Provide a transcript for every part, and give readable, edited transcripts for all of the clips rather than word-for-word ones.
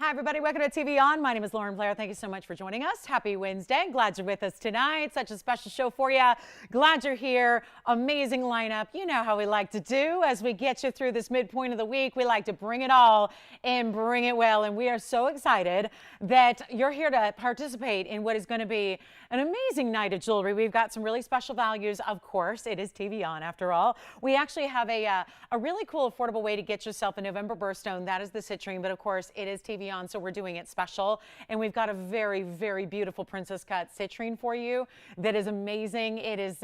Hi, everybody. Welcome to TVON. My name is Lauren Blair. Thank you so much for joining us. Happy Wednesday. Glad you're with us tonight. Such a special show for you. Glad you're here. Amazing lineup. You know how we like to do as we get you through this midpoint of the week. We like to bring it all and bring it well. And we are so excited that you're here to participate in what is going to be an amazing night of jewelry. We've got some really special values. Of course, it is TVON after all. We actually have a really cool, affordable way to get yourself a November birthstone. That is the citrine, but of course, it is TVON. So we're doing it special, and we've got a very, very beautiful princess cut citrine for you that is amazing. It is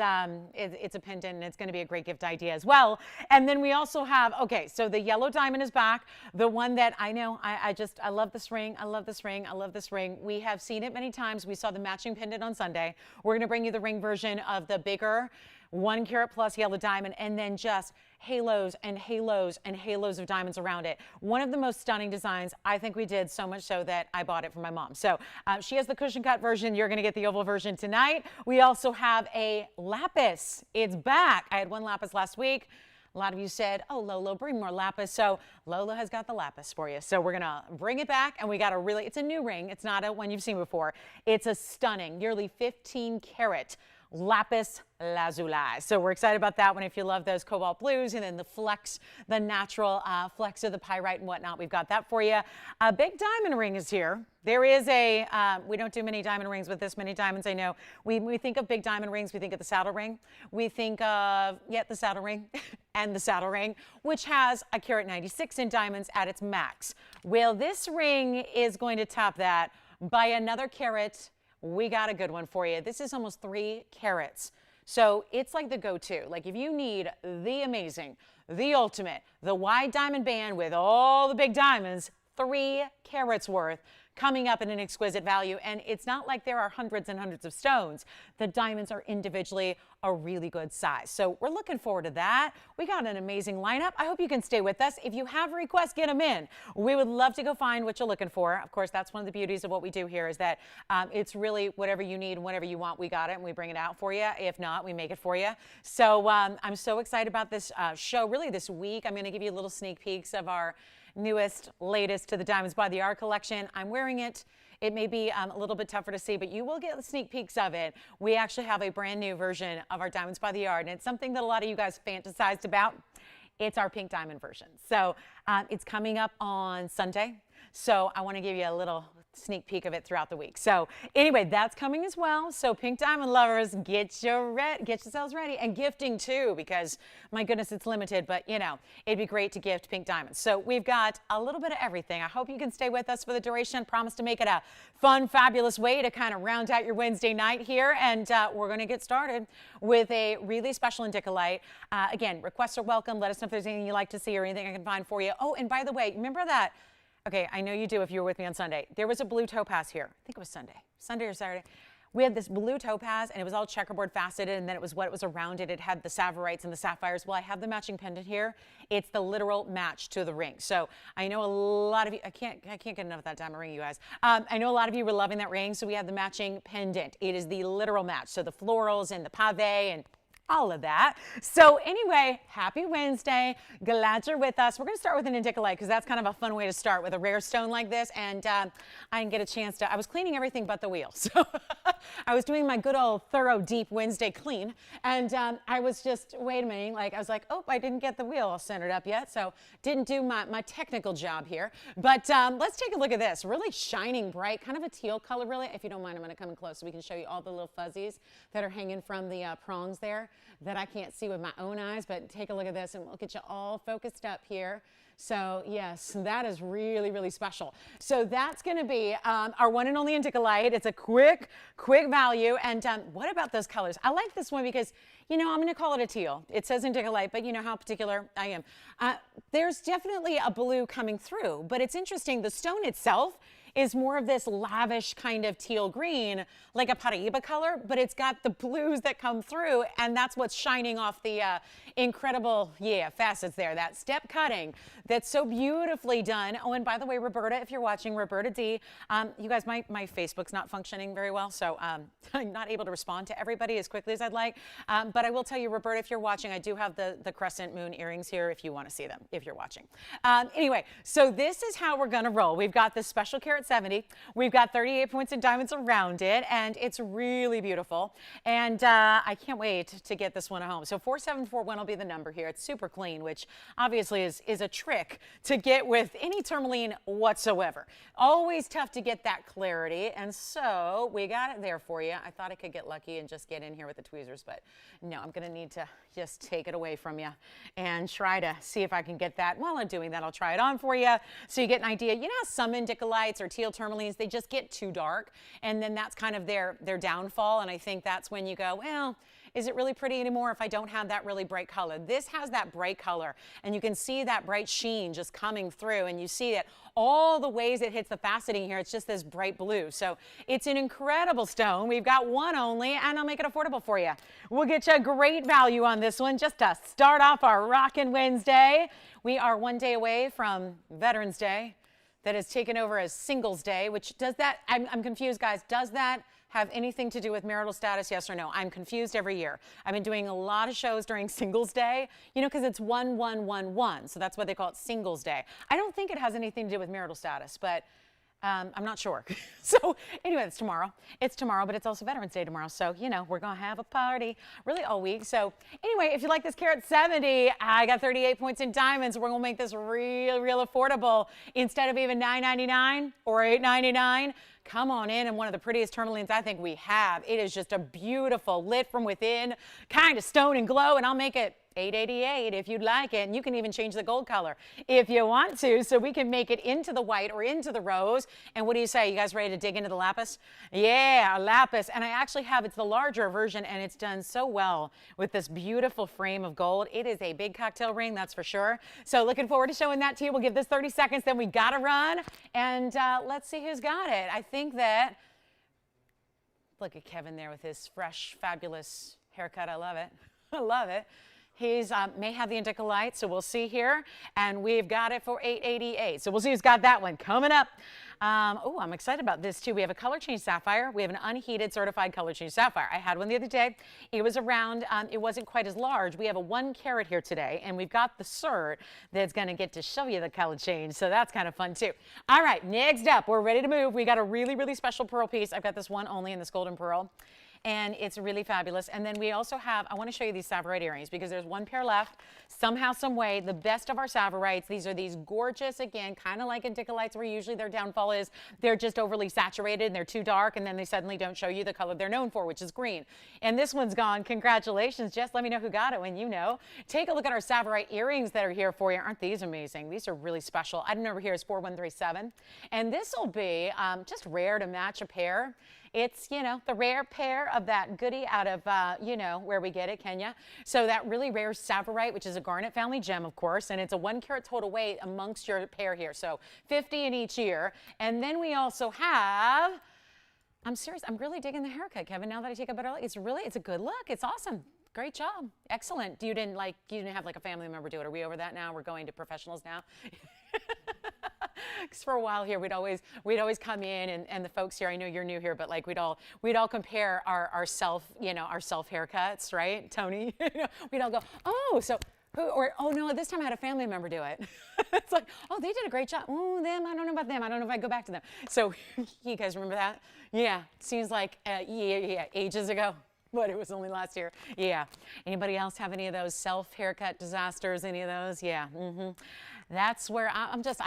it's a pendant, and it's going to be a great gift idea as well. And then we also have, okay, so the yellow diamond is back, the one that I know I love this ring. I love this ring. I love this ring. We have seen it many times. We saw the matching pendant on Sunday. We're going to bring you the ring version of the bigger 1 carat plus yellow diamond, and then just halos and halos and halos of diamonds around it. One of the most stunning designs. I think we did, so much so that I bought it for my mom. So she has the cushion cut version. You're going to get the oval version tonight. We also have a lapis. It's back. I had one lapis last week. A lot of you said, oh, Lolo, bring more lapis. So Lola has got the lapis for you. So we're going to bring it back, and we got a really, it's a new ring. It's not a one you've seen before. It's a stunning, nearly 15 carat lapis lazuli. So we're excited about that one. If you love those cobalt blues, and then the flex, the natural flex of the pyrite and whatnot, we've got that for you. A big diamond ring is here. There is a, we don't do many diamond rings with this many diamonds. I know we think of big diamond rings. We think of the saddle ring. We think of, the saddle ring and the saddle ring, which has a carat 96 in diamonds at its max. Well, this ring is going to top that by another carat. We got a good one for you. This is almost 3 carats. So it's like the go-to. Like if you need the amazing, the ultimate, the wide diamond band with all the big diamonds, 3 carats worth, coming up at an exquisite value. And it's not like there are hundreds and hundreds of stones. The diamonds are individually a really good size. So we're looking forward to that. We got an amazing lineup. I hope you can stay with us. If you have requests, get them in. We would love to go find what you're looking for. Of course, that's one of the beauties of what we do here is that it's really whatever you need and whatever you want, we got it and we bring it out for you. If not, we make it for you. So I'm so excited about this show. Really this week, I'm going to give you little sneak peeks of our newest, latest to the Diamonds by the Yard collection. I'm wearing it. It may be a little bit tougher to see, but you will get sneak peeks of it. We actually have a brand new version of our Diamonds by the Yard, and it's something that a lot of you guys fantasized about. It's our pink diamond version. So it's coming up on Sunday. So I want to give you a little sneak peek of it throughout the week. So anyway, that's coming as well. So pink diamond lovers, get yourselves ready, and gifting too, because my goodness, it's limited, but you know, it'd be great to gift pink diamonds. So we've got a little bit of everything. I hope you can stay with us for the duration. Promise to make it a fun, fabulous way to kind of round out your Wednesday night here. And we're going to get started with a really special Endicolite. Again, requests are welcome. Let us know if there's anything you'd like to see or anything I can find for you. Oh, and by the way, remember that. Okay, I know you do if you were with me on Sunday. There was a blue topaz here. I think it was Sunday or Saturday. We had this blue topaz, and it was all checkerboard faceted, and then it was what was around it. It had the Savorites and the sapphires. Well, I have the matching pendant here. It's the literal match to the ring. So I know a lot of you, I can't get enough of that diamond ring, you guys. I know a lot of you were loving that ring, so we have the matching pendant. It is the literal match. So the florals and the pave and all of that. So anyway, happy Wednesday. Glad you're with us. We're going to start with an Endicolite because that's kind of a fun way to start with a rare stone like this. And I didn't get a chance to, I was cleaning everything but the wheel. So I was doing my good old thorough deep Wednesday clean. And I was just, wait a minute, I was like, oh, I didn't get the wheel all centered up yet. So didn't do my technical job here. But let's take a look at this. Really shining bright, kind of a teal color really. If you don't mind, I'm going to come in close so we can show you all the little fuzzies that are hanging from the prongs there that I can't see with my own eyes, but take a look at this and we'll get you all focused up here. So yes, that is really, really special. So that's going to be our one and only Endicolite. It's a quick value. And what about those colors? I like this one because, you know, I'm going to call it a teal. It says Endicolite, but you know how particular I am. There's definitely a blue coming through, but it's interesting. The stone itself is more of this lavish kind of teal green, like a Paraiba color, but it's got the blues that come through, and that's what's shining off the incredible, facets there. That step cutting that's so beautifully done. Oh, and by the way, Roberta, if you're watching, Roberta D, you guys, my Facebook's not functioning very well, so I'm not able to respond to everybody as quickly as I'd like. But I will tell you, Roberta, if you're watching, I do have the crescent moon earrings here if you want to see them, if you're watching. Anyway, so this is how we're going to roll. We've got this special carat 70. We've got 38 points in diamonds around it, and it's really beautiful. And I can't wait to get this one at home. So 4741 will be the number here. It's super clean, which obviously is a trick to get with any tourmaline whatsoever. Always tough to get that clarity, and so we got it there for you. I thought I could get lucky and just get in here with the tweezers, but no, I'm going to need to just take it away from you and try to see if I can get that. While I'm doing that, I'll try it on for you so you get an idea. You know how some Endicolites or teal tourmalines, they just get too dark, and then that's kind of their downfall, and I think that's when you go, well, is it really pretty anymore if I don't have that really bright color? This has that bright color, and you can see that bright sheen just coming through, and you see it all the ways it hits the faceting here. It's just this bright blue. So it's an incredible stone. We've got one only, and I'll make it affordable for you. We'll get you a great value on this one just to start off our Rockin' Wednesday. We are one day away from Veterans Day that has taken over as Singles Day, which does that, I'm confused, guys, does that have anything to do with marital status, yes or no? I'm confused every year. I've been doing a lot of shows during Singles Day, you know, because it's 1-1-1-1, so that's why they call it Singles Day. I don't think it has anything to do with marital status, but I'm not sure. So anyway, it's tomorrow. It's tomorrow, but it's also Veterans Day tomorrow. So, you know, we're going to have a party really all week. So anyway, if you like this carat 70, I got 38 points in diamonds. We're going to make this real affordable. Instead of even $9.99 or $8.99, come on in, and one of the prettiest tourmalines I think we have. It is just a beautiful, lit from within kind of stone and glow, and I'll make it $888 if you'd like it, and you can even change the gold color if you want to, so we can make it into the white or into the rose. And what do you say? You guys ready to dig into the lapis? Yeah, lapis. And I actually have, it's the larger version, and it's done so well with this beautiful frame of gold. It is a big cocktail ring, that's for sure. So looking forward to showing that to you. We'll give this 30 seconds, then we gotta run, and let's see who's got it. I think that, look at Kevin there with his fresh, fabulous haircut. I love it. I love it. He's may have the Endicolite, so we'll see here. And we've got it for $888. So we'll see who's got that one coming up. Oh, I'm excited about this too. We have a color change sapphire. We have an unheated certified color change sapphire. I had one the other day. It was around, it wasn't quite as large. We have a 1 carat here today, and we've got the cert that's going to get to show you the color change. So that's kind of fun too. All right, next up, we're ready to move. We got a really special pearl piece. I've got this one only in this golden pearl, and it's really fabulous. And then we also have, I want to show you these Savory earrings because there's 1 pair left. Somehow, some way, the best of our Savorites. These are these gorgeous, again, kind of like Endicolites, where usually their downfall is they're just overly saturated and they're too dark, and then they suddenly don't show you the color they're known for, which is green. And this one's gone. Congratulations. Jess, let me know who got it when you know. Take a look at our Savory earrings that are here for you. Aren't these amazing? These are really special. Item number here is 4137. And this will be just rare to match a pair. It's, you know, the rare pair of that goodie out of, you know, where we get it, Kenya. So that really rare Savorite, which is a garnet family gem, of course, and it's a 1 carat total weight amongst your pair here. So 50 in each ear. And then we also have, I'm serious, I'm really digging the haircut, Kevin, now that I take a better look. It's a good look. It's awesome. Great job. Excellent. You didn't have like a family member do it. Are we over that now? We're going to professionals now? Because for a while here, we'd always come in, and the folks here, I know you're new here, but like we'd all compare our self haircuts, right, Tony? We'd all go, oh, so who, or oh no, this time I had a family member do it. It's like, oh, they did a great job. Oh, them, I don't know about them. I don't know if I go back to them. So you guys remember that? Yeah, seems like yeah, ages ago. But it was only last year. Yeah. Anybody else have any of those self haircut disasters? Any of those? Yeah. That's where I've just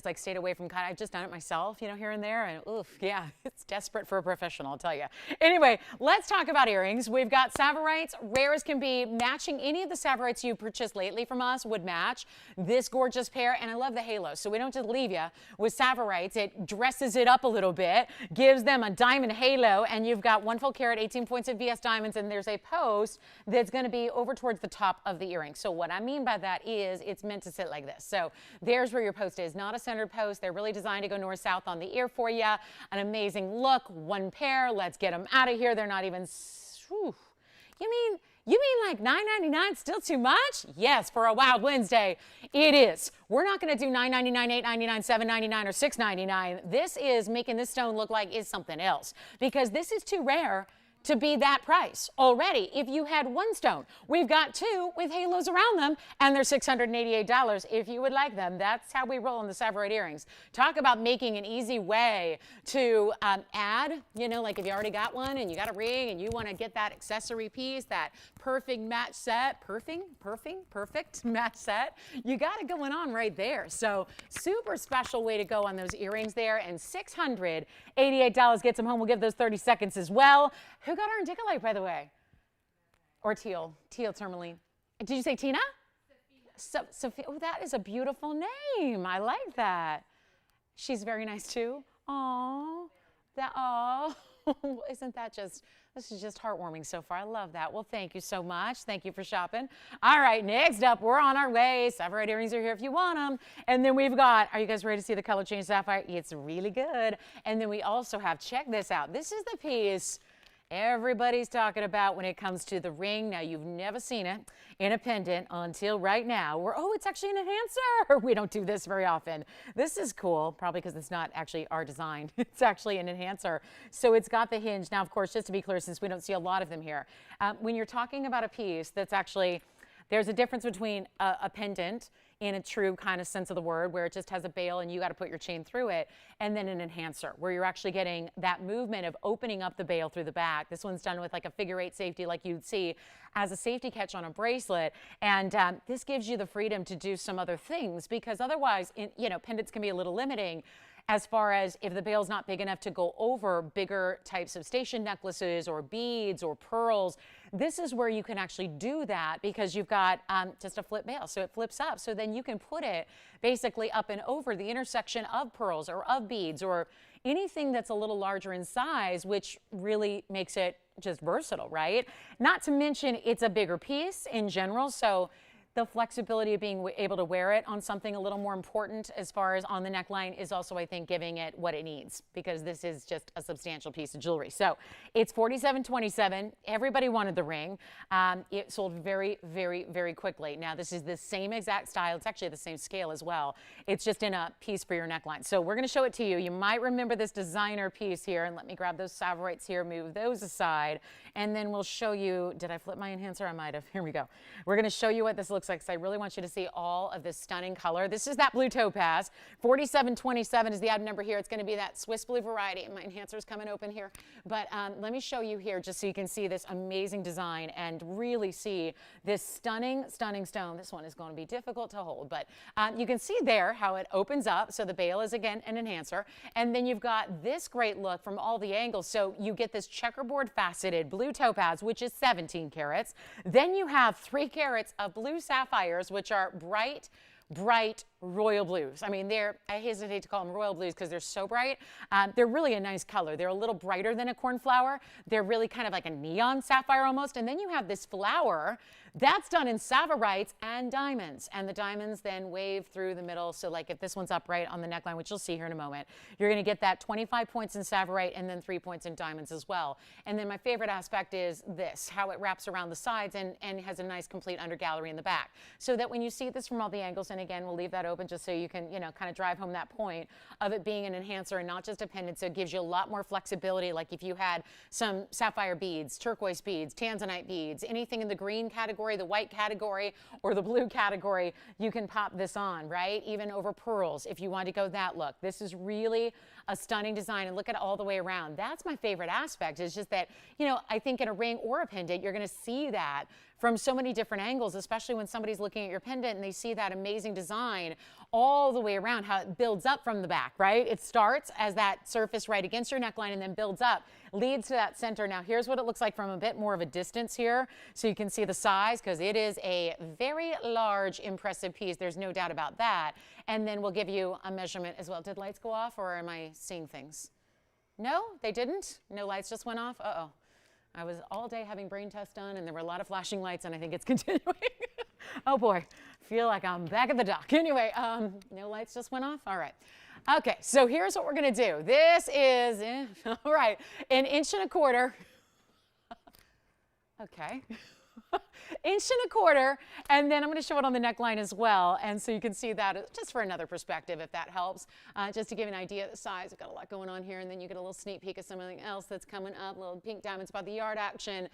like stayed away from cut. I've just done it myself, you know, here and there, and oof, yeah, it's desperate for a professional, I'll tell you. Anyway, let's talk about earrings. We've got Savorites, rare as can be, matching any of the Savorites you purchased lately from us would match this gorgeous pair, and I love the halo, so we don't just leave you with Savorites. It dresses it up a little bit, gives them a diamond halo, and you've got 1 full carat, 18 points of VS diamonds, and there's a post that's going to be over towards the top of the earring. So what I mean by that is it's meant to sit like this. So there's where your post is, not a centered post. They're really designed to go north-south on the ear for you. An amazing look, one pair. Let's get them out of here. They're not even, whew. You mean like $9.99 still too much? Yes, for a Wild Wednesday, it is. We're not going to do $9.99, $8.99, $7.99, or $6.99. This is making this stone look like it's something else because this is too rare to be that price already. If you had one stone, we've got two with halos around them, and they're $688 if you would like them. That's how we roll in the Savory Earrings. Talk about making an easy way to add, you know, like if you already got one and you got a ring and you want to get that accessory piece, that perfect match set, perfect match set, you got it going on right there. So super special way to go on those earrings there, and $688 gets them home. We'll give those 30 seconds as well. Who got our Endicolite, by the way? Or teal tourmaline. Did you say Tina? Sophia. Oh, that is a beautiful name. I like that. She's very nice too. Aww. Isn't that just, this is just heartwarming so far. I love that. Well, thank you so much. Thank you for shopping. All right, next up, we're on our way. Savory Earrings are here if you want them. And then we've got, are you guys ready to see the color change sapphire? It's really good. And then we also have, check this out. This is the piece everybody's talking about when it comes to the ring. Now, you've never seen it in a pendant until right now. Oh, it's actually an enhancer. We don't do this very often. This is cool, probably because it's not actually our design. It's actually an enhancer. So it's got the hinge. Now, of course, just to be clear, since we don't see a lot of them here, when you're talking about a piece that's actually, there's a difference between a pendant in a true kind of sense of the word, where it just has a bail and you got to put your chain through it, and then an enhancer, where you're actually getting that movement of opening up the bail through the back. This one's done with like a figure-8 safety like you'd see as a safety catch on a bracelet, and this gives you the freedom to do some other things, because otherwise, pendants can be a little limiting as far as if the bail's not big enough to go over bigger types of station necklaces or beads or pearls. This is where you can actually do that because you've got just a flip bail. So it flips up. So then you can put it basically up and over the intersection of pearls or of beads or anything that's a little larger in size, which really makes it just versatile, right? Not to mention it's a bigger piece in general. So the flexibility of being able to wear it on something a little more important as far as on the neckline is also, I think, giving it what it needs, because this is just a substantial piece of jewelry. So it's $47.27. Everybody wanted the ring. It sold very, very, very quickly. Now, this is the same exact style. It's actually the same scale as well. It's just in a piece for your neckline. So we're going to show it to you. You might remember this designer piece here. And let me grab those Savorites here, move those aside, and then we'll show you. Did I flip my enhancer? I might have. Here we go. We're going to show you what this looks like, because I really want you to see all of this stunning color. This is that blue topaz. $47.27 is the item number here. It's going to be that Swiss blue variety. My enhancer's coming open here. But let me show you here just so you can see this amazing design and really see this stunning, stunning stone. This one is going to be difficult to hold, but you can see there how it opens up. So the bail is, again, an enhancer. And then you've got this great look from all the angles. So you get this checkerboard faceted blue topaz, which is 17 carats. Then you have 3 carats of blue sapphires, which are bright, bright royal blues. I mean, I hesitate to call them royal blues because they're so bright. They're really a nice color. They're a little brighter than a cornflower. They're really kind of like a neon sapphire almost. And then you have this flower that's done in savorites and diamonds. And the diamonds then wave through the middle. So like if this one's upright on the neckline, which you'll see here in a moment, you're going to get that 25 points in savorite and then 3 points in diamonds as well. And then my favorite aspect is this, how it wraps around the sides and has a nice complete under gallery in the back. So that when you see this from all the angles, and again, we'll leave that open just so you can, kind of drive home that point of it being an enhancer and not just a pendant. So it gives you a lot more flexibility. Like if you had some sapphire beads, turquoise beads, Tanzanite beads, anything in the green category, the white category, or the blue category, you can pop this on, right? Even over pearls if you want to go that look. This is really a stunning design, and look at it all the way around. That's my favorite aspect, is just that, I think in a ring or a pendant, you're going to see that from so many different angles, especially when somebody's looking at your pendant and they see that amazing design all the way around, how it builds up from the back, right? It starts as that surface right against your neckline and then builds up, leads to that center. Now, here's what it looks like from a bit more of a distance here, so you can see the size, because it is a very large, impressive piece. There's no doubt about that. And then we'll give you a measurement as well. Did lights go off, or am I seeing things? No, they didn't? No lights just went off? Uh-oh. I was all day having brain tests done, and there were a lot of flashing lights, and I think it's continuing. Oh boy, feel like I'm back at the dock. Anyway, no lights just went off? All right. Okay, so here's what we're going to do. This is, all right, 1.25 inches. Okay. 1.25 inches, and then I'm going to show it on the neckline as well, and so you can see that just for another perspective, if that helps, just to give you an idea of the size. We've got a lot going on here, and then you get a little sneak peek of something else that's coming up, little pink diamonds by the yard action.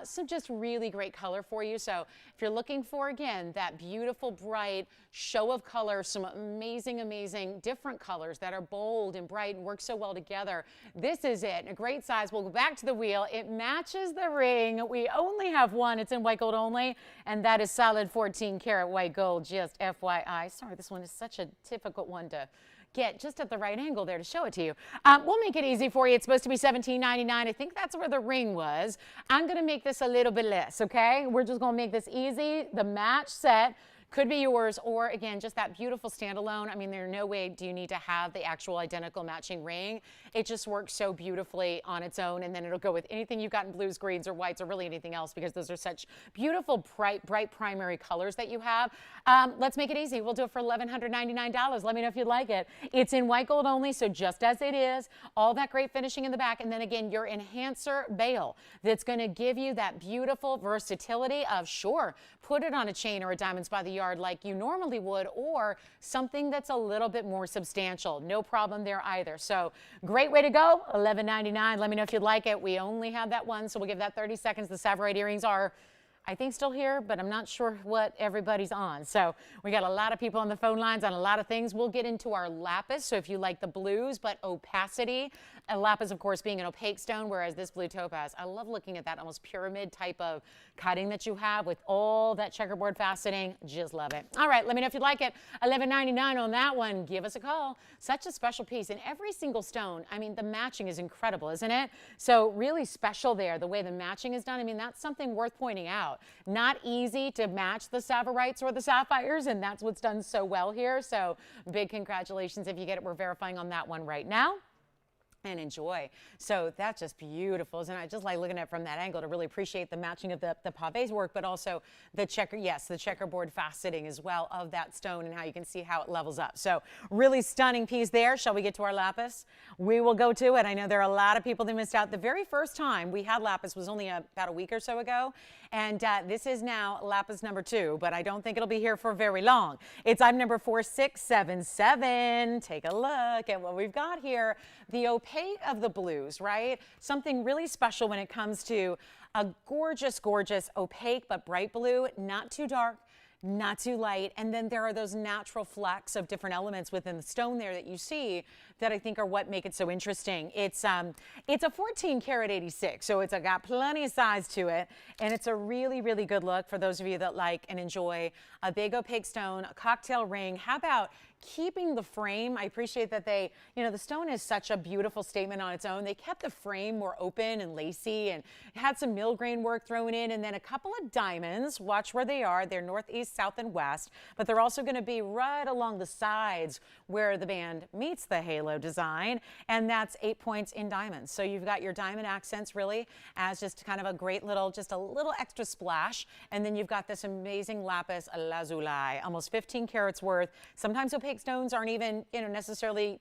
Some just really great color for you. So if you're looking for, again, that beautiful, bright show of color, some amazing, amazing different colors that are bold and bright and work so well together, this is it. A great size. We'll go back to the wheel. It matches the ring. We only have one. It's in white gold only, and that is solid 14 karat white gold, just FYI. Sorry, this one is such a difficult one to get just at the right angle there to show it to you. We'll make it easy for you. It's supposed to be $17.99. I think that's where the ring was. I'm going to make this a little bit less, okay? We're just going to make this easy. The match set could be yours, or again, just that beautiful standalone. I mean, there's no way do you need to have the actual identical matching ring. It just works so beautifully on its own, and then it'll go with anything you've got in blues, greens, or whites, or really anything else, because those are such beautiful, bright primary colors that you have. Let's make it easy. We'll do it for $1,199. Let me know if you'd like it. It's in white gold only, so just as it is, all that great finishing in the back, and then again, your enhancer bail that's going to give you that beautiful versatility of, sure, put it on a chain or a diamonds by the yard like you normally would, or something that's a little bit more substantial. No problem there either. So great way to go. $11.99. Let me know if you'd like it. We only have that one, so we'll give that 30 seconds. The Savory Earrings are, I think, still here, but I'm not sure what everybody's on. So we got a lot of people on the phone lines on a lot of things. We'll get into our lapis. So if you like the blues, but opacity, a lapis, of course, being an opaque stone, whereas this blue topaz, I love looking at that almost pyramid type of cutting that you have with all that checkerboard faceting. Just love it. All right, let me know if you'd like it. $11.99 on that one. Give us a call. Such a special piece. And every single stone, I mean, the matching is incredible, isn't it? So really special there, the way the matching is done. I mean, that's something worth pointing out. Not easy to match the Savorites or the Sapphires, and that's what's done so well here. So big congratulations if you get it. We're verifying on that one right now. And enjoy. So that's just beautiful, isn't it? I just like looking at it from that angle to really appreciate the matching of the pavés work, but also the the checkerboard faceting as well of that stone, and how you can see how it levels up. So really stunning piece there. Shall we get to our lapis? We will go to it. I know there are a lot of people that missed out. The very first time we had lapis was only about a week or so ago, and this is now lapis number 2, but I don't think it'll be here for very long. It's item number 4677. Take a look at what we've got here. The opaque of the blues, right? Something really special when it comes to a gorgeous, gorgeous opaque but bright blue, not too dark, not too light, and then there are those natural flecks of different elements within the stone there that you see that I think are what make it so interesting. It's a 14 karat 86, so it's got plenty of size to it, and it's a really, really good look for those of you that like and enjoy a big opaque stone, a cocktail ring. How about keeping the frame? I appreciate that they, the stone is such a beautiful statement on its own. They kept the frame more open and lacy and had some mill grain work thrown in, and then a couple of diamonds. Watch where they are. They're northeast, south, and west, but they're also going to be right along the sides where the band meets the halo design, and that's 8 points in diamonds. So you've got your diamond accents really as just kind of a great little, just a little extra splash, and then you've got this amazing lapis lazuli, almost 15 carats worth. Sometimes opaque stones aren't even, necessarily,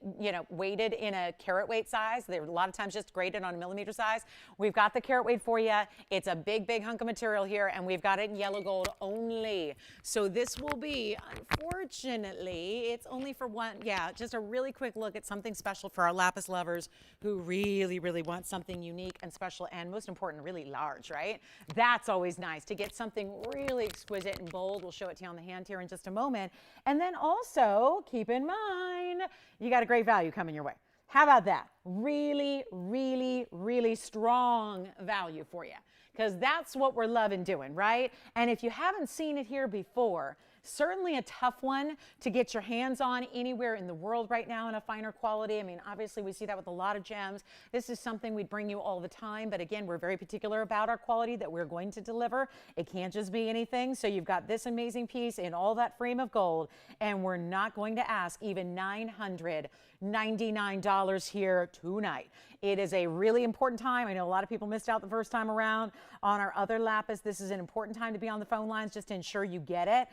weighted in a carat weight size. They're a lot of times just graded on a millimeter size. We've got the carat weight for you. It's a big, big hunk of material here, and we've got it in yellow gold only. So this will be, unfortunately, it's only for one. Yeah, just a really quick look at something special for our lapis lovers who really, really want something unique and special, and most important, really large, right? That's always nice to get something really exquisite and bold. We'll show it to you on the hand here in just a moment. And then also, keep in mind, you got a great value coming your way. How about that? Really, really, really strong value for you, because that's what we're loving doing, right? And if you haven't seen it here before, certainly a tough one to get your hands on anywhere in the world right now in a finer quality. I mean, obviously we see that with a lot of gems. This is something we'd bring you all the time, but again, we're very particular about our quality that we're going to deliver. It can't just be anything. So you've got this amazing piece in all that frame of gold, and we're not going to ask even $999 here tonight. It is a really important time. I know a lot of people missed out the first time around. on our other lapis. This is an important time to be on the phone lines just to ensure you get it,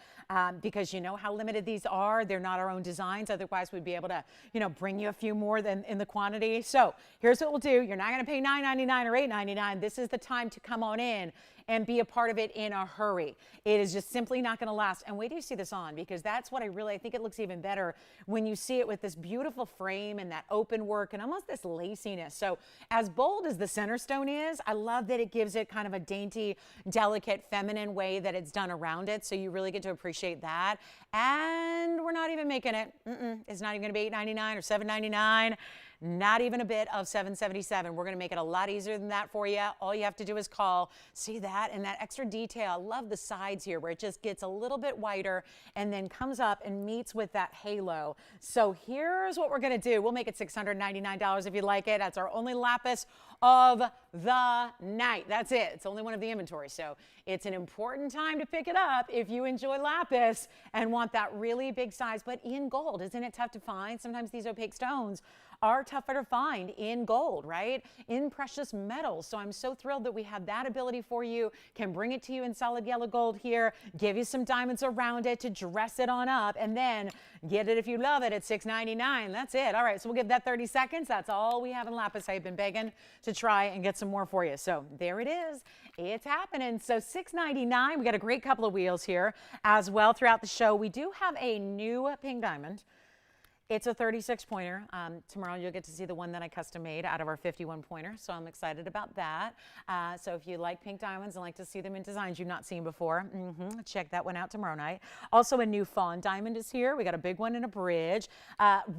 because you know how limited these are. They're not our own designs. Otherwise, we'd be able to, you know, bring you a few more than in the quantity. So here's what we'll do. You're not going to pay $9.99 or $8.99. This is the time to come on in and be a part of it in a hurry. It is just simply not going to last. And wait till you see this on, because that's what I think it looks even better when you see it with this beautiful frame and that open work and almost this laciness. So as bold as the center stone is, I love that it gives it kind of a dainty, delicate, feminine way that it's done around it. So you really get to appreciate that. And we're not even making it. It's not even going to be $8.99 or $7.99. Not even a bit of $7.77. We're going to make it a lot easier than that for you. All you have to do is call. See that? And that extra detail. I love the sides here where it just gets a little bit wider and then comes up and meets with that halo. So here's what we're going to do. We'll make it $699 if you like it. That's our only lapis of the night. That's it. It's only one of the inventory. So it's an important time to pick it up if you enjoy lapis and want that really big size, but in gold. Isn't it tough to find? Sometimes these opaque stones are tougher to find in gold, right? In precious metals. So I'm so thrilled that we have that ability for you, can bring it to you in solid yellow gold here, give you some diamonds around it to dress it on up, and then get it if you love it at $6.99. That's it. All right, so we'll give that 30 seconds. That's all we have in lapis. I've been begging to try and get some more for you. So there it is. It's happening. So $6.99. We got a great couple of wheels here as well throughout the show. We do have a new pink diamond. It's a 36 pointer. Tomorrow you'll get to see the one that I custom made out of our 51 pointer. So I'm excited about that. So if you like pink diamonds and like to see them in designs you've not seen before, check that one out tomorrow night. Also a new fawn diamond is here. We got a big one in a bridge.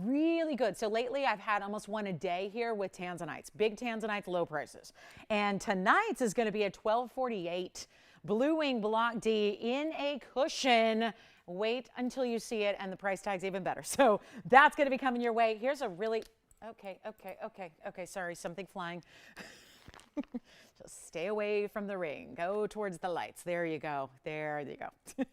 Really good. So lately I've had almost one a day here with Tanzanites. Big Tanzanites, low prices. And tonight's is going to be a $12.48 Blue Wing Block D in a cushion. Wait until you see it, and the price tag's even better. So that's going to be coming your way. Here's a really, okay, sorry, something flying. Just stay away from the ring. Go towards the lights. There you go. There you go.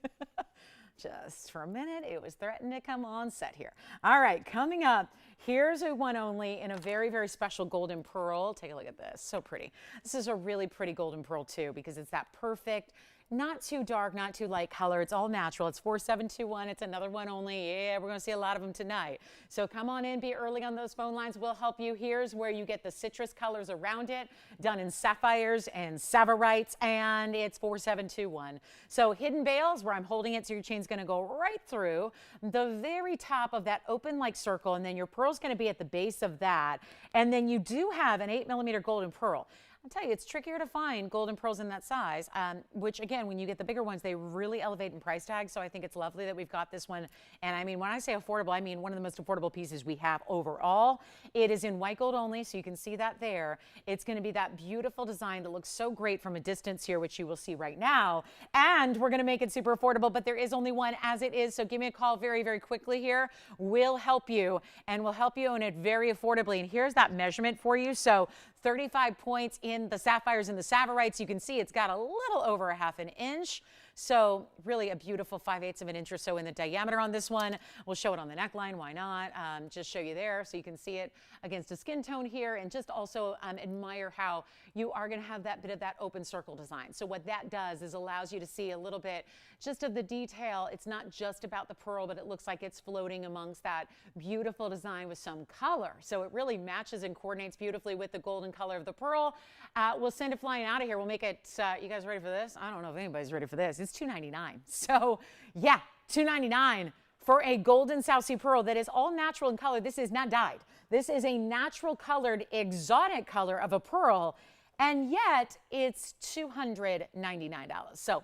Just for a minute, it was threatening to come on set here. All right, coming up, here's a one only in a very, very special golden pearl. Take a look at this. So pretty. This is a really pretty golden pearl, too, because it's that perfect, not too dark, not too light color. It's all natural. It's 4721. It's another one only. Yeah, we're going to see a lot of them tonight. So come on in, be early on those phone lines. We'll help you. Here's where you get the citrus colors around it, done in sapphires and savorites, and it's 4721. So hidden veils, where I'm holding it so your chain's going to go right through the very top of that open like circle, and then your pearl's going to be at the base of that. And then you do have an 8mm golden pearl. I'll tell you, it's trickier to find golden pearls in that size, which again, when you get the bigger ones, they really elevate in price tag. So I think it's lovely that we've got this one. And I mean, when I say affordable, I mean one of the most affordable pieces we have overall. It is in white gold only, so you can see that there. It's going to be that beautiful design that looks so great from a distance here, which you will see right now. And we're going to make it super affordable, but there is only one as it is. So give me a call very, very quickly here. We'll help you, and we'll help you own it very affordably. And here's that measurement for you. So 35 points in the sapphires and the savorites. You can see it's got a little over a ½ inch. So really a beautiful 5/8 of an inch or so in the diameter on this one. We'll show it on the neckline. Why not? Just show you there so you can see it against a skin tone here, and just also admire how you are going to have that bit of that open circle design. So what that does is allows you to see a little bit just of the detail. It's not just about the pearl, but it looks like it's floating amongst that beautiful design with some color. So it really matches and coordinates beautifully with the golden color of the pearl. We'll send it flying out of here. We'll make it, you guys ready for this? I don't know if anybody's ready for this. It's $2.99. So yeah, $2.99 for a golden South Sea pearl that is all natural in color. This is not dyed. This is a natural colored, exotic color of a pearl. And yet it's $299. So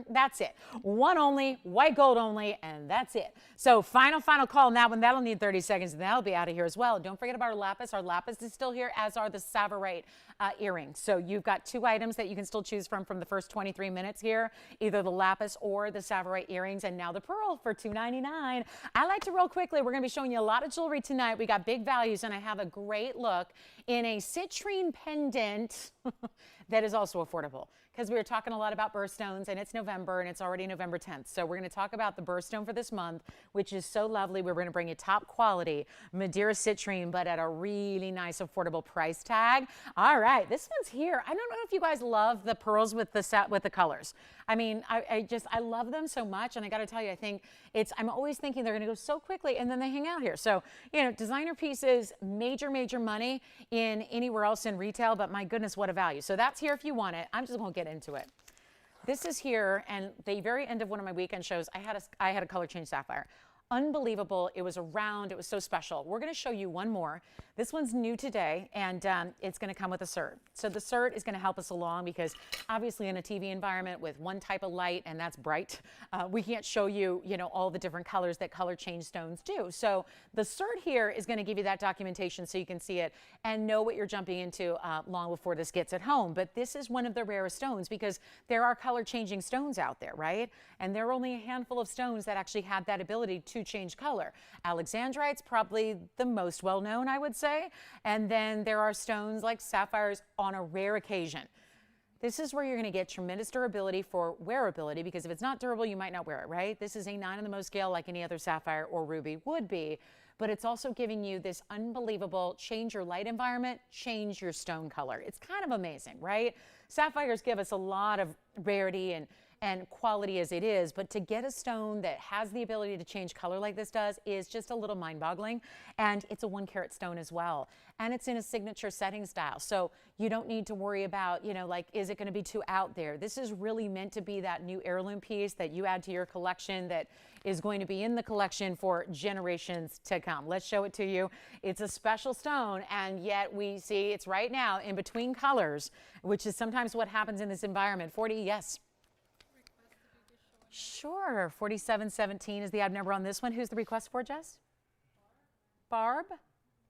that's it. One only, white gold only, and that's it. So final call on that one. That'll need 30 seconds, and that'll be out of here as well. Don't forget about our lapis. Our lapis is still here, as are the Savory earrings. So you've got two items that you can still choose from the first 23 minutes here, either the lapis or the Savory earrings, and now the pearl for $2.99. I like to roll quickly. We're going to be showing you a lot of jewelry tonight. We got big values, and I have a great look in a citrine pendant that is also affordable. because we were talking a lot about birthstones, and it's November, and it's already November 10th. So we're going to talk about the birthstone for this month, which is so lovely. We're going to bring you top quality Madeira citrine, but at a really nice, affordable price tag. All right, this one's here. I don't know if you guys love the pearls with the colors. I mean, I love them so much, and I got to tell you, I think I'm always thinking they're going to go so quickly, and then they hang out here. So, you know, designer pieces, major money in anywhere else in retail, but my goodness, what a value. So that's here if you want it. I'm just going to get into it. This is here, and the very end of one of my weekend shows, I had a color change sapphire. Unbelievable. It was around. It was so special. We're going to show you one more. This one's new today, and it's going to come with a cert. So the cert is going to help us along because obviously in a TV environment with one type of light, and that's bright, we can't show you, you know, all the different colors that color change stones do. So the cert here is going to give you that documentation so you can see it and know what you're jumping into long before this gets at home. But this is one of the rarest stones because there are color changing stones out there, right? And there are only a handful of stones that actually have that ability to change color. Alexandrite's probably the most well-known, I would say. And then there are stones like sapphires on a rare occasion. This is where you're going to get tremendous durability for wearability because if it's not durable, you might not wear it, right? This is a 9 on the Mohs scale like any other sapphire or ruby would be, but it's also giving you this unbelievable change your light environment, change your stone color. It's kind of amazing, right? Sapphires give us a lot of rarity and quality as it is, but to get a stone that has the ability to change color like this does is just a little mind-boggling. And it's a 1 carat stone as well. And it's in a signature setting style. So you don't need to worry about, you know, like, is it going to be too out there? This is really meant to be that new heirloom piece that you add to your collection that is going to be in the collection for generations to come. Let's show it to you. It's a special stone, and yet we see it's right now in between colors, which is sometimes what happens in this environment. 40, yes. Sure, 4717 is the item number on this one. Who's the request for, Jess? Barb?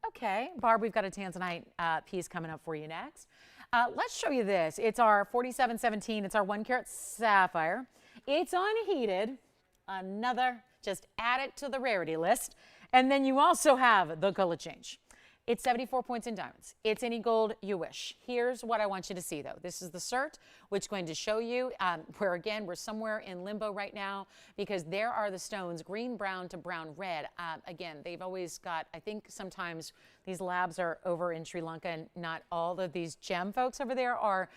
Okay, Barb, we've got a Tanzanite piece coming up for you next. Let's show you this. It's our 4717. It's our 1 carat sapphire. It's unheated. Another, just add it to the rarity list. And then you also have the color change. It's 74 points in diamonds. It's any gold you wish. Here's what I want you to see, though. This is the cert, which is going to show you where, again, we're somewhere in limbo right now because there are the stones, green, brown to brown, red. Again, they've always got, I think sometimes these labs are over in Sri Lanka, and not all of these gem folks over there are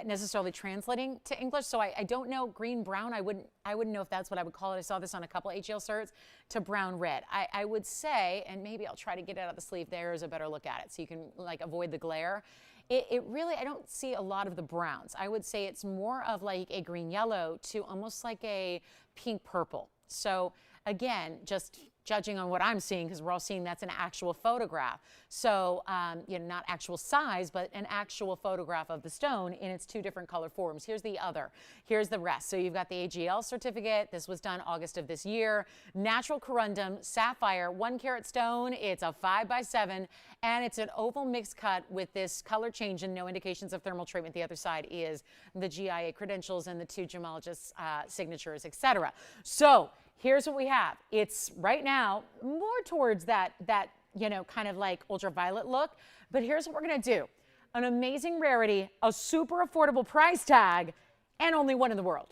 necessarily translating to English, so I don't know. Green brown, I wouldn't know if that's what I would call it. I saw this on a couple HL certs to brown red. I would say, and maybe I'll try to get it out of the sleeve. There's a better look at it so you can like avoid the glare. It really, I don't see a lot of the browns. I would say it's more of like a green yellow to almost like a pink purple. So again, just judging on what I'm seeing, because we're all seeing that's an actual photograph. So, you know, not actual size, but an actual photograph of the stone in its 2 different color forms. Here's the other. Here's the rest. So you've got the AGL certificate. This was done August of this year. Natural corundum, sapphire, 1 carat stone. It's a 5x7, and it's an oval mixed cut with this color change and no indications of thermal treatment. The other side is the GIA credentials and the 2 gemologists' signatures, etc. So here's what we have. It's right now more towards that you know, kind of like ultraviolet look, but here's what we're gonna do. An amazing rarity, a super affordable price tag, and only one in the world.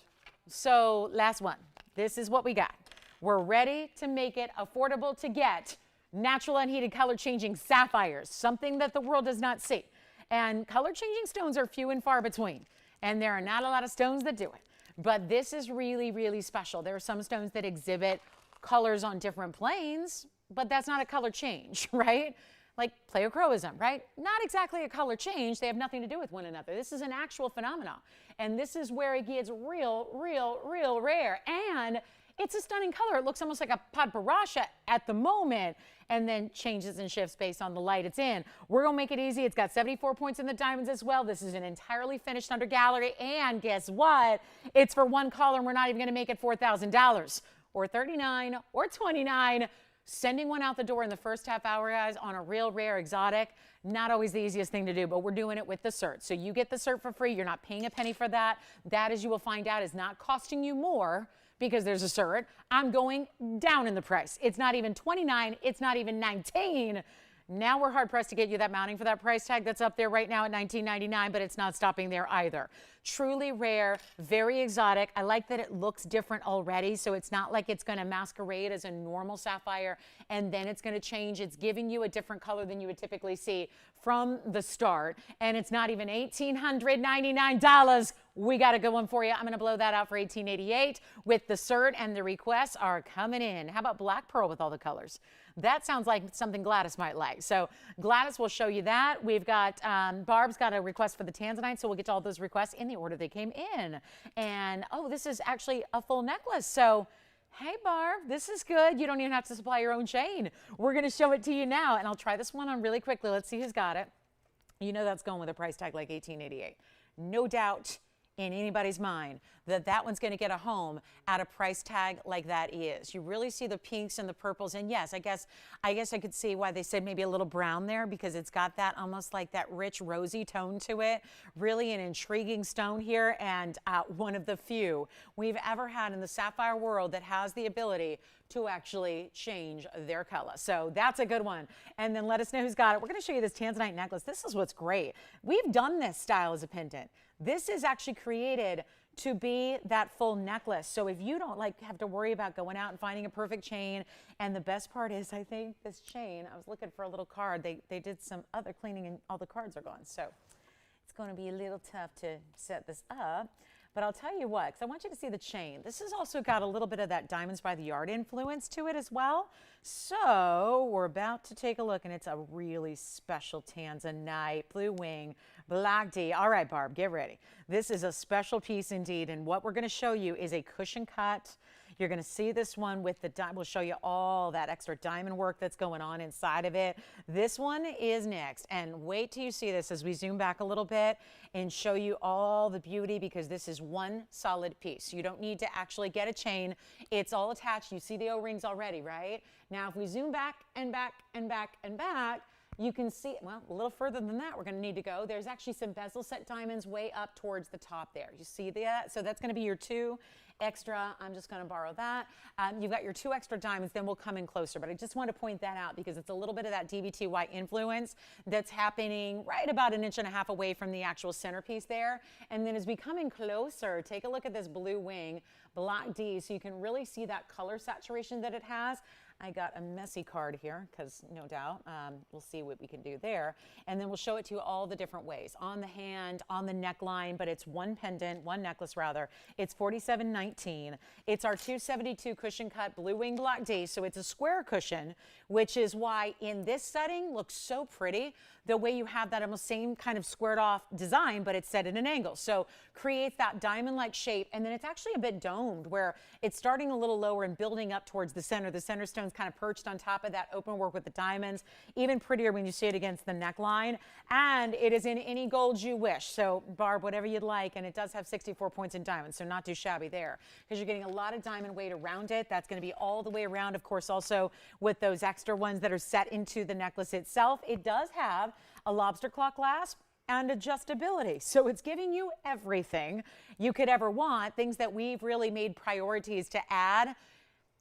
So last one, this is what we got. We're ready to make it affordable to get natural unheated color changing sapphires, something that the world does not see. And color changing stones are few and far between, and there are not a lot of stones that do it. But this is really, really special. There are some stones that exhibit colors on different planes, but that's not a color change, right? Like pleochroism, right? Not exactly a color change. They have nothing to do with one another. This is an actual phenomenon. And this is where it gets real, real, real rare. And it's a stunning color. It looks almost like a padparacha at the moment, and then changes and shifts based on the light it's in. We're going to make it easy. It's got 74 points in the diamonds as well. This is an entirely finished under gallery. And guess what? It's for one caller, and we're not even going to make it $4,000 or $39 or $29. Sending one out the door in the first half hour, guys, on a real rare exotic, not always the easiest thing to do, but we're doing it with the cert. So you get the cert for free. You're not paying a penny for that. That, as you will find out, is not costing you more because there's a cert. I'm going down in the price. It's not even $29. It's not even $19. Now we're hard pressed to get you that mounting for that price tag that's up there right now at $19.99, but it's not stopping there either. Truly rare, very exotic. I like that it looks different already, so it's not like it's going to masquerade as a normal sapphire and then it's going to change. It's giving you a different color than you would typically see from the start, and it's not even $1,899. We got a good one for you. I'm going to blow that out for $1,888 with the cert, and the requests are coming in. How about black pearl with all the colors? That sounds like something Gladys might like. So Gladys will show you that. We've got, Barb's got a request for the Tanzanite, so we'll get to all those requests in the order they came in. And, oh, this is actually a full necklace. So, hey, Barb, this is good. You don't even have to supply your own chain. We're going to show it to you now, and I'll try this one on really quickly. Let's see who's got it. You know that's going with a price tag like $1,888. No doubt in anybody's mind that that one's going to get a home at a price tag like that is. You really see the pinks and the purples, and yes, I guess I could see why they said maybe a little brown there, because it's got that almost like that rich rosy tone to it. Really an intriguing stone here, and one of the few we've ever had in the sapphire world that has the ability to actually change their color. So that's a good one. And then let us know who's got it. We're going to show you this Tanzanite necklace. This is what's great. We've done this style as a pendant. This is actually created to be that full necklace. So if you don't have to worry about going out and finding a perfect chain, and the best part is, I think this chain, I was looking for a little card. They did some other cleaning and all the cards are gone. So it's going to be a little tough to set this up. But I'll tell you what, because I want you to see the chain. This has also got a little bit of that diamonds by the yard influence to it as well. So we're about to take a look, and it's a really special Tanzanite blue wing black D. All right, Barb, get ready. This is a special piece indeed, and what we're going to show you is a cushion cut. You're going to see this one with the diamond. We'll show you all that extra diamond work that's going on inside of it. This one is next, and wait till you see this as we zoom back a little bit and show you all the beauty, because this is one solid piece. You don't need to actually get a chain. It's all attached. You see the O-rings already, right? Now, if we zoom back and back and back and back, you can see, well, a little further than that we're going to need to go. There's actually some bezel set diamonds way up towards the top there. You see that? So that's going to be your two extra. I'm just going to borrow that. You've got your two extra diamonds, then we'll come in closer. But I just want to point that out because it's a little bit of that DBTY influence that's happening right about 1.5 inches away from the actual centerpiece there. And then as we come in closer, take a look at this blue wing, Block D, so you can really see that color saturation that it has. I got a messy card here because no doubt we'll see what we can do there. And then we'll show it to you all the different ways. On the hand, on the neckline, but it's one pendant, one necklace rather. It's $47.19. It's our 272 cushion cut blue wing Block D. So it's a square cushion, which is why in this setting looks so pretty. The way you have that almost same kind of squared off design, but it's set at an angle. So creates that diamond-like shape. And then it's actually a bit domed where it's starting a little lower and building up towards the center. The center stone's kind of perched on top of that open work with the diamonds. Even prettier when you see it against the neckline. And it is in any gold you wish. So Barb, whatever you'd like. And it does have 64 points in diamonds, so not too shabby there. Because you're getting a lot of diamond weight around it. That's going to be all the way around, of course, also with those extra ones that are set into the necklace itself. It does have a lobster claw clasp and adjustability. So it's giving you everything you could ever want, things that we've really made priorities to add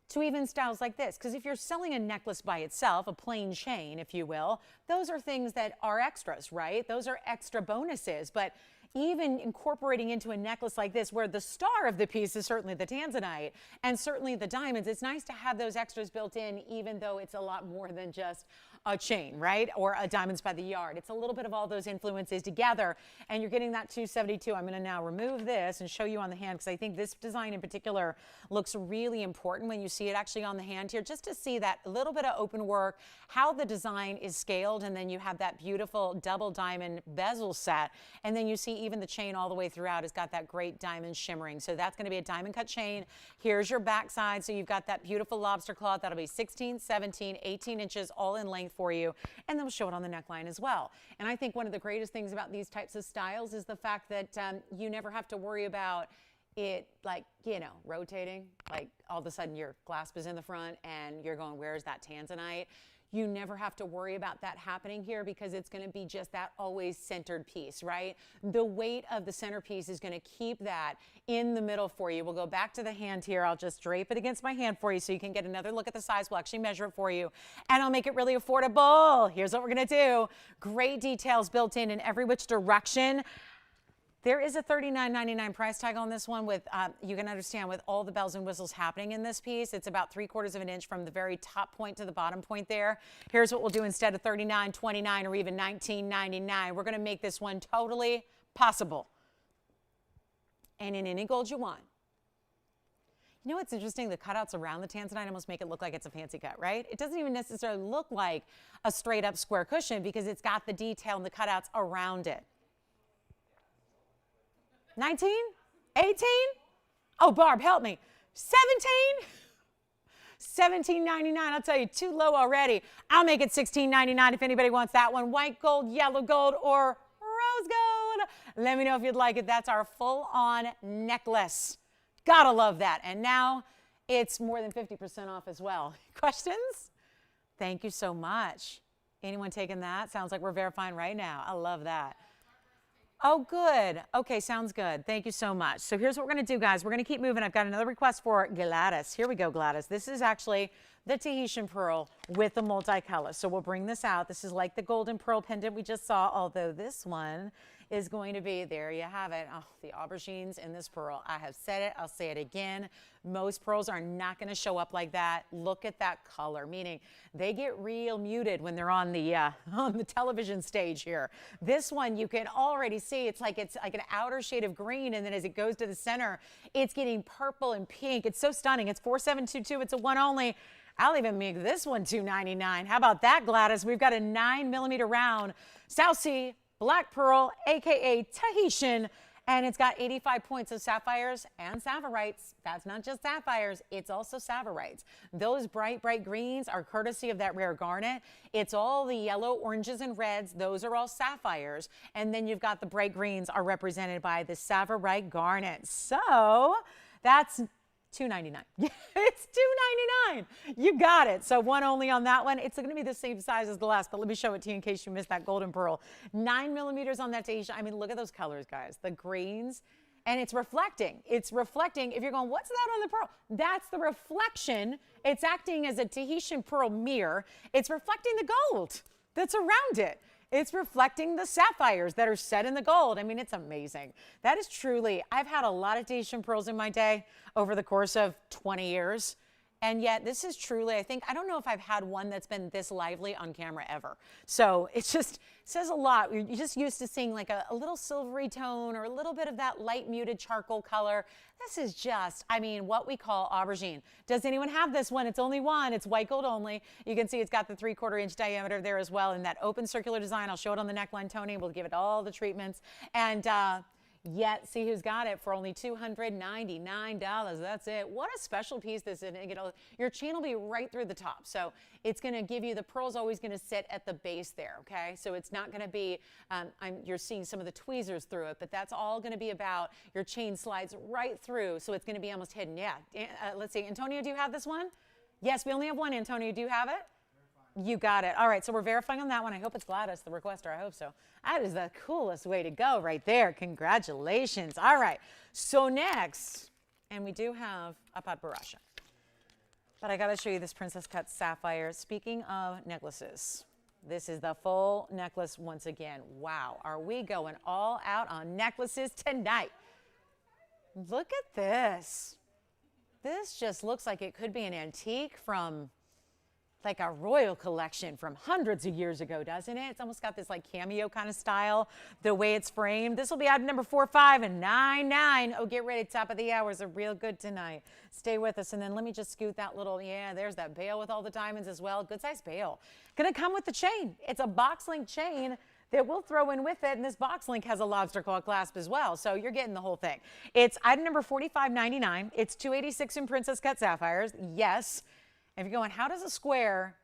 to even styles like this. Because if you're selling a necklace by itself, a plain chain, if you will, those are things that are extras, right? Those are extra bonuses. But even incorporating into a necklace like this, where the star of the piece is certainly the Tanzanite and certainly the diamonds, it's nice to have those extras built in, even though it's a lot more than just a chain, right? Or a diamonds by the yard. It's a little bit of all those influences together, and you're getting that 272. I'm going to now remove this and show you on the hand, because I think this design in particular looks really important when you see it actually on the hand here, just to see that little bit of open work, how the design is scaled, and then you have that beautiful double diamond bezel set, and then you see even the chain all the way throughout has got that great diamond shimmering. So that's going to be a diamond cut chain. Here's your back side. So you've got that beautiful lobster cloth. That'll be 16, 17, 18 inches all in length for you. And then we'll show it on the neckline as well. And I think one of the greatest things about these types of styles is the fact that you never have to worry about it, like, you know, rotating, like all of a sudden your clasp is in the front and you're going, where's that Tanzanite? you never have to worry about that happening here because it's going to be just that always centered piece, right? The weight of the centerpiece is going to keep that in the middle for you. We'll go back to the hand here. I'll just drape it against my hand for you so you can get another look at the size. We'll actually measure it for you, and I'll make it really affordable. Here's what we're going to do. Great details built in every which direction. There is a $39.99 price tag on this one with, you can understand, with all the bells and whistles happening in this piece. It's about 3/4 of an inch from the very top point to the bottom point there. Here's what we'll do instead of $39.29 or even $19.99. We're going to make this one totally possible. And in any gold you want. You know what's interesting? The cutouts around the Tanzanite almost make it look like it's a fancy cut, right? It doesn't even necessarily look like a straight up square cushion because it's got the detail and the cutouts around it. 19? 18? Oh, Barb, help me. 17? $17.99. I'll tell you, too low already. I'll make it $16.99 if anybody wants that one. White gold, yellow gold, or rose gold. Let me know if you'd like it. That's our full-on necklace. Gotta love that. And now it's more than 50% off as well. Questions? Thank you so much. Anyone taking that? Sounds like we're verifying right now. I love that. Oh, good. Okay, sounds good. Thank you so much. So here's what we're going to do, guys. We're going to keep moving. I've got another request for Gladys. Here we go, Gladys. This is actually the Tahitian Pearl with the multicolor. So we'll bring this out. This is like the golden pearl pendant we just saw, although this one is going to be, there you have it. Oh, the aubergines in this pearl. I have said it. I'll say it again. Most pearls are not going to show up like that. Look at that color, meaning they get real muted when they're on the television stage here. This one you can already see it's like an outer shade of green, and then as it goes to the center, it's getting purple and pink. It's so stunning. It's $4722. It's a one only. I'll even make this one $299. How about that, Gladys? We've got a 9mm round South Sea Black Pearl, aka Tahitian, and it's got 85 points of sapphires and savorites. That's not just sapphires, it's also savorites. Those bright, bright greens are courtesy of that rare garnet. It's all the yellow, oranges, and reds. Those are all sapphires. And then you've got the bright greens are represented by the savorite garnet. So that's $299. It's $299. You got it. So one only on that one. It's going to be the same size as the last, but let me show it to you in case you missed that golden pearl. 9mm on that Tahitian. I mean, look at those colors, guys. The greens. And it's reflecting. It's reflecting. If you're going, what's that on the pearl? That's the reflection. It's acting as a Tahitian pearl mirror. It's reflecting the gold that's around it. It's reflecting the sapphires that are set in the gold. I mean, it's amazing. That is truly, I've had a lot of Tahitian pearls in my day over the course of 20 years. And yet this is truly, I don't know if I've had one that's been this lively on camera ever. So it just says a lot. You're just used to seeing like a little silvery tone or a little bit of that light muted charcoal color. This is just, I mean, what we call aubergine. Does anyone have this one? It's only one. It's white gold only. You can see it's got the 3/4 inch diameter there as well in that open circular design. I'll show it on the neckline, Tony. We'll give it all the treatments. And yet, see who's got it for only $299. That's it. What a special piece this is. And, your chain will be right through the top. So it's going to give you, the pearl's always going to sit at the base there, okay? So it's not going to be, you're seeing some of the tweezers through it, but that's all going to be about your chain slides right through. So it's going to be almost hidden. Yeah. Let's see. Antonio, do you have this one? Yes, we only have one. Antonio, do you have it? You got it. All right, so we're verifying on that one. I hope it's Gladys, the requester. I hope so. That is the coolest way to go right there. Congratulations. All right, so next, and we do have a pot barasha. But I got to show you this Princess Cut Sapphire. Speaking of necklaces, this is the full necklace once again. Wow, are we going all out on necklaces tonight? Look at this. This just looks like it could be an antique from like a royal collection from hundreds of years ago, doesn't it? It's almost got this like cameo kind of style, the way it's framed. This will be item number 4599. Oh, get ready, top of the hours are real good tonight. Stay with us. And then let me just scoot that little, yeah, there's that bail with all the diamonds as well. Good size bail. Gonna come with the chain. It's a box link chain that we'll throw in with it, and this box link has a lobster claw clasp as well, so you're getting the whole thing. It's item number 4599. It's $286 in Princess Cut Sapphires. Yes. If you're going, how does a square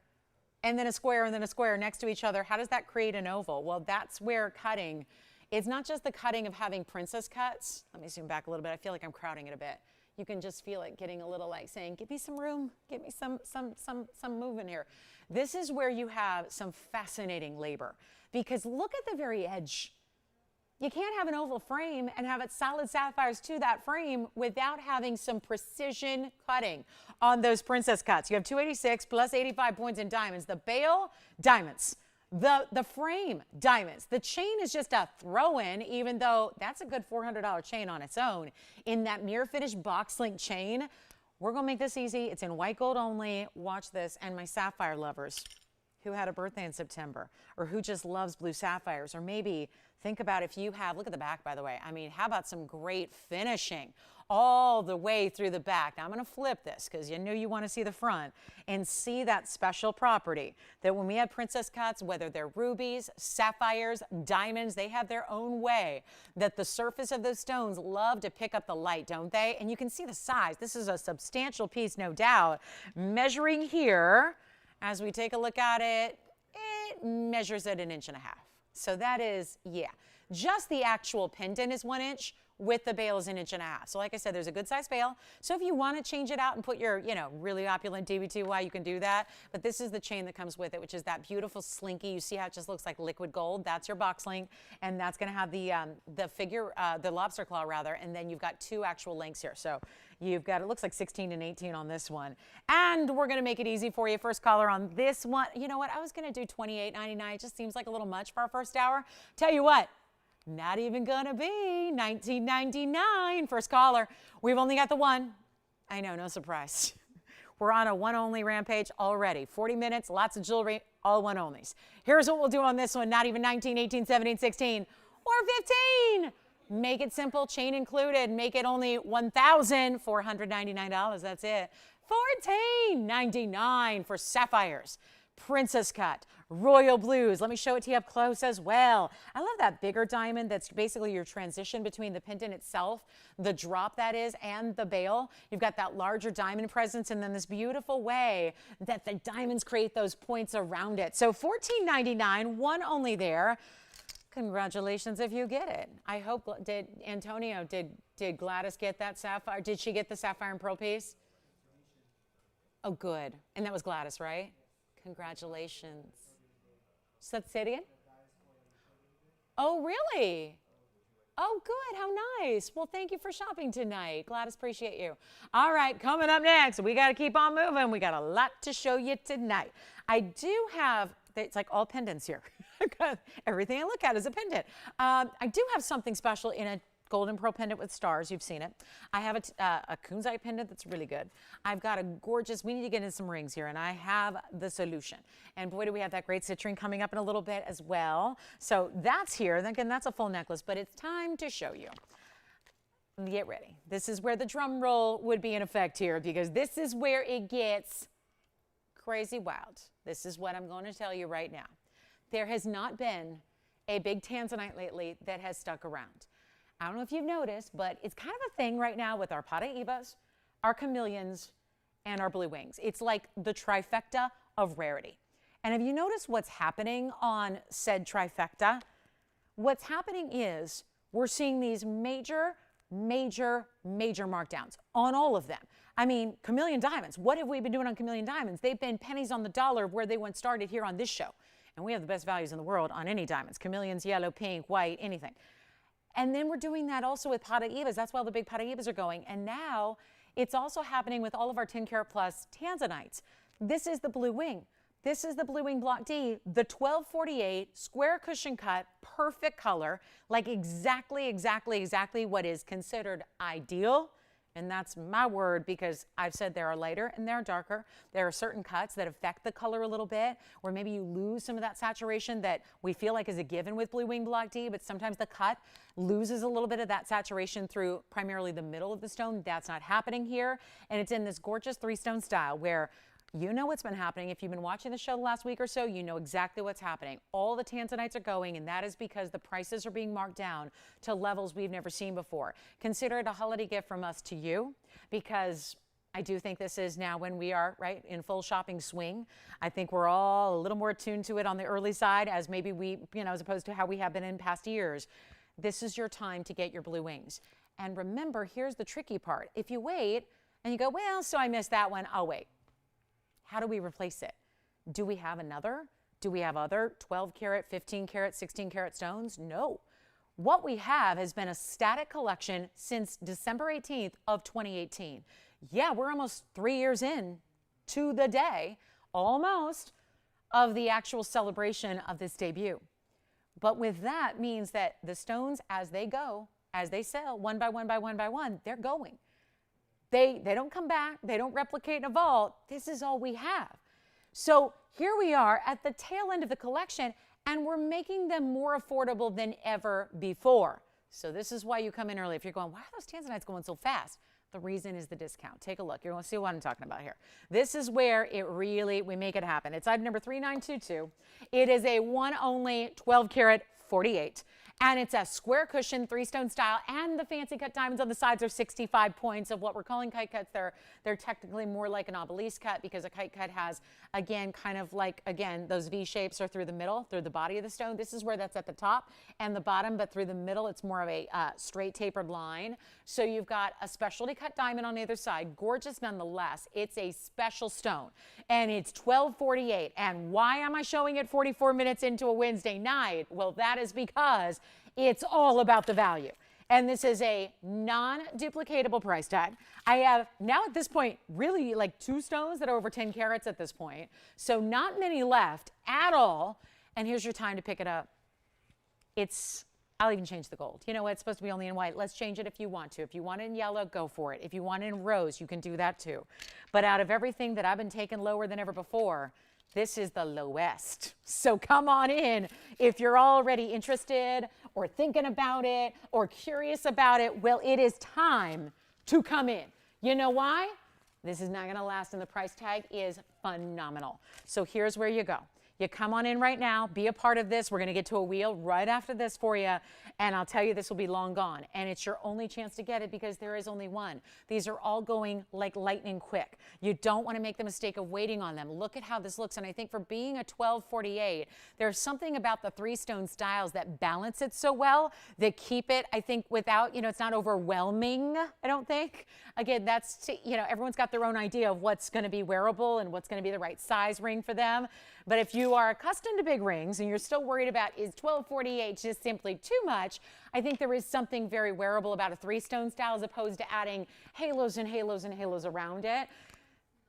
and then a square and then a square next to each other, how does that create an oval? Well, that's where cutting, it's not just the cutting of having princess cuts. Let me zoom back a little bit. I feel like I'm crowding it a bit. You can just feel it getting a little like saying, give me some room, give me some movement here. This is where you have some fascinating labor, because look at the very edge. You can't have an oval frame and have it solid sapphires to that frame without having some precision cutting on those princess cuts. You have 286 plus 85 points in diamonds. The bail, diamonds. The frame, diamonds. The chain is just a throw-in, even though that's a good $400 chain on its own. In that mirror finish box link chain, we're going to make this easy. It's in white gold only. Watch this. And my sapphire lovers who had a birthday in September, or who just loves blue sapphires, or maybe think about if you have, look at the back, by the way. I mean, how about some great finishing all the way through the back? Now, I'm going to flip this because you know you want to see the front and see that special property that when we have princess cuts, whether they're rubies, sapphires, diamonds, they have their own way that the surface of those stones love to pick up the light, don't they? And you can see the size. This is a substantial piece, no doubt. Measuring here, as we take a look at it, it measures at 1.5 inches. So that is, yeah, just the actual pendant is 1 inch, with the bail is 1.5 inches. So like I said, there's a good size bail. So if you want to change it out and put your, you know, really opulent DB2Y, you can do that. But this is the chain that comes with it, which is that beautiful slinky. You see how it just looks like liquid gold? That's your box link. And that's going to have the figure, the lobster claw rather. And then you've got 2 actual links here. So you've got, it looks like 16 and 18 on this one. And we're going to make it easy for you. First caller on this one. You know what? I was going to do $28.99. It just seems like a little much for our first hour. Tell you what. Not even gonna be $19.99. First caller. We've only got the one. I know, no surprise. We're on a one only rampage already. 40 minutes, lots of jewelry, all one onlys. Here's what we'll do on this one. Not even 19, 18, 17, 16, or 15. Make it simple, chain included. Make it only $1,499. That's it. $14.99 for sapphires. Princess cut, royal blues. Let me show it to you up close as well. I love that bigger diamond that's basically your transition between the pendant itself, the drop that is, and the bail. You've got that larger diamond presence, and then this beautiful way that the diamonds create those points around it. So $14.99, one only there. Congratulations if you get it. I hope, did Antonio, did Gladys get that sapphire? Did she get the sapphire and pearl piece? Oh, good. And that was Gladys, right? Congratulations. Say it again? Oh, really? Oh, good. How nice. Well, thank you for shopping tonight. Gladys, appreciate you. All right, coming up next, we got to keep on moving. We got a lot to show you tonight. I do have, it's like all pendants here. Everything I look at is a pendant. I do have something special in a golden pearl pendant with stars. You've seen it. I have a kunzite pendant that's really good. I've got a gorgeous, we need to get in some rings here, and I have the solution. And boy, do we have that great citrine coming up in a little bit as well. So that's here. And again, that's a full necklace, but it's time to show you. Get ready. This is where the drum roll would be in effect here, because this is where it gets crazy wild. This is what I'm going to tell you right now. There has not been a big Tanzanite lately that has stuck around. I don't know if you've noticed, but it's kind of a thing right now with our Paraibas, our chameleons, and our blue wings. It's like the trifecta of rarity. And have you noticed what's happening on said trifecta? What's happening is we're seeing these major markdowns on all of them. I mean, chameleon diamonds. What have we been doing on chameleon diamonds? They've been pennies on the dollar of where they once started here on this show. And we have the best values in the world on any diamonds. Chameleons, yellow, pink, white, anything. And then we're doing that also with Paraibas. That's why all the big Paraibas are going. And now it's also happening with all of our 10 karat plus Tanzanites. This is the blue wing. This is the blue wing block D, the 1248 square cushion cut, perfect color, like exactly what is considered ideal. And that's my word, because I've said there are lighter and there are darker. There are certain cuts that affect the color a little bit, where maybe you lose some of that saturation that we feel like is a given with Blue Wing Block D, but sometimes the cut loses a little bit of that saturation through primarily the middle of the stone. That's not happening here. And it's in this gorgeous 3-stone style where you know what's been happening. If you've been watching the show the last week or so, you know exactly what's happening. All the Tanzanites are going, and that is because the prices are being marked down to levels we've never seen before. Consider it a holiday gift from us to you, because I do think this is now when we are, right, in full shopping swing. I think we're all a little more attuned to it on the early side, as maybe we, you know, as opposed to how we have been in past years. This is your time to get your blue wings. And remember, here's the tricky part. If you wait and you go, well, so I missed that one, I'll wait. How do we replace it? Do we have another? Do we have other 12 karat, 15 karat, 16 karat stones? No. What we have has been a static collection since December 18th of 2018. Yeah, we're almost 3 years in to the day, almost, of the actual celebration of this debut. But with that means that the stones, as they go, as they sell, one by one by one by one, they're going. They don't come back. They don't replicate in a vault. This is all we have. So here we are at the tail end of the collection, and we're making them more affordable than ever before. So this is why you come in early. If you're going, why are those Tanzanites going so fast? The reason is the discount. Take a look. You're going to see what I'm talking about here. This is where we make it happen. It's item number 3922. It is a one only 12 karat 48. And it's a square cushion, 3-stone style, and the fancy cut diamonds on the sides are 65 points of what we're calling kite cuts. They're technically more like an obelisk cut because a kite cut has, again, kind of like, again, those V shapes are through the middle, through the body of the stone. This is where that's at the top and the bottom, but through the middle, it's more of a straight tapered line. So you've got a specialty cut diamond on either side. Gorgeous nonetheless. It's a special stone, and it's $12.48. And why am I showing it 44 minutes into a Wednesday night? Well, that is because it's all about the value. And this is a non-duplicatable price tag. I have now at this point really like 2 stones that are over 10 carats at this point. So not many left at all. And here's your time to pick it up. I'll even change the gold. You know what? It's supposed to be only in white. Let's change it if you want to. If you want it in yellow, go for it. If you want it in rose, you can do that too. But out of everything that I've been taking lower than ever before, this is the lowest. So come on in if you're already interested or thinking about it or curious about it. Well, it is time to come in. You know why? This is not going to last, and the price tag is phenomenal. So here's where you go. You come on in right now, be a part of this. We're going to get to a wheel right after this for you, and I'll tell you this will be long gone, and it's your only chance to get it because there is only one. These are all going like lightning quick. You don't want to make the mistake of waiting on them. Look at how this looks, and I think for being a 1248, there's something about the 3-stone styles that balance it so well, that keep it, I think, without, it's not overwhelming, I don't think. Again, everyone's got their own idea of what's going to be wearable and what's going to be the right size ring for them. But if you are accustomed to big rings and you're still worried about is 1248 just simply too much, I think there is something very wearable about a 3-stone style as opposed to adding halos and halos and halos around it.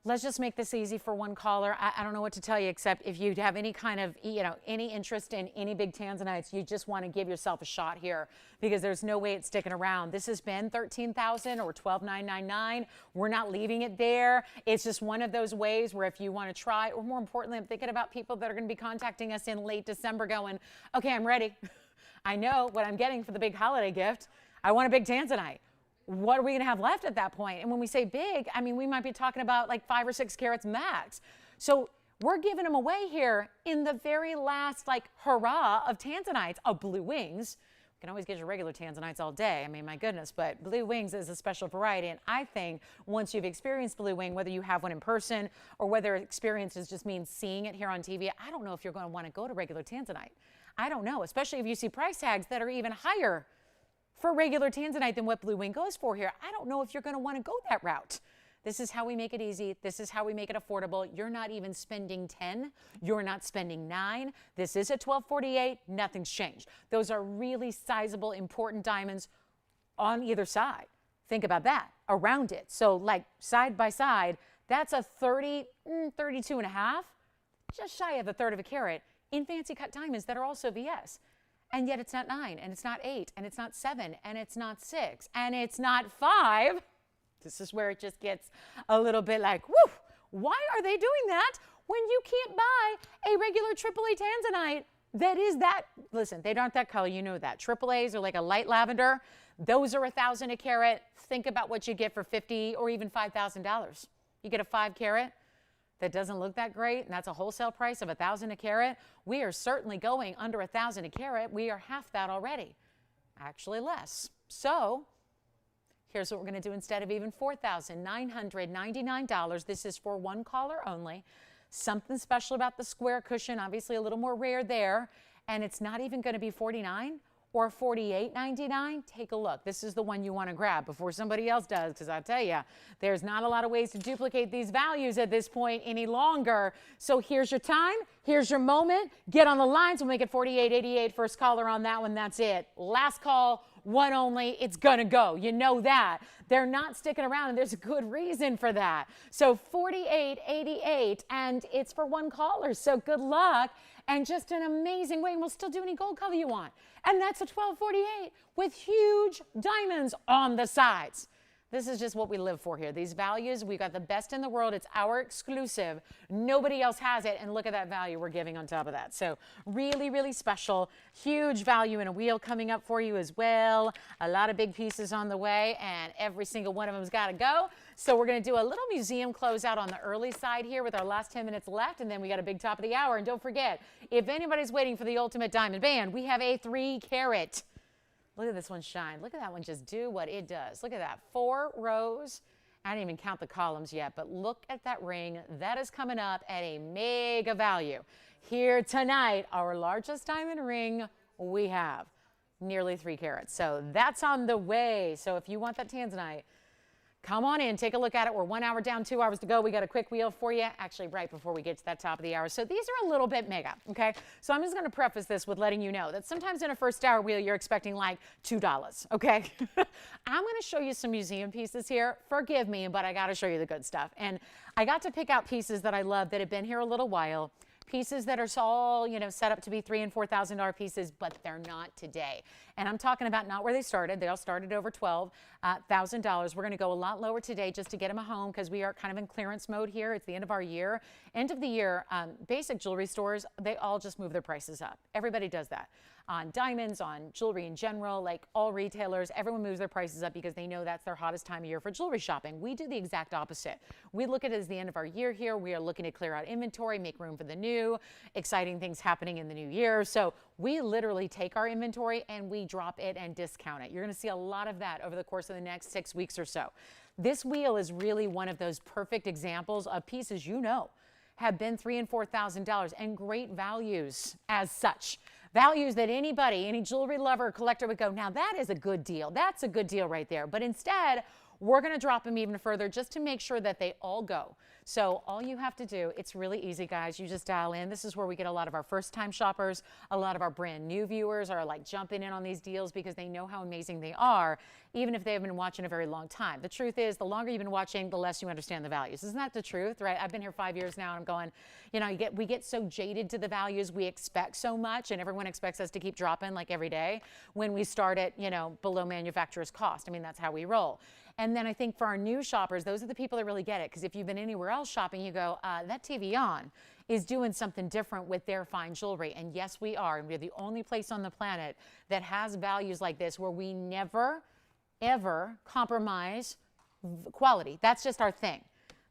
Let's just make this easy for one caller. I don't know what to tell you, except if you have any kind of, any interest in any big Tanzanites, you just want to give yourself a shot here because there's no way it's sticking around. This has been $13,000 or $12,999. We're not leaving it there. It's just one of those ways where if you want to try, or more importantly, I'm thinking about people that are going to be contacting us in late December going, okay, I'm ready. I know what I'm getting for the big holiday gift. I want a big Tanzanite. What are we going to have left at that point? And when we say big, I mean, we might be talking about like 5 or 6 carats max. So we're giving them away here in the very last hurrah of Tanzanites, of blue wings. You can always get your regular Tanzanites all day. I mean, my goodness, but blue wings is a special variety. And I think once you've experienced blue wing, whether you have one in person or whether experiences just means seeing it here on TV, I don't know if you're going to want to go to regular Tanzanite. I don't know, especially if you see price tags that are even higher for regular Tanzanite than what blue wing goes for here. I don't know if you're going to want to go that route. This is how we make it easy. This is how we make it affordable. You're not even spending 10. You're not spending 9. This is a 1248. Nothing's changed. Those are really sizable, important diamonds on either side. Think about that, around it. So like side by side, that's a 32 and a half, just shy of a third of a carat in fancy cut diamonds that are also VS. And yet it's not 9, and it's not 8, and it's not 7, and it's not 6, and it's not 5. This is where it just gets a little bit like, whoo, why are they doing that when you can't buy a regular AAA Tanzanite that is that? Listen, they aren't that color, you know that. AAAs are like a light lavender. Those are $1,000 a carat. Think about what you get for $50 or even $5,000. You get a 5 carat. That doesn't look that great, and that's a wholesale price of $1,000 a carat. We are certainly going under $1,000 a carat. We are half that already, actually less. So here's what we're going to do instead of even $4,999. This is for one caller only. Something special about the square cushion, obviously a little more rare there, and it's not even going to be $49 or $48.99, take a look. This is the one you want to grab before somebody else does, because I tell you, there's not a lot of ways to duplicate these values at this point any longer. So here's your time. Here's your moment. Get on the lines. We'll make it $48.88. First caller on that one. That's it. Last call. One only. It's going to go. You know that. They're not sticking around, and there's a good reason for that. So $48.88, and it's for one caller. So good luck, and just an amazing way. And we'll still do any gold color you want. And that's a $12.48 with huge diamonds on the sides. This is just what we live for here. These values, we got the best in the world. It's our exclusive. Nobody else has it. And look at that value we're giving on top of that. So really, really special. Huge value in a wheel coming up for you as well. A lot of big pieces on the way, and every single one of them's got to go. So we're going to do a little museum closeout on the early side here with our last 10 minutes left, and then we got a big top of the hour. And don't forget, if anybody's waiting for the ultimate diamond band, we have a 3-carat. Look at this one shine. Look at that one just do what it does. Look at that. 4 rows. I didn't even count the columns yet, but look at that ring. That is coming up at a mega value. Here tonight, our largest diamond ring we have. Nearly 3 carats. So that's on the way. So if you want that Tanzanite, come on in, take a look at it. We're 1 hour down, 2 hours to go. We got a quick wheel for you, actually right before we get to that top of the hour. So these are a little bit mega, okay? So I'm just going to preface this with letting you know that sometimes in a first hour wheel, you're expecting like $2, okay? I'm going to show you some museum pieces here. Forgive me, but I got to show you the good stuff. And I got to pick out pieces that I love that have been here a little while. Pieces that are all, you know, set up to be $3,000 and $4,000 pieces, but they're not today. And I'm talking about not where they started. They all started over $12,000. We're going to go a lot lower today just to get them a home because we are kind of in clearance mode here. It's the end of our year. End of the year, basic jewelry stores, they all just move their prices up. Everybody does that. On diamonds, on jewelry in general, like all retailers, everyone moves their prices up because they know that's their hottest time of year for jewelry shopping. We do the exact opposite. We look at it as the end of our year here. We are looking to clear out inventory, make room for the new, exciting things happening in the new year. So we literally take our inventory and we drop it and discount it. You're going to see a lot of that over the course of the next 6 weeks or so. This wheel is really one of those perfect examples of pieces you know have been $3,000 and $4,000 and great values as such. Values that anybody, any jewelry lover or collector would go, now that is a good deal. That's a good deal right there. But instead, we're going to drop them even further just to make sure that they all go. So all you have to do, it's really easy, guys. You just dial in. This is where we get a lot of our first-time shoppers. A lot of our brand new viewers are like jumping in on these deals because they know how amazing they are, even if they have been watching a very long time. The truth is, the longer you've been watching, the less you understand the values. Isn't that the truth, right? I've been here 5 years now, and I'm going, you know, we get so jaded to the values. We expect so much, and everyone expects us to keep dropping like every day when we start at, you know, below manufacturer's cost. I mean, that's how we roll. And then I think for our new shoppers, those are the people that really get it. Because if you've been anywhere else shopping, you go, that TVON is doing something different with their fine jewelry. And yes, we are. And we're the only place on the planet that has values like this where we never, ever compromise quality. That's just our thing.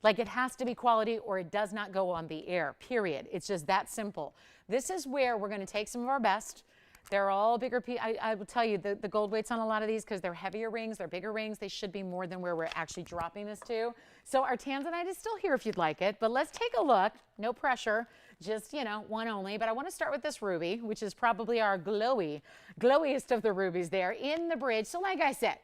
Like, it has to be quality or it does not go on the air, period. It's just that simple. This is where we're going to take some of our best. They're all bigger. I will tell you, the gold weights on a lot of these, because they're heavier rings, they're bigger rings, they should be more than where we're actually dropping this to. So our Tanzanite is still here if you'd like it, but let's take a look. No pressure, just, you know, one only. But I want to start with this ruby, which is probably our glowiest of the rubies there in the bridge. So like I said,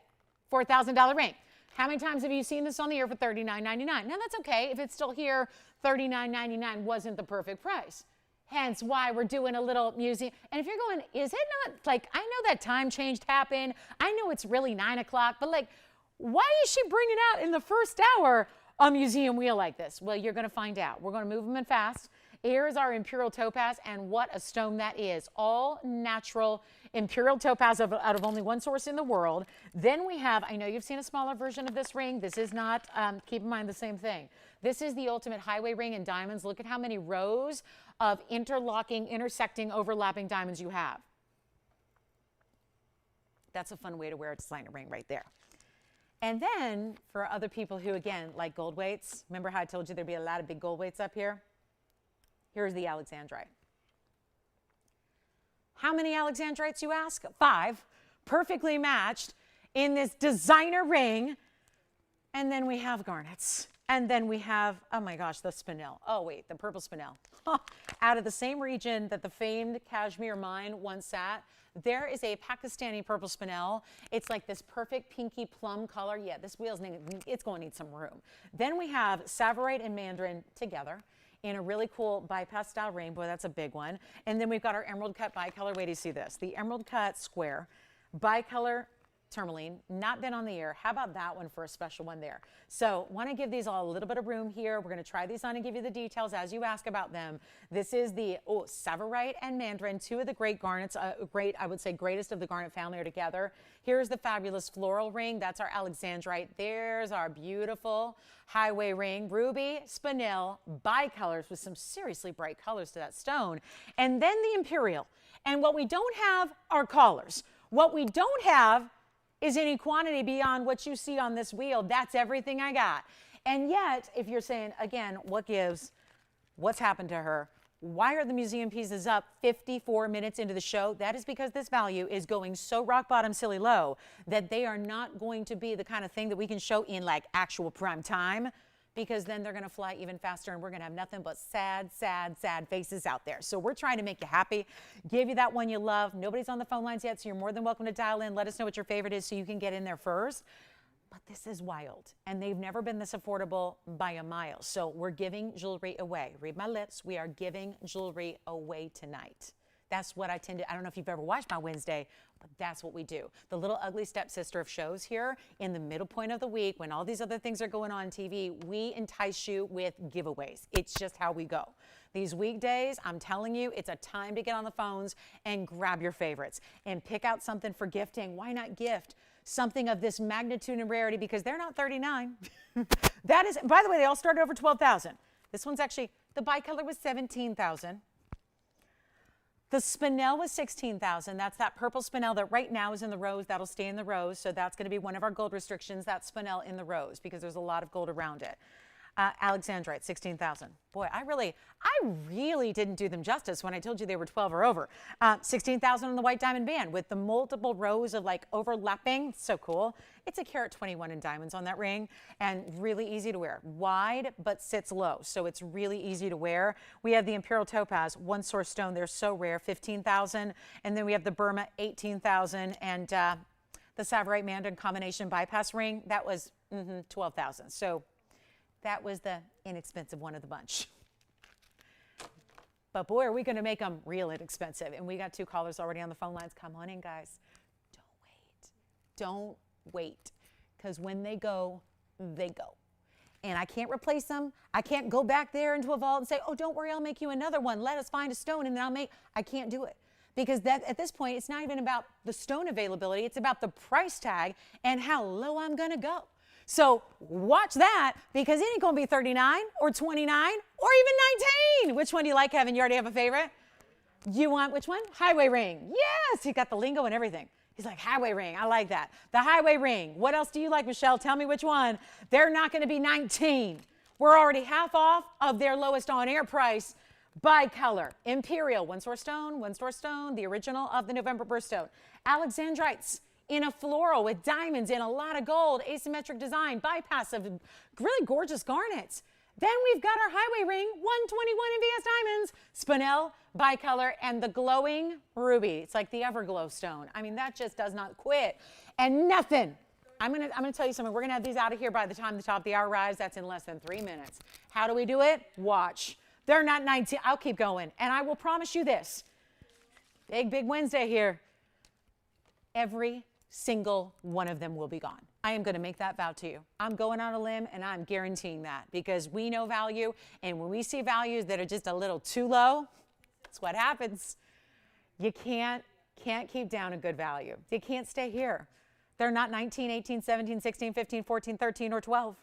$4,000 ring. How many times have you seen this on the air for $39.99? Now that's okay. If it's still here, $39.99 wasn't the perfect price. Hence why we're doing a little museum. And if you're going, is it not, like, I know that time change happened. I know it's really 9 o'clock, but like, why is she bringing out in the first hour a museum wheel like this? Well, you're going to find out. We're going to move them in fast. Here is our Imperial Topaz, and what a stone that is. All natural Imperial Topaz out of only one source in the world. Then we have, I know you've seen a smaller version of this ring. This is not, keep in mind the same thing. This is the ultimate highway ring in diamonds. Look at how many rows of interlocking, intersecting, overlapping diamonds you have. That's a fun way to wear a designer ring right there. And then for other people who, again, like gold weights, remember how I told you there'd be a lot of big gold weights up here? Here's the Alexandrite. How many Alexandrites, you ask? 5, perfectly matched in this designer ring. And then we have garnets. And then we have, oh my gosh, the Spinel. Oh wait, the purple Spinel. Out of the same region that the famed cashmere mine once sat, there is a Pakistani purple Spinel. It's like this perfect pinky plum color. Yeah, this wheel's, it's going to need some room. Then we have Savory and Mandarin together in a really cool bypass style ring. Boy, that's a big one. And then we've got our emerald cut bicolor. Wait till you see this. The emerald cut square bicolor tourmaline, not been on the ear. How about that one for a special one there? So want to give these all a little bit of room here. We're going to try these on and give you the details as you ask about them. This is the Savory and Mandarin, two of the great garnets, I would say greatest of the garnet family are together. Here's the fabulous floral ring. That's our Alexandrite. There's our beautiful highway ring, ruby, spinel, bicolors with some seriously bright colors to that stone. And then the Imperial. And what we don't have are collars. What we don't have is any quantity beyond what you see on this wheel. That's everything I got. And yet, if you're saying, again, what gives? What's happened to her? Why are the museum pieces up 54 minutes into the show? That is because this value is going so rock bottom silly low that they are not going to be the kind of thing that we can show in like actual prime time, because then they're going to fly even faster and we're going to have nothing but sad, sad, sad faces out there. So we're trying to make you happy, give you that one you love. Nobody's on the phone lines yet, so you're more than welcome to dial in. Let us know what your favorite is so you can get in there first. But this is wild, and they've never been this affordable by a mile. So we're giving jewelry away. Read my lips. We are giving jewelry away tonight. That's what I tend to, I don't know if you've ever watched my Wednesday, but that's what we do. The little ugly stepsister of shows here in the middle point of the week when all these other things are going on TV, we entice you with giveaways. It's just how we go. These weekdays, I'm telling you, it's a time to get on the phones and grab your favorites and pick out something for gifting. Why not gift something of this magnitude and rarity, because they're not 39. That is, by the way, they all started over 12,000. This one's actually, the bicolor was 17,000. The Spinel was 16,000. That's that purple Spinel that right now is in the rose. That'll stay in the rose. So that's going to be one of our gold restrictions, that Spinel in the rose, because there's a lot of gold around it. Alexandrite, 16,000. Boy, I really didn't do them justice when I told you they were 12 or over. 16,000 on the white diamond band with the multiple rows of like overlapping. So cool. It's a carat 21 in diamonds on that ring and really easy to wear. Wide, but sits low. So it's really easy to wear. We have the Imperial Topaz, one source stone. They're so rare, 15,000. And then we have the Burma, 18,000. And the Savory Mandarin combination bypass ring, that was 12,000. So that was the inexpensive one of the bunch. But boy, are we going to make them real inexpensive. And we got two callers already on the phone lines. Come on in, guys. Don't wait. Don't wait. Because when they go, they go. And I can't replace them. I can't go back there into a vault and say, oh, don't worry, I'll make you another one. Let us find a stone and then I can't do it. Because that, at this point, it's not even about the stone availability. It's about the price tag and how low I'm going to go. So watch that, because it ain't going to be 39 or 29 or even 19. Which one do you like, Kevin? You already have a favorite? You want which one? Highway ring. Yes, he got the lingo and everything. He's like, highway ring. I like that. The highway ring. What else do you like, Michelle? Tell me which one. They're not going to be 19. We're already half off of their lowest on-air price. Bicolor. Imperial. One source stone, the original of the November birthstone. Alexandrites in a floral with diamonds and a lot of gold, asymmetric design, bypass of really gorgeous garnets. Then we've got our highway ring, 121 in VS diamonds, Spinel, bicolor, and the glowing ruby. It's like the Everglow stone. I mean, that just does not quit. And nothing. I'm gonna tell you something. We're gonna have these out of here by the time the top of the hour arrives. That's in less than 3 minutes. How do we do it? Watch. They're not 19. I'll keep going. And I will promise you this. Big Wednesday here. Every single one of them will be gone. I am going to make that vow to you. I'm going on a limb and I'm guaranteeing that, because we know value, and when we see values that are just a little too low, that's what happens. You can't keep down a good value. You can't stay here. They're not 19, 18, 17, 16, 15, 14, 13, or 12.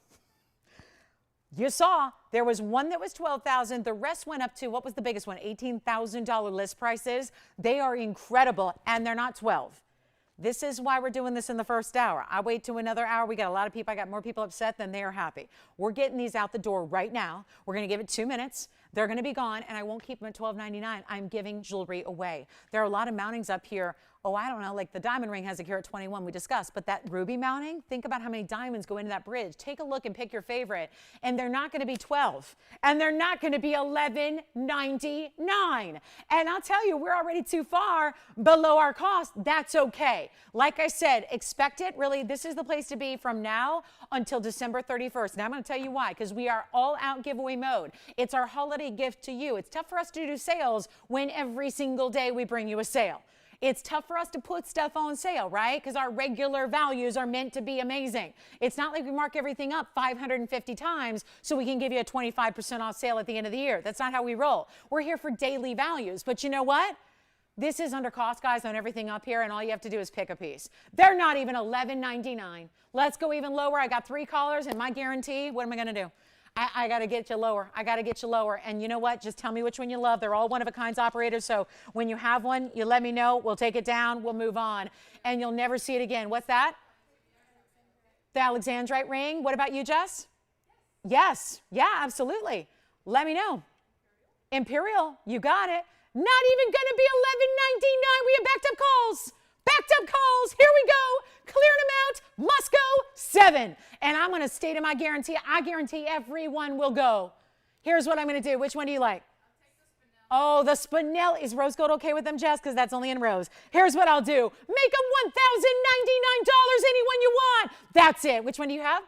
You saw there was one that was 12,000. The rest went up to, what was the biggest one? $18,000 list prices. They are incredible, and they're not 12. This is why we're doing this in the first hour. I wait to another hour. We got a lot of people. I got more people upset than they are happy. We're getting these out the door right now. We're going to give it 2 minutes. They're going to be gone, and I won't keep them at $12.99. I'm giving jewelry away. There are a lot of mountings up here. Oh, I don't know, like the diamond ring has a carat 21 we discussed, but that ruby mounting, think about how many diamonds go into that bridge. Take a look and pick your favorite, and they're not going to be 12, and they're not going to be $11.99. And I'll tell you, we're already too far below our cost. That's okay. Like I said, expect it. Really, this is the place to be from now until December 31st. Now I'm going to tell you why, because we are all out giveaway mode. It's our holiday gift to you. It's tough for us to do sales when every single day we bring you a sale. It's tough for us to put stuff on sale, right? Because our regular values are meant to be amazing. It's not like we mark everything up 550 times so we can give you a 25% off sale at the end of the year. That's not how we roll. We're here for daily values. But you know what? This is under cost, guys, on everything up here, and all you have to do is pick a piece. They're not even $11.99. Let's go even lower. I got 3 callers, and my guarantee, what am I going to do? I got to get you lower. I got to get you lower. And you know what? Just tell me which one you love. They're all one-of-a-kind operators. So when you have one, you let me know. We'll take it down. We'll move on. And you'll never see it again. What's that? The Alexandrite ring. What about you, Jess? Yes. Yeah, absolutely. Let me know. Imperial. You got it. Not even going to be $11.99. We have backed up calls. Backed up calls. Here we go. Clearing them out. Must go 7. And I'm going to stay to my guarantee. I guarantee everyone will go. Here's what I'm going to do. Which one do you like? Oh, the Spinel. Is rose gold okay with them, Jess? Because that's only in rose. Here's what I'll do. Make them $1,099. Anyone you want. That's it. Which one do you have?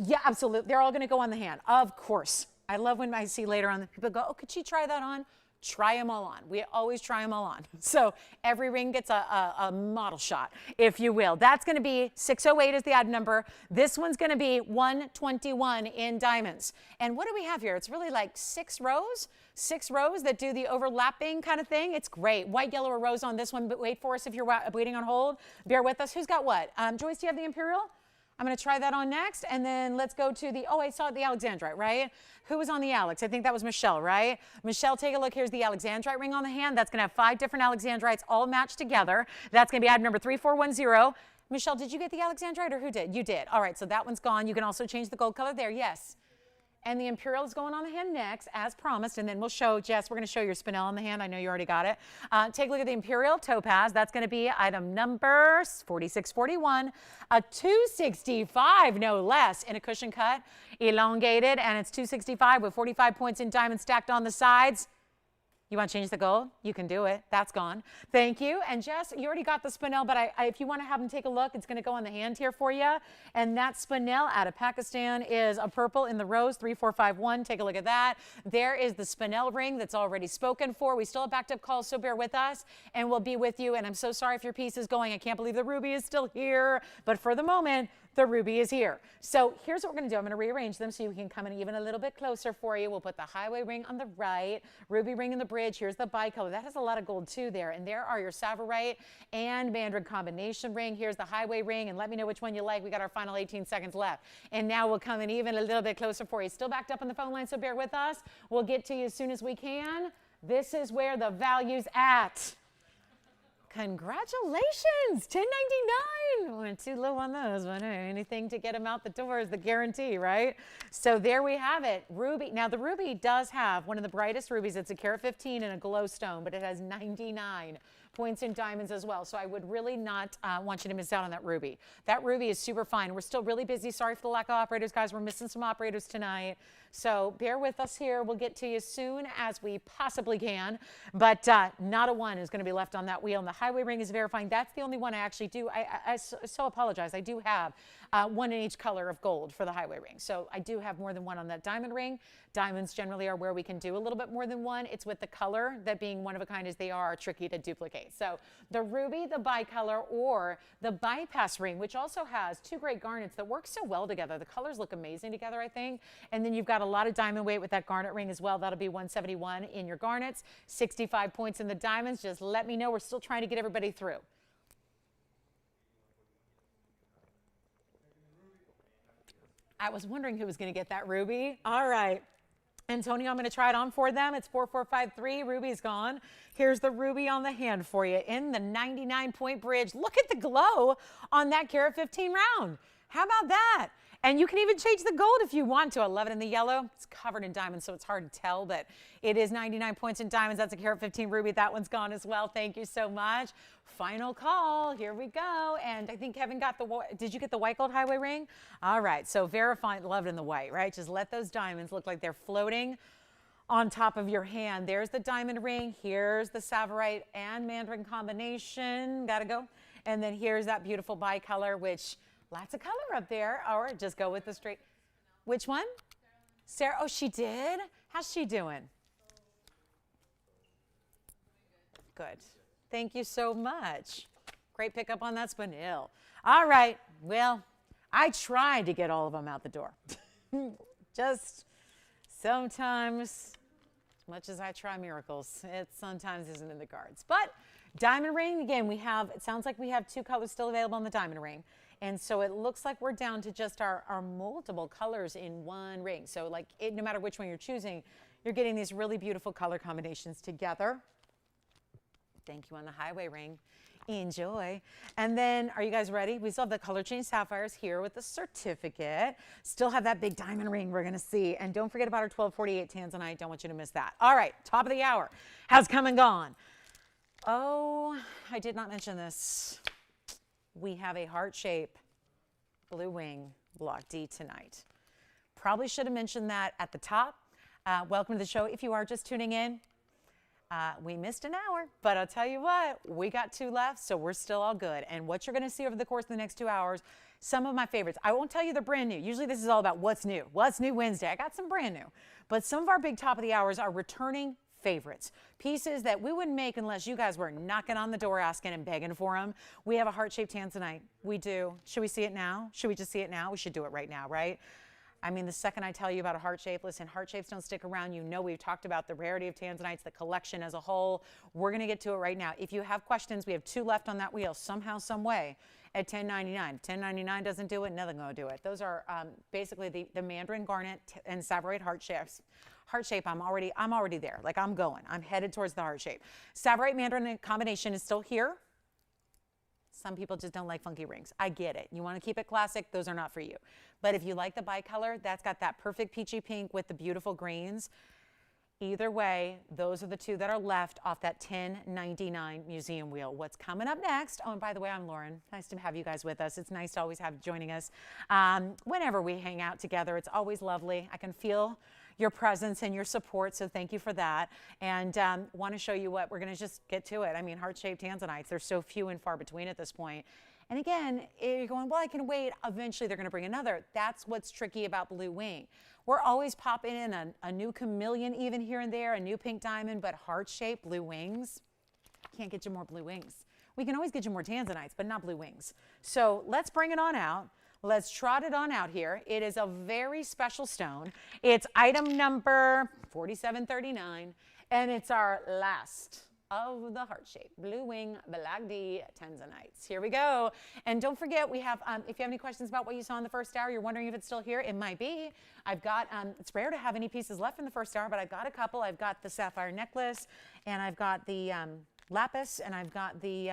Yeah, absolutely. They're all going to go on the hand. Of course. I love when I see later on people go, oh, could she try that on? Try them all on. We always try them all on. So every ring gets a model shot, if you will. That's going to be 608 is the odd number. This one's going to be 121 in diamonds. And what do we have here? It's really like 6 rows that do the overlapping kind of thing. It's great. White, yellow, or rose on this one, but wait for us if you're waiting on hold. Bear with us. Who's got what? Joyce, do you have the Imperial? I'm going to try that on next, and then let's go to the, oh, I saw the Alexandrite, right? Who was on the Alex? I think that was Michelle, right? Michelle, take a look. Here's the Alexandrite ring on the hand. That's going to have 5 different Alexandrites all matched together. That's going to be item number 3410. Michelle, did you get the Alexandrite, or who did? You did. All right, so that one's gone. You can also change the gold color there. Yes. And the Imperial is going on the hand next, as promised. And then we'll show, Jess, we're going to show your Spinel on the hand. I know you already got it. Take a look at the Imperial Topaz. That's going to be item number 4641. A 265, no less, in a cushion cut, elongated. And it's 265 with 45 points in diamond stacked on the sides. You want to change the gold? You can do it. That's gone. Thank you. And Jess, you already got the Spinel, but if you want to have them take a look, it's going to go on the hand here for you. And that Spinel out of Pakistan is a purple in the rose, 3451. Take a look at that. There is the Spinel ring that's already spoken for. We still have backed up calls, so bear with us, and we'll be with you. And I'm so sorry if your piece is going. I can't believe the ruby is still here. But for the moment, the ruby is here. So here's what we're going to do. I'm going to rearrange them so you can come in even a little bit closer for you. We'll put the highway ring on the right, ruby ring in the bridge. Here's the bicolor. That has a lot of gold too there. And there are your Savory and Mandarin combination ring. Here's the highway ring. And let me know which one you like. We got our final 18 seconds left. And now we'll come in even a little bit closer for you. Still backed up on the phone line, so bear with us. We'll get to you as soon as we can. This is where the value's at. Congratulations, $10.99. Went too low on those, but anything to get them out the door is the guarantee, right? So there we have it, ruby. Now the ruby does have one of the brightest rubies. It's a carat 15 and a glow stone, but it has 99 points in diamonds as well. So I would really not want you to miss out on that ruby. That ruby is super fine. We're still really busy. Sorry for the lack of operators, guys. We're missing some operators tonight. So bear with us here. We'll get to you as soon as we possibly can. But not a one is going to be left on that wheel. And the highway ring is verifying. That's the only one I actually do. I so apologize. I do have one in each color of gold for the highway ring. So I do have more than one on that diamond ring. Diamonds generally are where we can do a little bit more than one. It's with the color that being one of a kind as they are tricky to duplicate. So the ruby, the bicolor, or the bypass ring, which also has 2 great garnets that work so well together. The colors look amazing together, I think. And then you've got a lot of diamond weight with that garnet ring as well. That'll be 171 in your garnets, 65 points in the diamonds. Just let me know. We're still trying to get everybody through. I was wondering who was going to get that ruby. All right. Antonio, I'm going to try it on for them. It's 4453. Ruby's gone. Here's the ruby on the hand for you in the 99-point bridge. Look at the glow on that carat 15 round. How about that? And you can even change the gold if you want to. I love it in the yellow. It's covered in diamonds, so it's hard to tell, but it is 99 points in diamonds. That's a carat 15 ruby. That one's gone as well. Thank you so much. Final call. Here we go. And I think Kevin got the, did you get the white gold highway ring? All right, so verifying, love it in the white, right? Just let those diamonds look like they're floating on top of your hand. There's the diamond ring. Here's the Savorite and Mandarin combination. Gotta go. And then here's that beautiful bicolor, which lots of color up there. Or just go with the straight. Which one? Sarah. Oh, she did? How's she doing? Good. Thank you so much. Great pickup on that Spinel. All right. Well, I tried to get all of them out the door. Just sometimes, as much as I try miracles, it sometimes isn't in the cards. But diamond ring, again, we have, it sounds like we have 2 colors still available on the diamond ring. And so it looks like we're down to just our multiple colors in one ring. So like no matter which one you're choosing, you're getting these really beautiful color combinations together. Thank you on the highway ring. Enjoy. And then, are you guys ready? We still have the color change sapphires here with the certificate. Still have that big diamond ring we're going to see. And don't forget about our 1248 Tanzanite. Don't want you to miss that. All right, top of the hour has come and gone. Oh, I did not mention this. We have a heart shape blue wing block D tonight. Probably should have mentioned that at the top. Welcome to the show. If you are just tuning in, we missed an hour, but I'll tell you what, we got 2 left, so we're still all good. And what you're going to see over the course of the next 2 hours, some of my favorites. I won't tell you they're brand new. Usually this is all about what's new. What's new Wednesday? I got some brand new. But some of our big top of the hours are returning favorites, pieces that we wouldn't make unless you guys were knocking on the door asking and begging for them. We have a heart-shaped Tanzanite. We do. Should we see it now? Should we just see it now? We should do it right now, right? I mean, the second I tell you about a heart shape, listen, heart shapes don't stick around. You know, we've talked about the rarity of Tanzanites, the collection as a whole. We're going to get to it right now. If you have questions, we have 2 left on that wheel somehow, some way at $10.99. $10.99 doesn't do it, nothing going to do it. Those are basically the Mandarin garnet and Savorite heart shapes. Heart shape, I'm already there. Like I'm going. I'm headed towards the heart shape. Savorite Mandarin combination is still here. Some people just don't like funky rings. I get it. You want to keep it classic, those are not for you. But if you like the bicolor, that's got that perfect peachy pink with the beautiful greens. Either way, those are the 2 that are left off that $10.99 museum wheel. What's coming up next? Oh, and by the way, I'm Lauren. Nice to have you guys with us. It's nice to always have you joining us. Whenever we hang out together, it's always lovely. I can feel your presence and your support, so thank you for that. And want to show you what we're going to just get to it. I mean, heart-shaped Tanzanites, they're so few and far between at this point. And again, you're going, well, I can wait. Eventually, they're going to bring another. That's what's tricky about Blue Wing. We're always popping in a new chameleon even here and there, a new pink diamond, but heart-shaped blue wings. Can't get you more blue wings. We can always get you more Tanzanites, but not blue wings. So let's bring it on out. Let's trot it on out here. It is a very special stone. It's item number 4739, and it's our last of the heart shape blue wing black D Tanzanites. Here we go. And don't forget, we have, if you have any questions about what you saw in the first hour, you're wondering if it's still here, it might be. I've got, it's rare to have any pieces left in the first hour, but I've got a couple. I've got the sapphire necklace, and I've got the lapis, and I've got the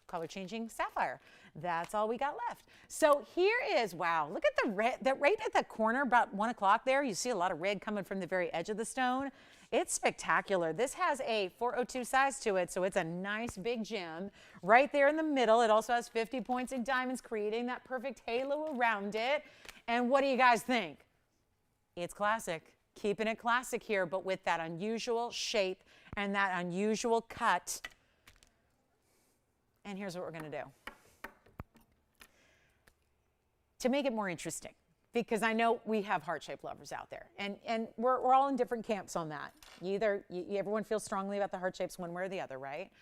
color changing sapphire. That's all we got left. So here is, wow, look at the red, that right at the corner about 1 o'clock there, you see a lot of red coming from the very edge of the stone. It's spectacular. This has a 402 size to it, so it's a nice big gem right there in the middle. It also has 50 points in diamonds, creating that perfect halo around it. And what do you guys think? It's classic. Keeping it classic here, but with that unusual shape and that unusual cut. And here's what we're going to do to make it more interesting, because I know we have heart-shaped lovers out there, and we're all in different camps on that. Everyone feels strongly about the heart shapes one way or the other, right?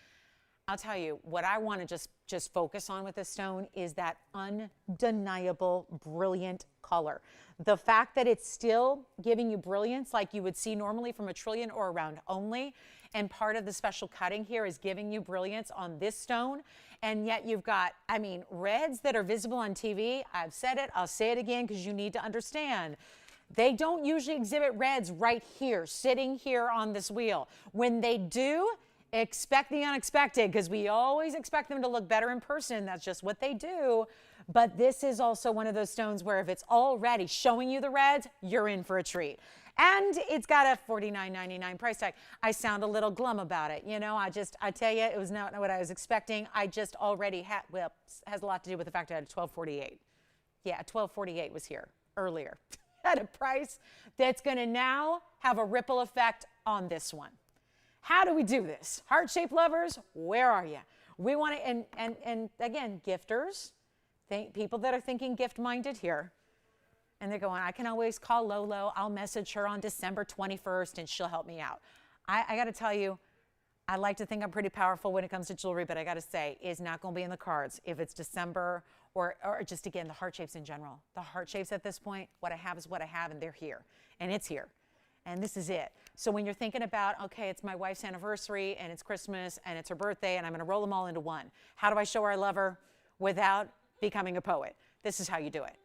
I'll tell you, what I want to just focus on with this stone is that undeniable, brilliant color. The fact that it's still giving you brilliance like you would see normally from a trillion or a round only, and part of the special cutting here is giving you brilliance on this stone, and yet you've got, I mean, reds that are visible on TV. I've said it, I'll say it again because you need to understand. They don't usually exhibit reds right here, sitting here on this wheel. When they do, expect the unexpected, because we always expect them to look better in person. That's just what they do. But this is also one of those stones where if it's already showing you the reds, you're in for a treat. And it's got a $49.99 price tag. I sound a little glum about it. You know, I tell you, it was not what I was expecting. I just already had, well, has a lot to do with the fact I had a $12.48. Yeah, $12.48 was here earlier at a price that's going to now have a ripple effect on this one. How do we do this? Heart-shaped lovers, where are you? We want to, and again, gifters, people that are thinking gift-minded here. And they're going, I can always call Lolo. I'll message her on December 21st and she'll help me out. I got to tell you, I like to think I'm pretty powerful when it comes to jewelry, but I got to say, it's not going to be in the cards if it's December or just, again, the heart shapes in general. The heart shapes at this point, what I have is what I have, and they're here. And it's here. And this is it. So when you're thinking about, okay, it's my wife's anniversary and it's Christmas and it's her birthday and I'm going to roll them all into one. How do I show her I love her without becoming a poet? This is how you do it.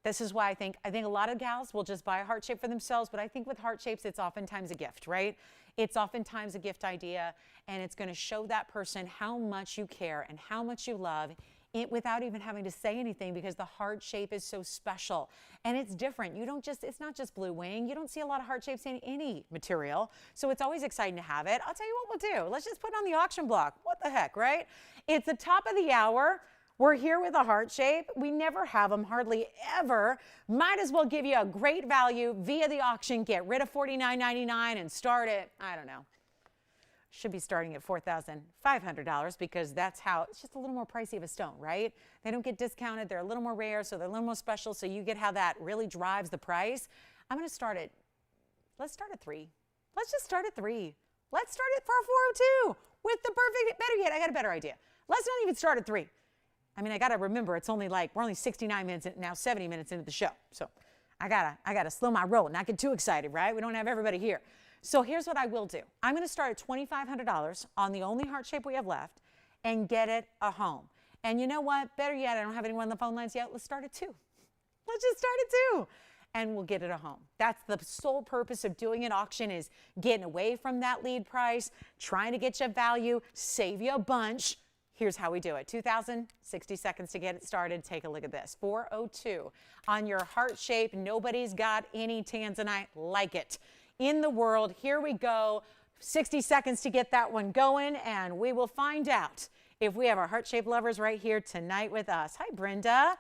This is why I think a lot of gals will just buy a heart shape for themselves, but I think with heart shapes, it's oftentimes a gift, right? It's oftentimes a gift idea, and it's going to show that person how much you care and how much you love it without even having to say anything, because the heart shape is so special and it's different. It's not just blue wing. You don't see a lot of heart shapes in any material. So it's always exciting to have it. I'll tell you what we'll do. Let's just put it on the auction block. What the heck, right? It's the top of the hour. We're here with a heart shape. We never have them, hardly ever. Might as well give you a great value via the auction. Get rid of $49.99 and start at, I don't know, should be starting at $4,500 because that's how, it's just a little more pricey of a stone, right? They don't get discounted. They're a little more rare, so they're a little more special, so you get how that really drives the price. I'm going to start at, let's start at 3. Let's just start at 3. Let's start at 402 with the perfect, better yet, I got a better idea. Let's not even start at 3. I mean, I got to remember, it's only like, we're only 69 minutes, now 70 minutes into the show. So I gotta slow my roll, not get too excited, right? We don't have everybody here. So here's what I will do. I'm going to start at $2,500 on the only heart shape we have left and get it a home. And you know what? Better yet, I don't have anyone on the phone lines yet. Let's start at 2. Let's just start at 2. And we'll get it a home. That's the sole purpose of doing an auction, is getting away from that lead price, trying to get you value, save you a bunch. Here's how we do it. 60 seconds to get it started. Take a look at this. 402 on your heart shape. Nobody's got any Tanzanite like it in the world. Here we go. 60 seconds to get that one going, and we will find out if we have our heart shape lovers right here tonight with us. Hi, Brenda.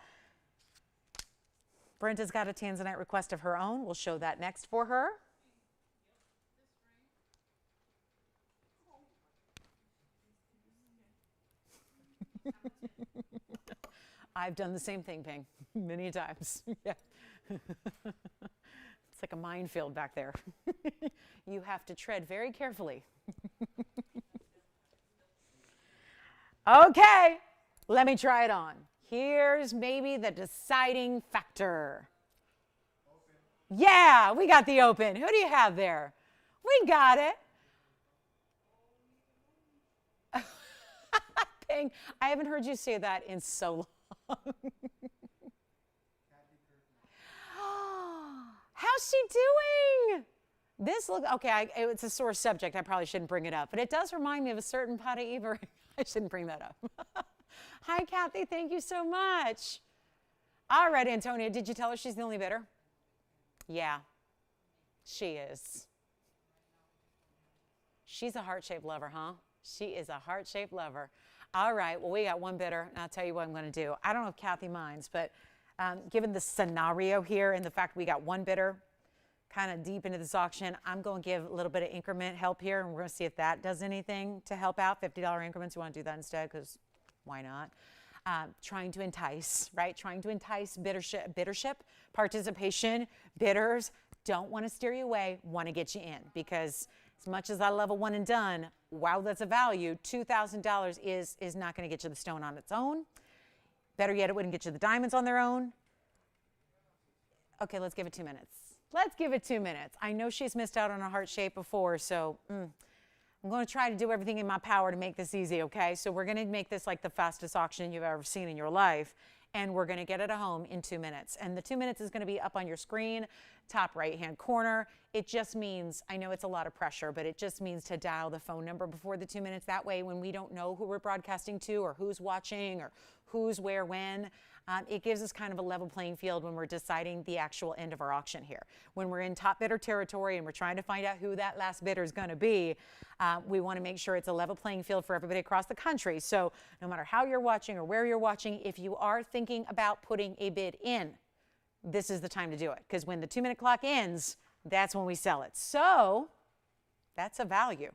Brenda's got a Tanzanite request of her own. We'll show that next for her. I've done the same thing, Ping, many times. Yeah. It's like a minefield back there. You have to tread very carefully. Okay, let me try it on. Here's maybe the deciding factor. Open. Yeah, we got the open. Who do you have there? We got it. Ping, I haven't heard you say that in so long. How's she doing? This look, okay, it's a sore subject. I probably shouldn't bring it up, but it does remind me of a certain Patty Ever. I shouldn't bring that up. Hi, Kathy. Thank you so much. All right, Antonia, did you tell her she's the only bidder? Yeah, she is. She's a heart-shaped lover, huh? She is a heart-shaped lover. All right, well, we got one bidder, and I'll tell you what I'm going to do. I don't know if Kathy minds, but given the scenario here and the fact we got one bidder kind of deep into this auction, I'm going to give a little bit of increment help here, and we're going to see if that does anything to help out. $50 increments, you want to do that instead, because why not? Trying to entice, right? Trying to entice biddership, participation. Bidders don't want to steer you away, want to get you in, because as much as I love a one and done, wow, that's a value. $2,000 is not going to get you the stone on its own. Better yet, it wouldn't get you the diamonds on their own. Okay, let's give it 2 minutes. Let's give it 2 minutes. I know she's missed out on a heart shape before, so I'm going to try to do everything in my power to make this easy, okay? So we're going to make this like the fastest auction you've ever seen in your life, and we're going to get it at home in 2 minutes. And the 2 minutes is going to be up on your screen, top right-hand corner. It just means, I know it's a lot of pressure, but it just means to dial the phone number before the 2 minutes. That way, when we don't know who we're broadcasting to or who's watching or who's where when, it gives us kind of a level playing field when we're deciding the actual end of our auction here. When we're in top bidder territory and we're trying to find out who that last bidder is going to be, we want to make sure it's a level playing field for everybody across the country. So no matter how you're watching or where you're watching, if you are thinking about putting a bid in, this is the time to do it, because when the 2-minute clock ends, that's when we sell it. So that's a value.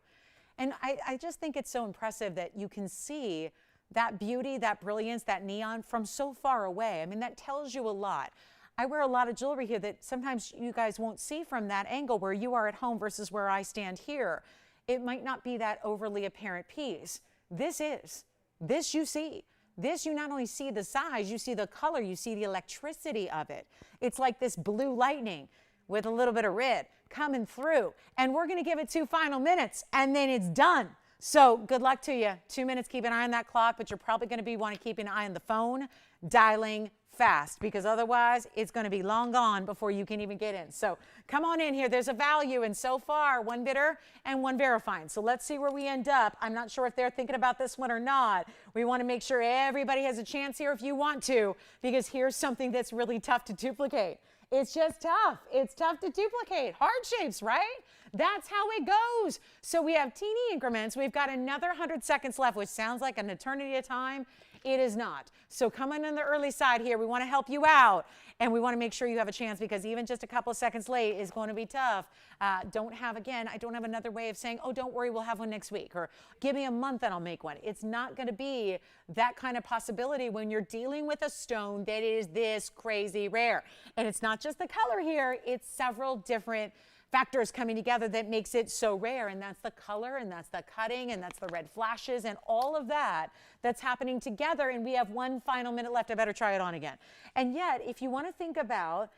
And I just think it's so impressive that you can see that beauty, that brilliance, that neon from so far away. I mean, that tells you a lot. I wear a lot of jewelry here that sometimes you guys won't see from that angle where you are at home versus where I stand here. It might not be that overly apparent piece. This is. This you see. This, you not only see the size, you see the color, you see the electricity of it. It's like this blue lightning with a little bit of red coming through. And we're going to give it 2 final minutes, and then it's done. So good luck to you. 2 minutes, keep an eye on that clock, but you're probably going to want to keep an eye on the phone, dialing fast, because otherwise it's going to be long gone before you can even get in. So come on in here. There's a value, and so far, 1 bidder and 1 verifying. So let's see where we end up. I'm not sure if they're thinking about this one or not. We want to make sure everybody has a chance here if you want to, because here's something that's really tough to duplicate. It's just tough. It's tough to duplicate. Heart shapes, right? That's how it goes. So we have teeny increments. We've got another 100 seconds left, which sounds like an eternity of time. It is not. So come in on the early side here. We want to help you out, and we want to make sure you have a chance, because even just a couple of seconds late is going to be tough. I don't have another way of saying, oh, don't worry, we'll have one next week, or give me a month and I'll make one. It's not going to be that kind of possibility when you're dealing with a stone that is this crazy rare. And it's not just the color here, it's several different factors coming together that makes it so rare, and that's the color, and that's the cutting, and that's the red flashes, and all of that that's happening together. And we have 1 final minute left. I better try it on again. And yet, if you want to think about,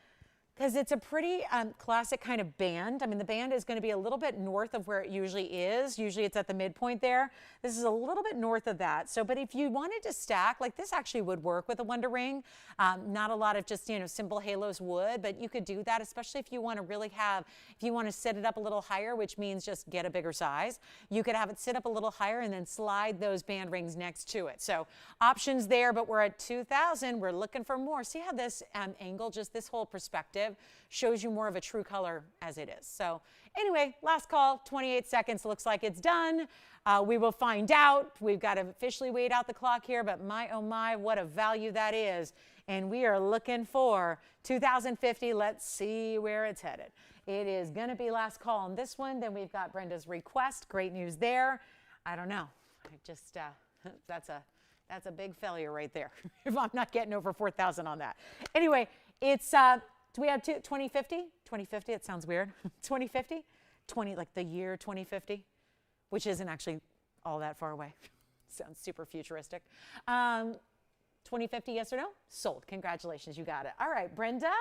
because it's a pretty classic kind of band. I mean, the band is going to be a little bit north of where it usually is. Usually it's at the midpoint there. This is a little bit north of that. So, but if you wanted to stack, like this actually would work with a Wonder Ring. Not a lot of just, simple halos would, but you could do that, especially if you want to really have, if you want to set it up a little higher, which means just get a bigger size. You could have it sit up a little higher and then slide those band rings next to it. So options there, but we're at 2,000. We're looking for more. See how this angle, just this whole perspective, shows you more of a true color as it is. So anyway, last call, 28 seconds. Looks like it's done. We will find out. We've got to officially wait out the clock here, but my, oh my, what a value that is. And we are looking for 2050. Let's see where it's headed. It is going to be last call on this one. Then we've got Brenda's request. Great news there. I don't know. I just, that's a big failure right there if I'm not getting over 4,000 on that. Anyway, it's, do we have 2050? 2050, it sounds weird. 2050? Like the year 2050, which isn't actually all that far away. Sounds super futuristic. 2050, yes or no? Sold. Congratulations, you got it. All right, Brenda,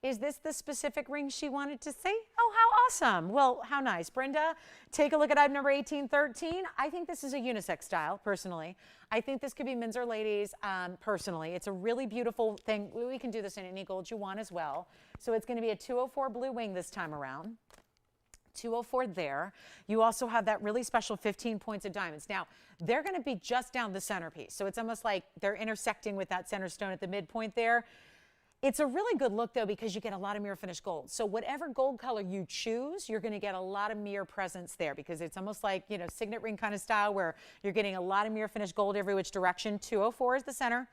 is this the specific ring she wanted to see? Oh, how awesome. Well, how nice. Brenda, take a look at item number 1813. I think this is a unisex style, personally. I think this could be men's or ladies, personally. It's a really beautiful thing. We can do this in any gold you want as well. So it's going to be a 204 blue wing this time around. 204 there. You also have that really special 15 points of diamonds. Now, they're going to be just down the centerpiece. So it's almost like they're intersecting with that center stone at the midpoint there. It's a really good look, though, because you get a lot of mirror finished gold. So whatever gold color you choose, you're going to get a lot of mirror presence there, because it's almost like, signet ring kind of style where you're getting a lot of mirror finished gold every which direction. 204 is the center,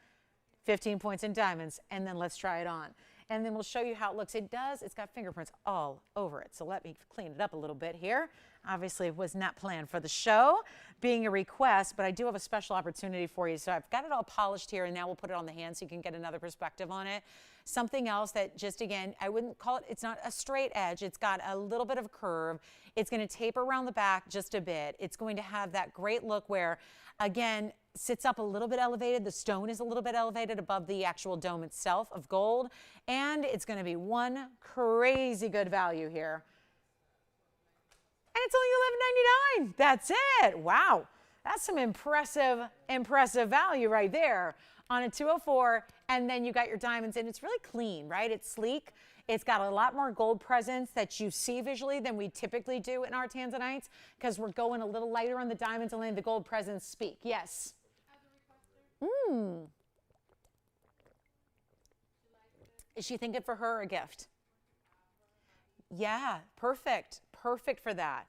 15 points in diamonds, and then let's try it on. And then we'll show you how it looks. It's got fingerprints all over it. So let me clean it up a little bit here. Obviously, it was not planned for the show, being a request, but I do have a special opportunity for you. So I've got it all polished here, and now we'll put it on the hand so you can get another perspective on it. Something else that just, again, I wouldn't call it, it's not a straight edge. It's got a little bit of a curve. It's going to taper around the back just a bit. It's going to have that great look where, again, sits up a little bit elevated. The stone is a little bit elevated above the actual dome itself of gold. And it's going to be one crazy good value here. And it's only $11.99. That's it. Wow. That's some impressive value right there on a 204. And then you got your diamonds, and it's really clean, right? It's sleek. It's got a lot more gold presence that you see visually than we typically do in our Tanzanites, because we're going a little lighter on the diamonds and letting the gold presence speak. Yes. Is she thinking for her or a gift? Yeah, perfect. Perfect for that.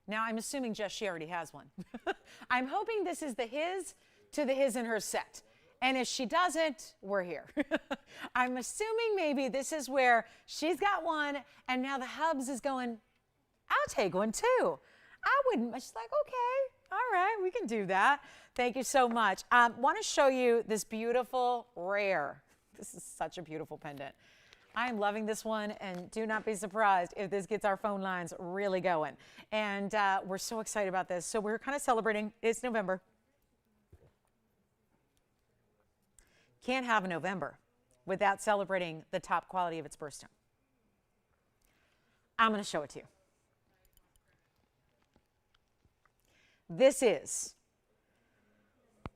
Now, I'm assuming Jess, she already has one. I'm hoping this is the his to the his and her set. And if she doesn't, we're here. I'm assuming maybe this is where she's got one and now the hubs is going, I'll take one too. I wouldn't. She's like, okay, all right, we can do that. Thank you so much. Want to show you this beautiful rare. This is such a beautiful pendant. I'm loving this one, and do not be surprised if this gets our phone lines really going. And we're so excited about this. So we're kind of celebrating. It's November. Can't have a November without celebrating the top quality of its birthstone. I'm going to show it to you. This is,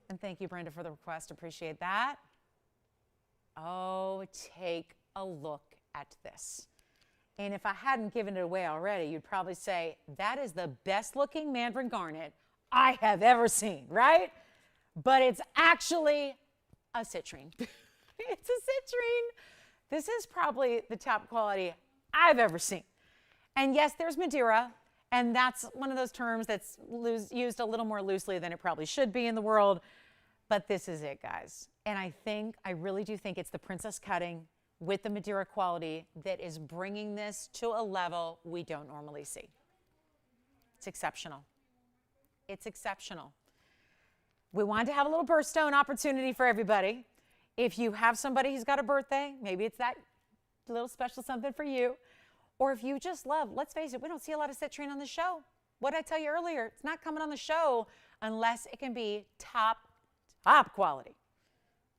and thank you, Brenda, for the request. Appreciate that. Oh, take a look at this. And if I hadn't given it away already, you'd probably say, that is the best looking mandarin garnet I have ever seen, right? But it's actually a citrine. It's a citrine. This is probably the top quality I've ever seen. And yes, there's Madeira, and that's one of those terms that's used a little more loosely than it probably should be in the world. But this is it, guys. And I really do think it's the princess cutting with the Madeira quality that is bringing this to a level we don't normally see. It's exceptional. It's exceptional. We wanted to have a little birthstone opportunity for everybody. If you have somebody who's got a birthday, maybe it's that little special something for you. Or if you just love, let's face it, we don't see a lot of citrine on the show. What did I tell you earlier? It's not coming on the show unless it can be top quality.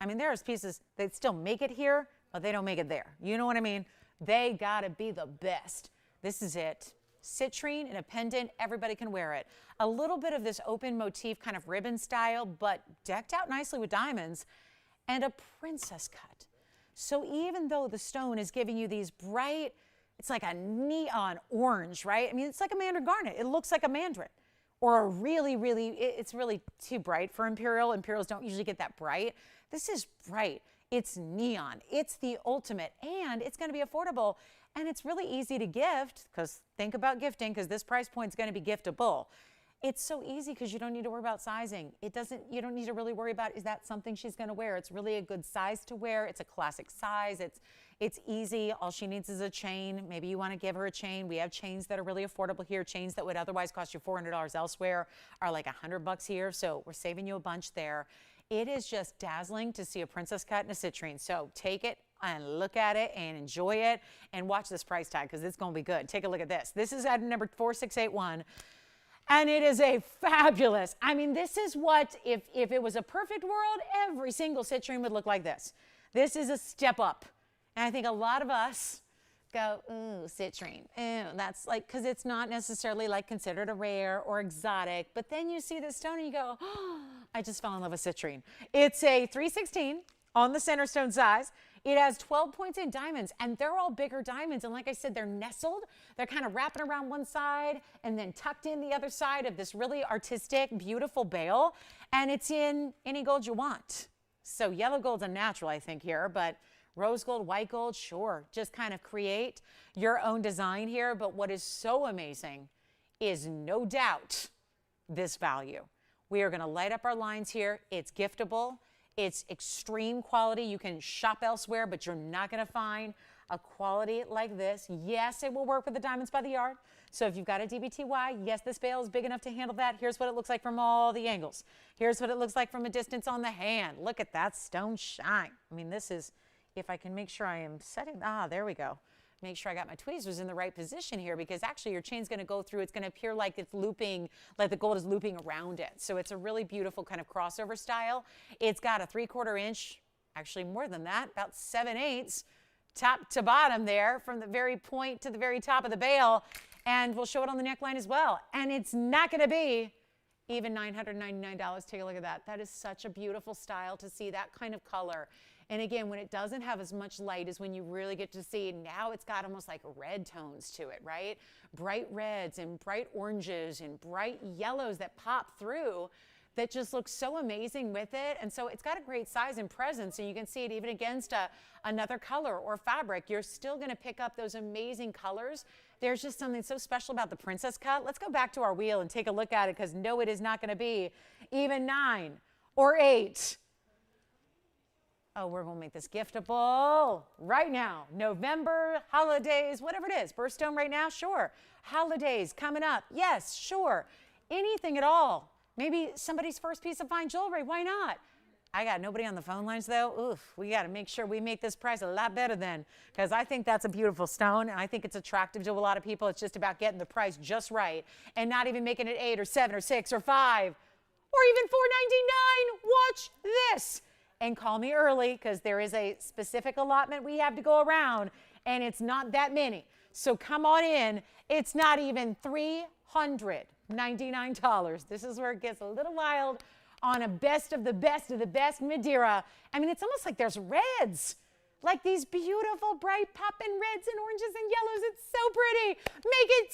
I mean, there's pieces that still make it here, but they don't make it there. You know what I mean? They gotta be the best. This is it. Citrine in a pendant, everybody can wear it. A little bit of this open motif kind of ribbon style, but decked out nicely with diamonds, and a princess cut. So even though the stone is giving you these bright, it's like a neon orange, right? I mean, it's like a mandarin garnet. It looks like a mandarin. Or a really, it's really too bright for Imperial. Imperials don't usually get that bright. This is bright. It's neon. It's the ultimate, and it's going to be affordable, and it's really easy to gift, because think about gifting, because this price point is going to be giftable. It's so easy because you don't need to worry about sizing. You don't need to really worry about, is that something she's going to wear? It's really a good size to wear. It's a classic size. It's easy. All she needs is a chain. Maybe you want to give her a chain. We have chains that are really affordable here. Chains that would otherwise cost you $400 elsewhere are like $100 here. So we're saving you a bunch there. It is just dazzling to see a princess cut and a citrine. So take it and look at it and enjoy it and watch this price tag because it's going to be good. Take a look at this. This is item number 4681. And it is a fabulous, I mean, this is what, if it was a perfect world, every single citrine would look like this. This is a step up. And I think a lot of us go, ooh, citrine. Ooh, that's like, because it's not necessarily like considered a rare or exotic. But then you see this stone and you go, oh, I just fell in love with citrine. It's a 316 on the center stone size. It has 12 points in diamonds, and they're all bigger diamonds. And like I said, they're nestled. They're kind of wrapping around one side and then tucked in the other side of this really artistic, beautiful bail. And it's in any gold you want. So yellow gold's a natural, I think, here, but rose gold, white gold, sure. Just kind of create your own design here. But what is so amazing is no doubt this value. We are going to light up our lines here. It's giftable. It's extreme quality. You can shop elsewhere, but you're not going to find a quality like this. Yes, it will work with the diamonds by the yard. So if you've got a DBTY, yes, this bail is big enough to handle that. Here's what it looks like from all the angles. Here's what it looks like from a distance on the hand. Look at that stone shine. I mean, this is, if I can make sure I am setting, there we go. Make sure I got my tweezers in the right position here, because actually your chain's going to go through, it's going to appear like it's looping, like the gold is looping around it. So it's a really beautiful kind of crossover style. It's got a 3/4 inch, actually more than that, about 7/8 top to bottom there, from the very point to the very top of the bail. And we'll show it on the neckline as well. And it's not going to be even $999. Take a look at that. That is such a beautiful style to see that kind of color. And again, when it doesn't have as much light as when you really get to see, now it's got almost like red tones to it, right? Bright reds and bright oranges and bright yellows that pop through. that just looks so amazing with it. And so it's got a great size and presence, and you can see it even against another color or fabric. You're still going to pick up those amazing colors. There's just something so special about the princess cut. Let's go back to our wheel and take a look at it, because no, it is not going to be even 9 or 8. Oh, we're going to make this giftable right now. November, holidays, whatever it is. Birthstone right now? Sure. Holidays coming up? Yes, sure. Anything at all. Maybe somebody's first piece of fine jewelry. Why not? I got nobody on the phone lines, though. Oof, we got to make sure we make this price a lot better then, because I think that's a beautiful stone, and I think it's attractive to a lot of people. It's just about getting the price just right and not even making it 8 or 7 or 6 or 5 or even $4.99. Watch this. And call me early, because there is a specific allotment we have to go around, and it's not that many. So come on in. It's not even $399. This is where it gets a little wild on a best of the best Madeira. I mean, it's almost like there's reds, like these beautiful bright popping reds and oranges and yellows. It's so pretty. Make it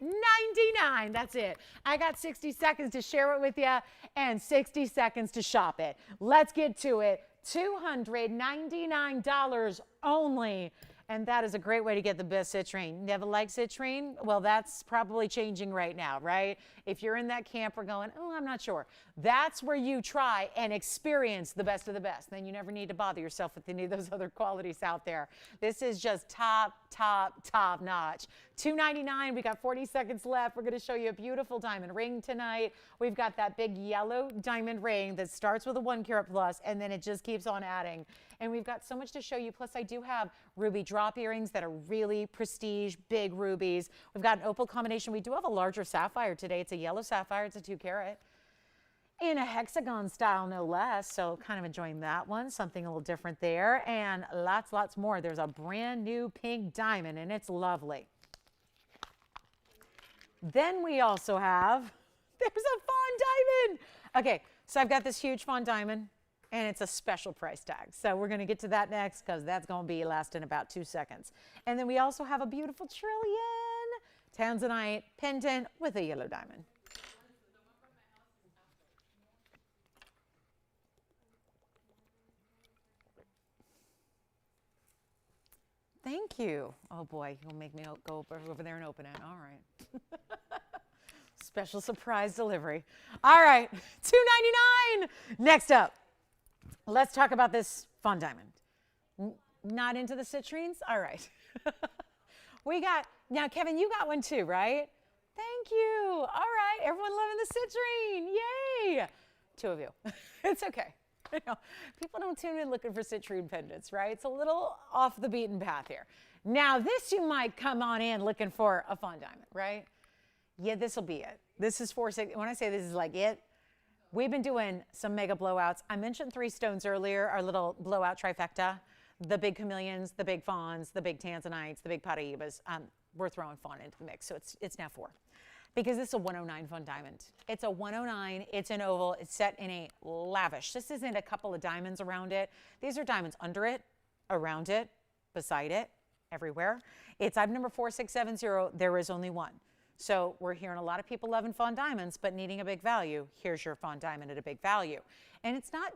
$299. That's it. I got 60 seconds to share it with you and 60 seconds to shop it. Let's get to it. $299 only. And that is a great way to get the best citrine. Never liked citrine? Well, that's probably changing right now, right? If you're in that camp, we're going, oh, I'm not sure. That's where you try and experience the best of the best. Then you never need to bother yourself with any of those other qualities out there. This is just top notch. $299. We got 40 seconds left. We're going to show you a beautiful diamond ring tonight. We've got that big yellow diamond ring that starts with a 1 carat plus, and then it just keeps on adding. And we've got so much to show you. Plus, I do have ruby drop earrings that are really prestige, big rubies. We've got an opal combination. We do have a larger sapphire today. It's a yellow sapphire. It's a 2 carat. In a hexagon style, no less. So kind of enjoying that one. Something a little different there. And lots more. There's a brand new pink diamond, and it's lovely. Then we also have, there's a fawn diamond. Okay, so I've got this huge fawn diamond, and it's a special price tag. So we're going to get to that next, because that's going to be lasting about 2 seconds. And then we also have a beautiful trillion Tanzanite pendant with a yellow diamond. Thank you. Oh boy, you'll make me go over there and open it. All right. Special surprise delivery. All right, $299. Next up, let's talk about this fawn diamond. Not into the citrines? All right. We got, now Kevin, you got one too, right? Thank you. All right, everyone loving the citrine. Yay. 2 of you. It's okay. You know, people don't tune in looking for citrine pendants, right? It's a little off the beaten path here. Now, this you might come on in looking for a fawn diamond, right? Yeah, this will be it. This is when I say this is like it, we've been doing some mega blowouts. I mentioned 3 stones earlier, our little blowout trifecta, the big chameleons, the big fawns, the big tanzanites, the big paraibas. We're throwing fawn into the mix, so it's now 4. Because this is a 109 fawn diamond. It's a 109, it's an oval, it's set in a lavish. This isn't a couple of diamonds around it. These are diamonds under it, around it, beside it, everywhere. It's item number 4670, there is only one. So we're hearing a lot of people loving fawn diamonds, but needing a big value. Here's your fawn diamond at a big value. And it's not,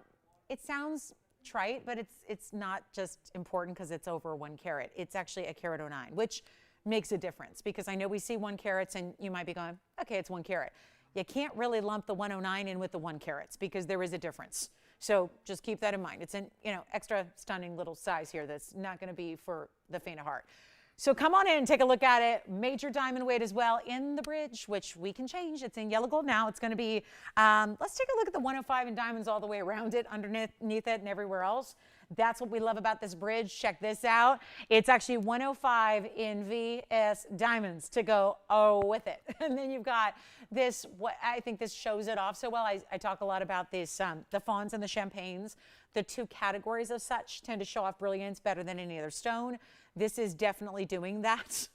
it sounds trite, but it's not just important because it's over 1 carat. It's actually a carat 09, which makes a difference, because I know we see 1 carats and you might be going, okay, it's 1 carat. You can't really lump the 109 in with the 1 carats because there is a difference. So just keep that in mind. It's an extra stunning little size here that's not going to be for the faint of heart. So come on in and take a look at it. Major diamond weight as well in the bridge, which we can change. It's in yellow gold now. It's going to be, let's take a look at the 105 in diamonds all the way around it, underneath it and everywhere else. That's what we love about this bridge. Check this out. It's actually 105 in VS diamonds to go with it. And then you've got this, what I think this shows it off so well. I talk a lot about this, the fawns and the champagnes. The 2 categories of such tend to show off brilliance better than any other stone. This is definitely doing that.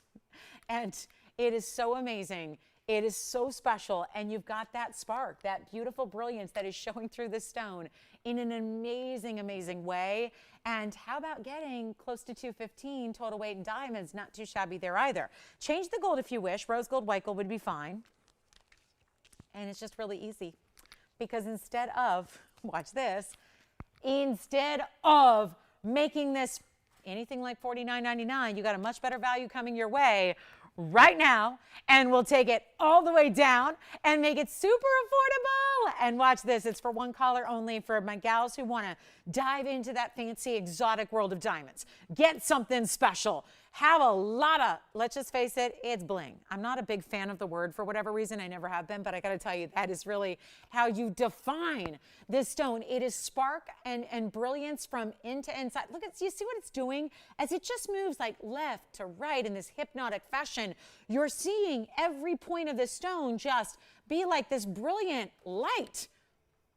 And it is so amazing. It is so special. And you've got that spark, that beautiful brilliance that is showing through the stone in an amazing, amazing way. And how about getting close to 215 total weight in diamonds? Not too shabby there either. Change the gold if you wish. Rose gold, white gold would be fine. And it's just really easy because instead of, watch this, instead of making this anything like $49.99, you got a much better value coming your way right now, and we'll take it all the way down and make it super affordable. And watch this, it's for one caller only, for my gals who want to dive into that fancy exotic world of diamonds. Get something special. Have a lot of, let's just face it, it's bling. I'm not a big fan of the word for whatever reason. I never have been, but I got to tell you, that is really how you define this stone. It is spark and brilliance from end to end side. Look at, you see what it's doing? As it just moves like left to right in this hypnotic fashion, you're seeing every point of this stone just be like this brilliant light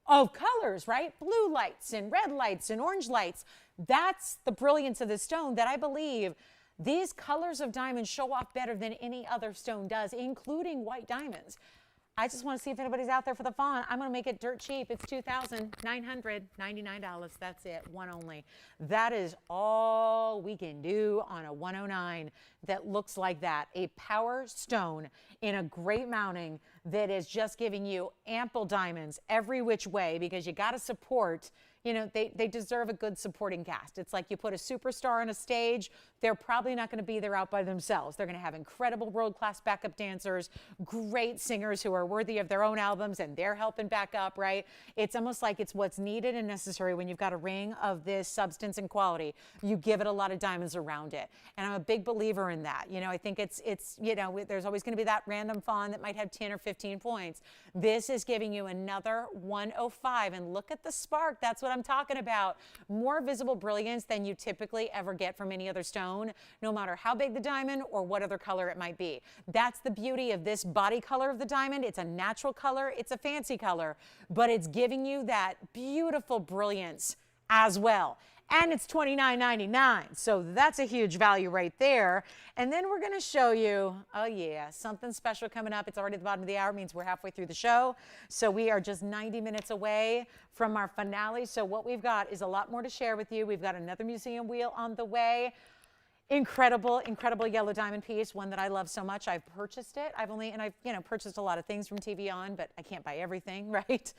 of colors, right? Blue lights and red lights and orange lights. That's the brilliance of this stone that I believe these colors of diamonds show off better than any other stone does, including white diamonds. I just want to see if anybody's out there for the fawn. I'm going to make it dirt cheap. It's $2,999. That's it, one only. That is all we can do on a 109 that looks like that. A power stone in a great mounting that is just giving you ample diamonds every which way, because you got to support, you know, they deserve a good supporting cast. It's like you put a superstar on a stage, they're probably not going to be there out by themselves. They're going to have incredible world-class backup dancers, great singers who are worthy of their own albums, and they're helping back up, right? It's almost like it's what's needed and necessary when you've got a ring of this substance and quality. You give it a lot of diamonds around it. And I'm a big believer in that. You know, I think it's you know, there's always going to be that random fawn that might have 10 or 15 points. This is giving you another 105, and look at the spark. That's what I'm talking about. More visible brilliance than you typically ever get from any other stone, no matter how big the diamond or what other color it might be. That's the beauty of this body color of the diamond. It's a natural color, it's a fancy color, but it's giving you that beautiful brilliance as well. And it's $29.99, so that's a huge value right there. And then we're going to show you, oh yeah, something special coming up. It's already at the bottom of the hour, means we're halfway through the show. So we are just 90 minutes away from our finale. So what we've got is a lot more to share with you. We've got another museum wheel on the way. Incredible, incredible yellow diamond piece, one that I love so much. I've purchased it. I've purchased a lot of things from TVON, but I can't buy everything, right?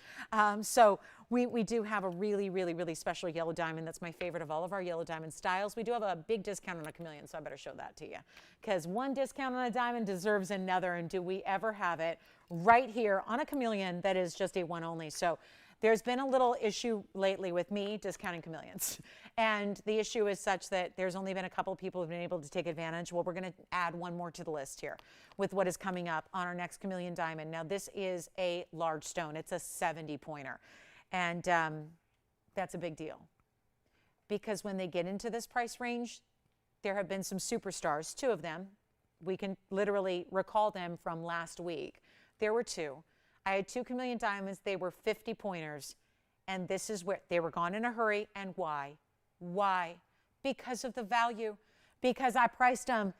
So we do have a really, really, really special yellow diamond. That's my favorite of all of our yellow diamond styles. We do have a big discount on a chameleon, so I better show that to you, because one discount on a diamond deserves another, and do we ever have it right here on a chameleon that is just a one only. So there's been a little issue lately with me discounting chameleons. And the issue is such that there's only been a couple of people who've been able to take advantage. Well, we're going to add one more to the list here with what is coming up on our next chameleon diamond. Now, this is a large stone. It's a 70 pointer. And that's a big deal, because when they get into this price range, there have been some superstars, two of them. We can literally recall them from last week. There were two. I had two chameleon diamonds. They were 50 pointers. And this is where they were gone in a hurry. And why? Why? Because of the value. Because I priced them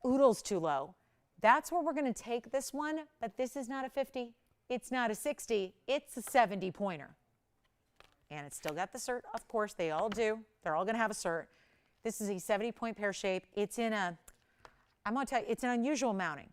oodles too low. That's where we're going to take this one. But this is not a 50. It's not a 60. It's a 70 pointer. And it's still got the cert. Of course, they all do. They're all going to have a cert. This is a 70 point pear shape. It's in a, I'm going to tell you, it's an unusual mounting.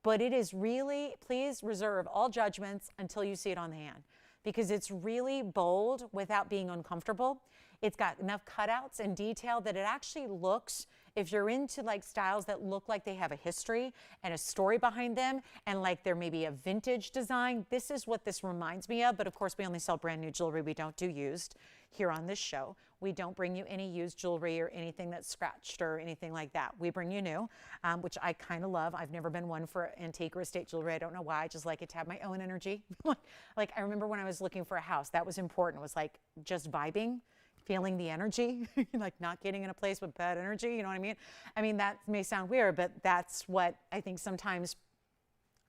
But it is really, please reserve all judgments until you see it on the hand, because it's really bold without being uncomfortable. It's got enough cutouts and detail that it actually looks, if you're into like styles that look like they have a history and a story behind them, and like there may be a vintage design, this is what this reminds me of. But of course, we only sell brand new jewelry. We don't do used here on this show. We don't bring you any used jewelry or anything that's scratched or anything like that. We bring you new, which I kind of love. I've never been one for antique or estate jewelry. I don't know why. I just like it to have my own energy. Like I remember when I was looking for a house, that was important. It was like just vibing, feeling the energy, like not getting in a place with bad energy. You know what I mean? I mean, that may sound weird, but that's what I think sometimes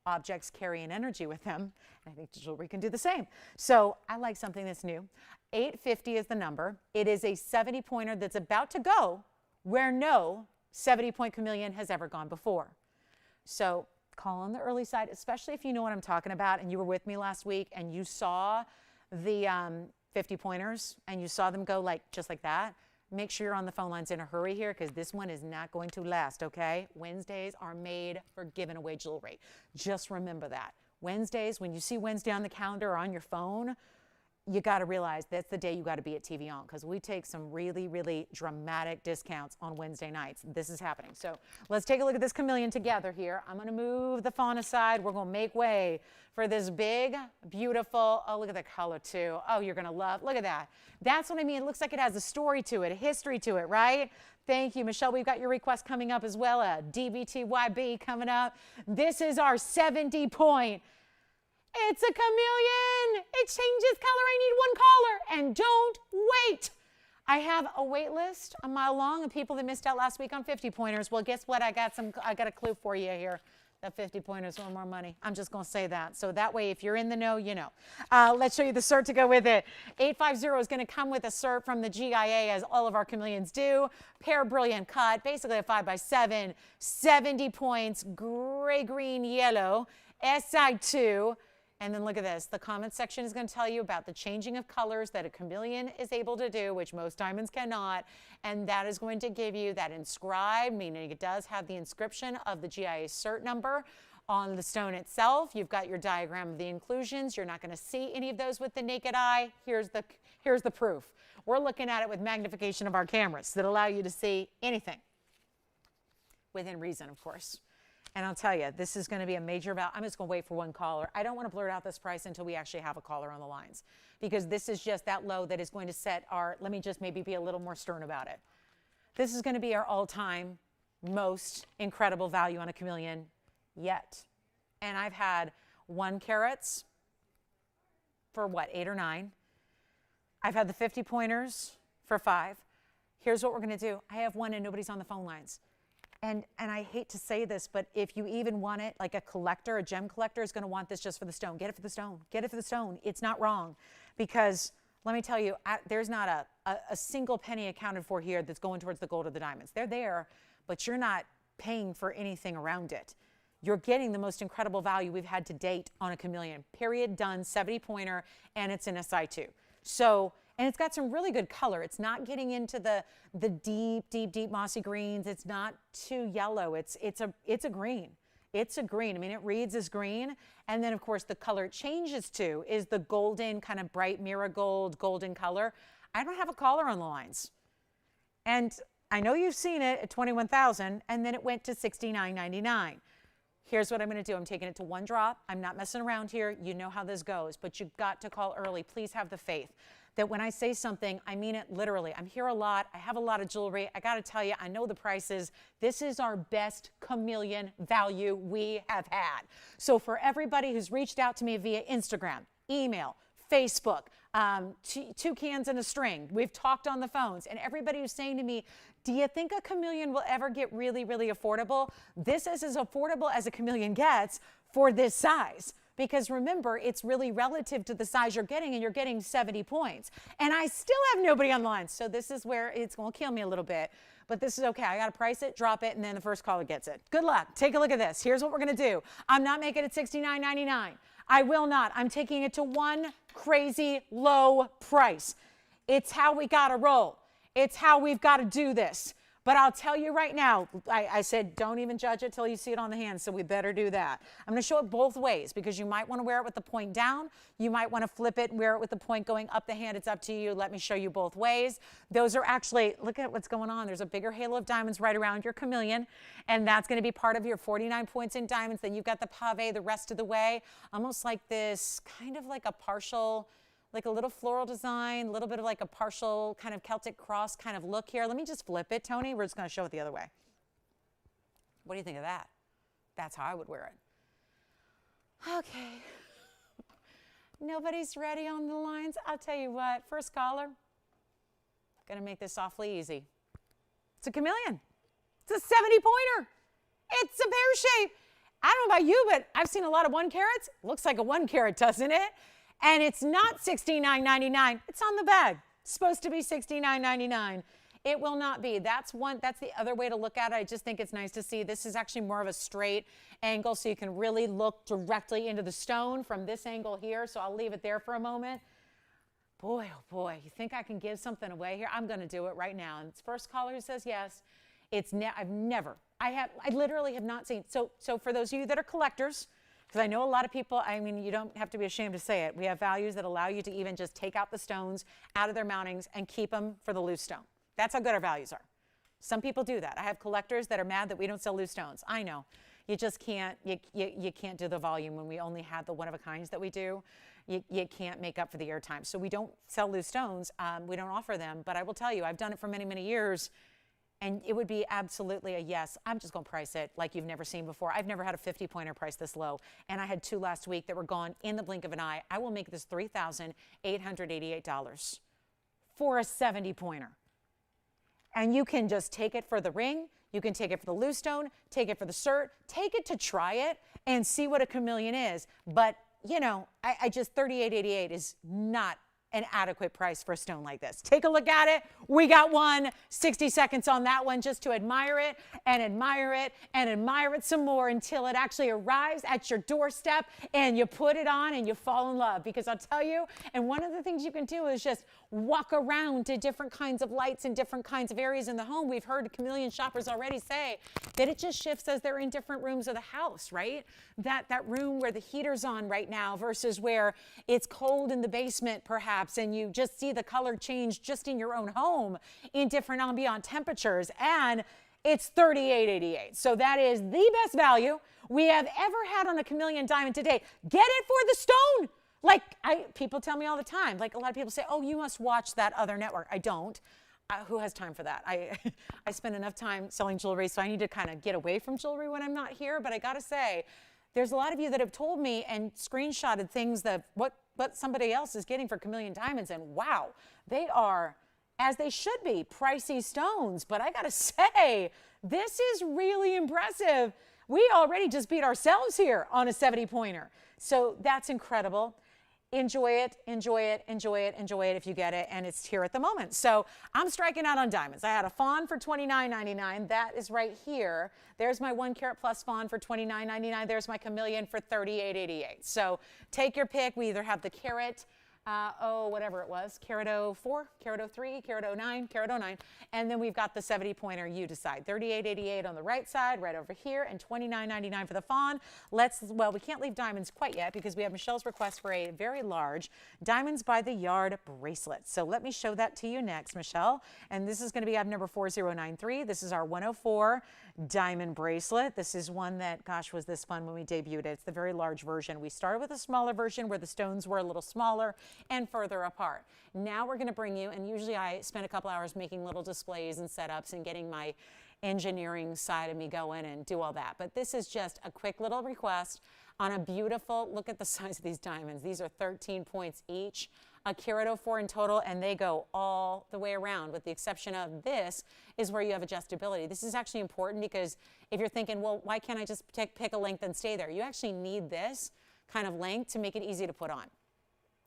objects carry an energy with them. And I think jewelry can do the same. So I like something that's new. 850 is the number. It is a 70 pointer that's about to go where no 70 point chameleon has ever gone before. So call on the early side, especially if you know what I'm talking about and you were with me last week and you saw the 50 pointers and you saw them go like just like that. Make sure you're on the phone lines in a hurry here, because this one is not going to last, okay? Wednesdays are made for giving away jewelry. Just remember that. Wednesdays, when you see Wednesday on the calendar or on your phone, you got to realize that's the day you got to be at TVON, because we take some really, really dramatic discounts on Wednesday nights. This is happening. So let's take a look at this chameleon together here. I'm going to move the fawn aside. We're going to make way for this big, beautiful, oh, look at the color too. Oh, you're going to love, look at that. That's what I mean. It looks like it has a story to it, a history to it, right? Thank you, Michelle. We've got your request coming up as well. A DBTYB coming up. This is our 70-point. It's a chameleon. It changes color. I need one color. And don't wait. I have a wait list a mile long of people that missed out last week on 50 pointers. Well, guess what? I got a clue for you here. That 50 pointers want more money. I'm just going to say that. So that way, if you're in the know, you know. Let's show you the cert to go with it. 850 is going to come with a cert from the GIA, as all of our chameleons do. Pear Brilliant Cut, basically a 5x7, 70 points, gray, green, yellow, SI2. And then look at this. The comment section is going to tell you about the changing of colors that a chameleon is able to do, which most diamonds cannot. And that is going to give you that inscribed, meaning it does have the inscription of the GIA cert number on the stone itself. You've got your diagram of the inclusions. You're not going to see any of those with the naked eye. Here's the proof. We're looking at it with magnification of our cameras that allow you to see anything. Within reason, of course. And I'll tell you, this is going to be a major value. I'm just going to wait for one caller. I don't want to blurt out this price until we actually have a caller on the lines, because this is just that low that is going to set our, let me just maybe be a little more stern about it. This is going to be our all-time most incredible value on a chameleon yet. And I've had 1 carats for what, 8 or 9. I've had the 50 pointers for 5. Here's what we're going to do. I have 1 and nobody's on the phone lines. And I hate to say this, but if you even want it, like a collector, a gem collector is going to want this just for the stone. Get it for the stone. Get it for the stone. It's not wrong, because let me tell you, there's not a single penny accounted for here that's going towards the gold or the diamonds. They're there, but you're not paying for anything around it. You're getting the most incredible value we've had to date on a chameleon. Period, done, 70 pointer, and it's an SI2. So, and it's got some really good color. It's not getting into the deep mossy greens. It's not too yellow. It's a green. It's a green. I mean, it reads as green. And then, of course, the color it changes to is the golden, kind of bright marigold, golden color. I don't have a caller on the lines. And I know you've seen it at $21,000, and then it went to $69.99. Here's what I'm going to do. I'm taking it to 1 drop. I'm not messing around here. You know how this goes, but you've got to call early. Please have the faith that when I say something, I mean it literally. I'm here a lot. I have a lot of jewelry. I got to tell you, I know the prices. This is our best chameleon value we have had. So for everybody who's reached out to me via Instagram, email, Facebook, 2 cans and a string, we've talked on the phones, and everybody who's saying to me, do you think a chameleon will ever get really, really affordable? This is as affordable as a chameleon gets for this size. Because remember, it's really relative to the size you're getting, and you're getting 70 points. And I still have nobody on the line. So this is where it's going to kill me a little bit. But this is okay. I got to price it, drop it, and then the first caller gets it. Good luck. Take a look at this. Here's what we're going to do. I'm not making it $69.99. I will not. I'm taking it to one crazy low price. It's how we got to roll. It's how we've got to do this. But I'll tell you right now, I said don't even judge it till you see it on the hand, so we better do that. I'm going to show it both ways, because you might want to wear it with the point down. You might want to flip it and wear it with the point going up the hand. It's up to you. Let me show you both ways. Those are actually, look at what's going on. There's a bigger halo of diamonds right around your chameleon, and that's going to be part of your 49 points in diamonds. Then you've got the pave the rest of the way, almost like this, kind of like a partial, like a little floral design, a little bit of like a partial kind of Celtic cross kind of look here. Let me just flip it, Tony. We're just going to show it the other way. What do you think of that? That's how I would wear it. Okay. Nobody's ready on the lines. I'll tell you what, first caller, going to make this awfully easy. It's a chameleon. It's a 70 pointer. It's a pear shape. I don't know about you, but I've seen a lot of 1 carats. Looks like a 1 carat, doesn't it? And it's not $69.99. It's on the bag. It's supposed to be $69.99. It will not be. That's the other way to look at it. I just think it's nice to see. This is actually more of a straight angle, so you can really look directly into the stone from this angle here. So I'll leave it there for a moment. Boy, oh boy, you think I can give something away here? I'm going to do it right now. And it's first caller who says yes. I literally have not seen. So for those of you that are collectors, Because I know a lot of people, I mean, you don't have to be ashamed to say it. We have values that allow you to even just take out the stones out of their mountings and keep them for the loose stone. That's how good our values are. Some people do that. I have collectors that are mad that we don't sell loose stones. I know. You just can't, you can't do the volume when we only have the one-of-a-kinds that we do. You can't make up for the airtime. So we don't sell loose stones. We don't offer them. But I will tell you, I've done it for many, many years. And it would be absolutely a yes. I'm just going to price it like you've never seen before. I've never had a 50-pointer price this low. And I had 2 last week that were gone in the blink of an eye. I will make this $3,888 for a 70-pointer. And you can just take it for the ring. You can take it for the loose stone, take it for the cert, take it to try it and see what a chameleon is. But, you know, I just $3,888 is not an adequate price for a stone like this. Take a look at it. We got 60 seconds on that one just to admire it and admire it and admire it some more until it actually arrives at your doorstep and you put it on and you fall in love. Because I'll tell you, and one of the things you can do is just walk around to different kinds of lights and different kinds of areas in the home. We've heard chameleon shoppers already say that it just shifts as they're in different rooms of the house, right? That room where the heater's on right now versus where it's cold in the basement perhaps, and you just see the color change just in your own home in different ambient temperatures, and it's $3,888. So that is the best value we have ever had on a chameleon diamond today. Get it for the stone. Like people tell me all the time, like a lot of people say, oh, you must watch that other network. I don't. Who has time for that? I spend enough time selling jewelry, so I need to kind of get away from jewelry when I'm not here. But I got to say, there's a lot of you that have told me and screenshotted things that what somebody else is getting for chameleon diamonds, and wow, they are, as they should be, pricey stones. But I got to say, this is really impressive. We already just beat ourselves here on a 70-pointer. So that's incredible. Enjoy it, enjoy it, enjoy it, enjoy it if you get it, and it's here at the moment. So I'm striking out on diamonds. I had a fawn for $29.99. That is right here. There's my 1 carat plus fawn for $29.99. There's my chameleon for $38.88. So take your pick. We either have the carat, whatever it was, carat 04, carat 03, carat 09, carat 09, and then we've got the 70-pointer. You decide. $38.88 on the right side, right over here, and $29.99 for the fawn. Well, we can't leave diamonds quite yet because we have Michelle's request for a very large diamonds by the yard bracelet. So let me show that to you next, Michelle. And this is going to be item number 4093. This is our 104 diamond bracelet. This is one that, gosh, was this fun when we debuted it. It's the very large version. We started with a smaller version where the stones were a little smaller and further apart. Now we're going to bring you, and usually I spend a couple hours making little displays and setups and getting my engineering side of me going and do all that. But this is just a quick little request on a beautiful, look at the size of these diamonds. These are 13 points each, a carat 04 in total, and they go all the way around, with the exception of this is where you have adjustability. This is actually important because if you're thinking, well, why can't I just pick a length and stay there? You actually need this kind of length to make it easy to put on.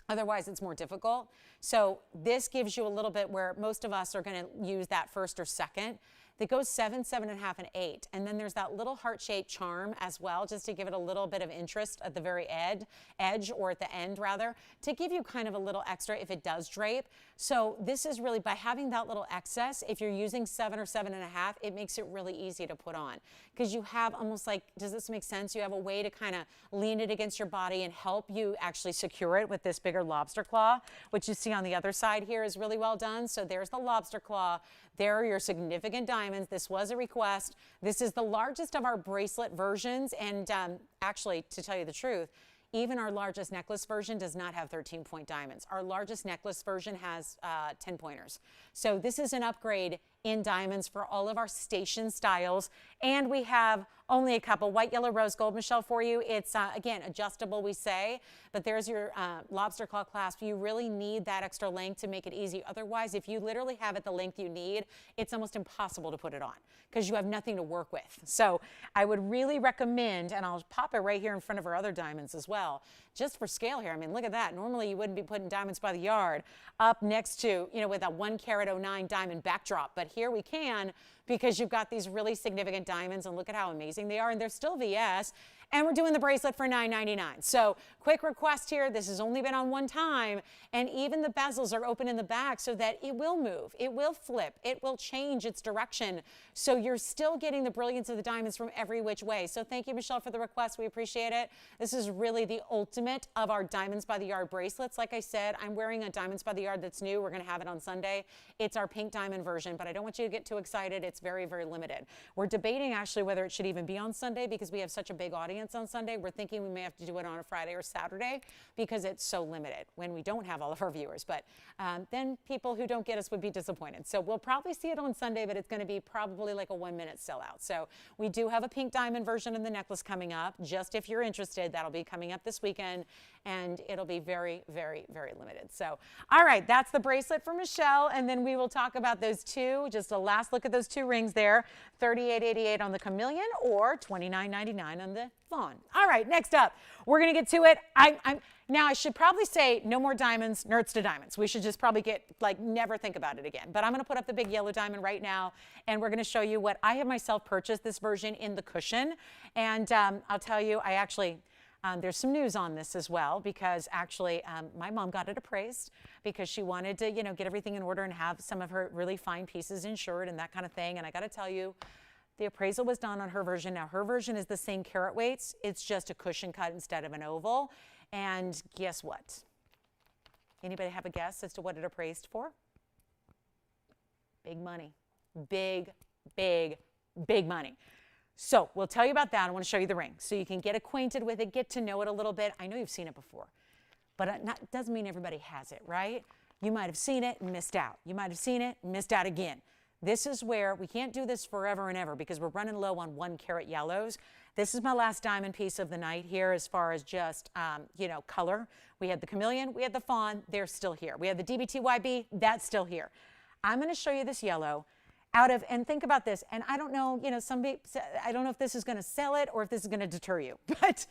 Otherwise, it's more difficult. So this gives you a little bit where most of us are going to use that first or second. That goes 7, 7.5, and 8. And then there's that little heart-shaped charm as well, just to give it a little bit of interest at the very edge, or at the end rather, to give you kind of a little extra if it does drape. So this is really, by having that little excess, if you're using 7 or 7.5, it makes it really easy to put on. Because you have almost like, does this make sense? You have a way to kind of lean it against your body and help you actually secure it with this bigger lobster claw, which you see on the other side here is really well done. So there's the lobster claw. There are your significant diamonds. This was a request. This is the largest of our bracelet versions. And actually, to tell you the truth, even our largest necklace version does not have 13-point diamonds. Our largest necklace version has 10 pointers. So this is an upgrade in diamonds for all of our station styles. And we have only a couple, white, yellow, rose gold, Michelle, for you. It's, again, adjustable, we say, but there's your lobster claw clasp. You really need that extra length to make it easy. Otherwise, if you literally have it the length you need, it's almost impossible to put it on because you have nothing to work with. So I would really recommend, and I'll pop it right here in front of our other diamonds as well, just for scale here. I mean, look at that. Normally, you wouldn't be putting diamonds by the yard up next to, you know, with a 1 carat 09 diamond backdrop. But here we can, because you've got these really significant diamonds, and look at how amazing they are. And they're still VS. And we're doing the bracelet for $9.99. So quick request here. This has only been on one time. And even the bezels are open in the back so that it will move. It will flip. It will change its direction. So you're still getting the brilliance of the diamonds from every which way. So thank you, Michelle, for the request. We appreciate it. This is really the ultimate of our Diamonds by the Yard bracelets. Like I said, I'm wearing a Diamonds by the Yard that's new. We're going to have it on Sunday. It's our pink diamond version, but I don't want you to get too excited. It's very, very limited. We're debating actually whether it should even be on Sunday because we have such a big audience on Sunday. We're thinking we may have to do it on a Friday or Saturday because it's so limited when we don't have all of our viewers. But then people who don't get us would be disappointed. So we'll probably see it on Sunday, but it's going to be probably like a 1-minute sellout. So we do have a pink diamond version of the necklace coming up. Just if you're interested, that'll be coming up this weekend, and it'll be very, very, very limited. So, all right, that's the bracelet for Michelle, and then we will talk about those two. Just a last look at those two rings there, $38.88 on the Chameleon or $29.99 on the Fawn. All right, next up, we're going to get to it. Now, I should probably say no more diamonds, nerds to diamonds. We should just probably never think about it again. But I'm going to put up the big yellow diamond right now, and we're going to show you what I have myself purchased this version in the cushion. And I'll tell you, I actually, there's some news on this as well, because actually my mom got it appraised because she wanted to, get everything in order and have some of her really fine pieces insured and that kind of thing. And I got to tell you, the appraisal was done on her version. Now, her version is the same carat weights. It's just a cushion cut instead of an oval. And guess what? Anybody have a guess as to what it appraised for? Big money. Big, big, big money. So we'll tell you about that. I want to show you the ring so you can get acquainted with it, get to know it a little bit. I know you've seen it before, but it doesn't mean everybody has it, right? You might have seen it and missed out. You might have seen it and missed out again. This is where we can't do this forever and ever because we're running low on 1 carat yellows. This is my last diamond piece of the night here as far as just, color. We had the Chameleon, we had the Fawn, they're still here. We had the DBTYB, that's still here. I'm going to show you this yellow and think about this, and I don't know, I don't know if this is going to sell it or if this is going to deter you, but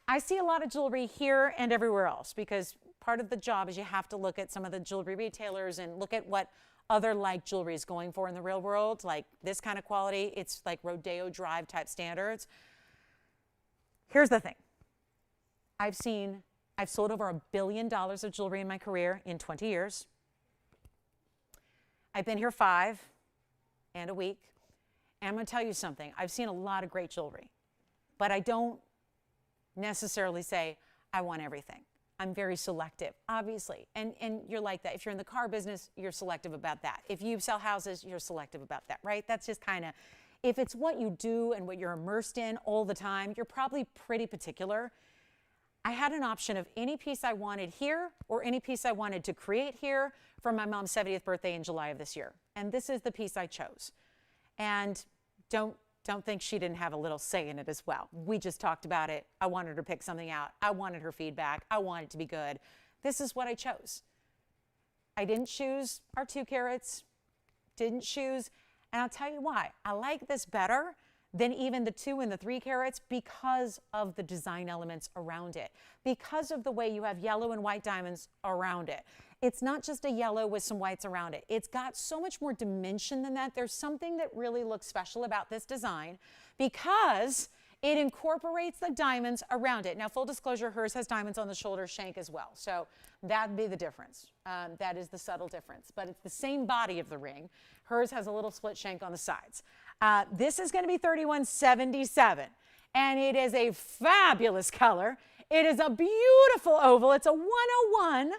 I see a lot of jewelry here and everywhere else because part of the job is you have to look at some of the jewelry retailers and look at what other like jewelry is going for in the real world, like this kind of quality. It's like Rodeo Drive type standards. Here's the thing. I've sold over $1 billion of jewelry in my career in 20 years. I've been here 5 and a week. And I'm going to tell you something. I've seen a lot of great jewelry, but I don't necessarily say I want everything. I'm very selective, obviously. And you're like that. If you're in the car business, you're selective about that. If you sell houses, you're selective about that, right? That's just kind of, if it's what you do and what you're immersed in all the time, you're probably pretty particular. I had an option of any piece I wanted here or any piece I wanted to create here for my mom's 70th birthday in July of this year. And this is the piece I chose. And don't think she didn't have a little say in it as well. We just talked about it. I wanted her to pick something out. I wanted her feedback. I wanted it to be good. This is what I chose. I didn't choose our 2 carats, didn't choose, and I'll tell you why. I like this better than even the 2 and the 3 carats because of the design elements around it, because of the way you have yellow and white diamonds around it. It's not just a yellow with some whites around it. It's got so much more dimension than that. There's something that really looks special about this design because it incorporates the diamonds around it. Now, full disclosure, hers has diamonds on the shoulder shank as well. So that'd be the difference. That is the subtle difference. But it's the same body of the ring. Hers has a little split shank on the sides. This is going to be $31.77. And it is a fabulous color. It is a beautiful oval. It's a 101.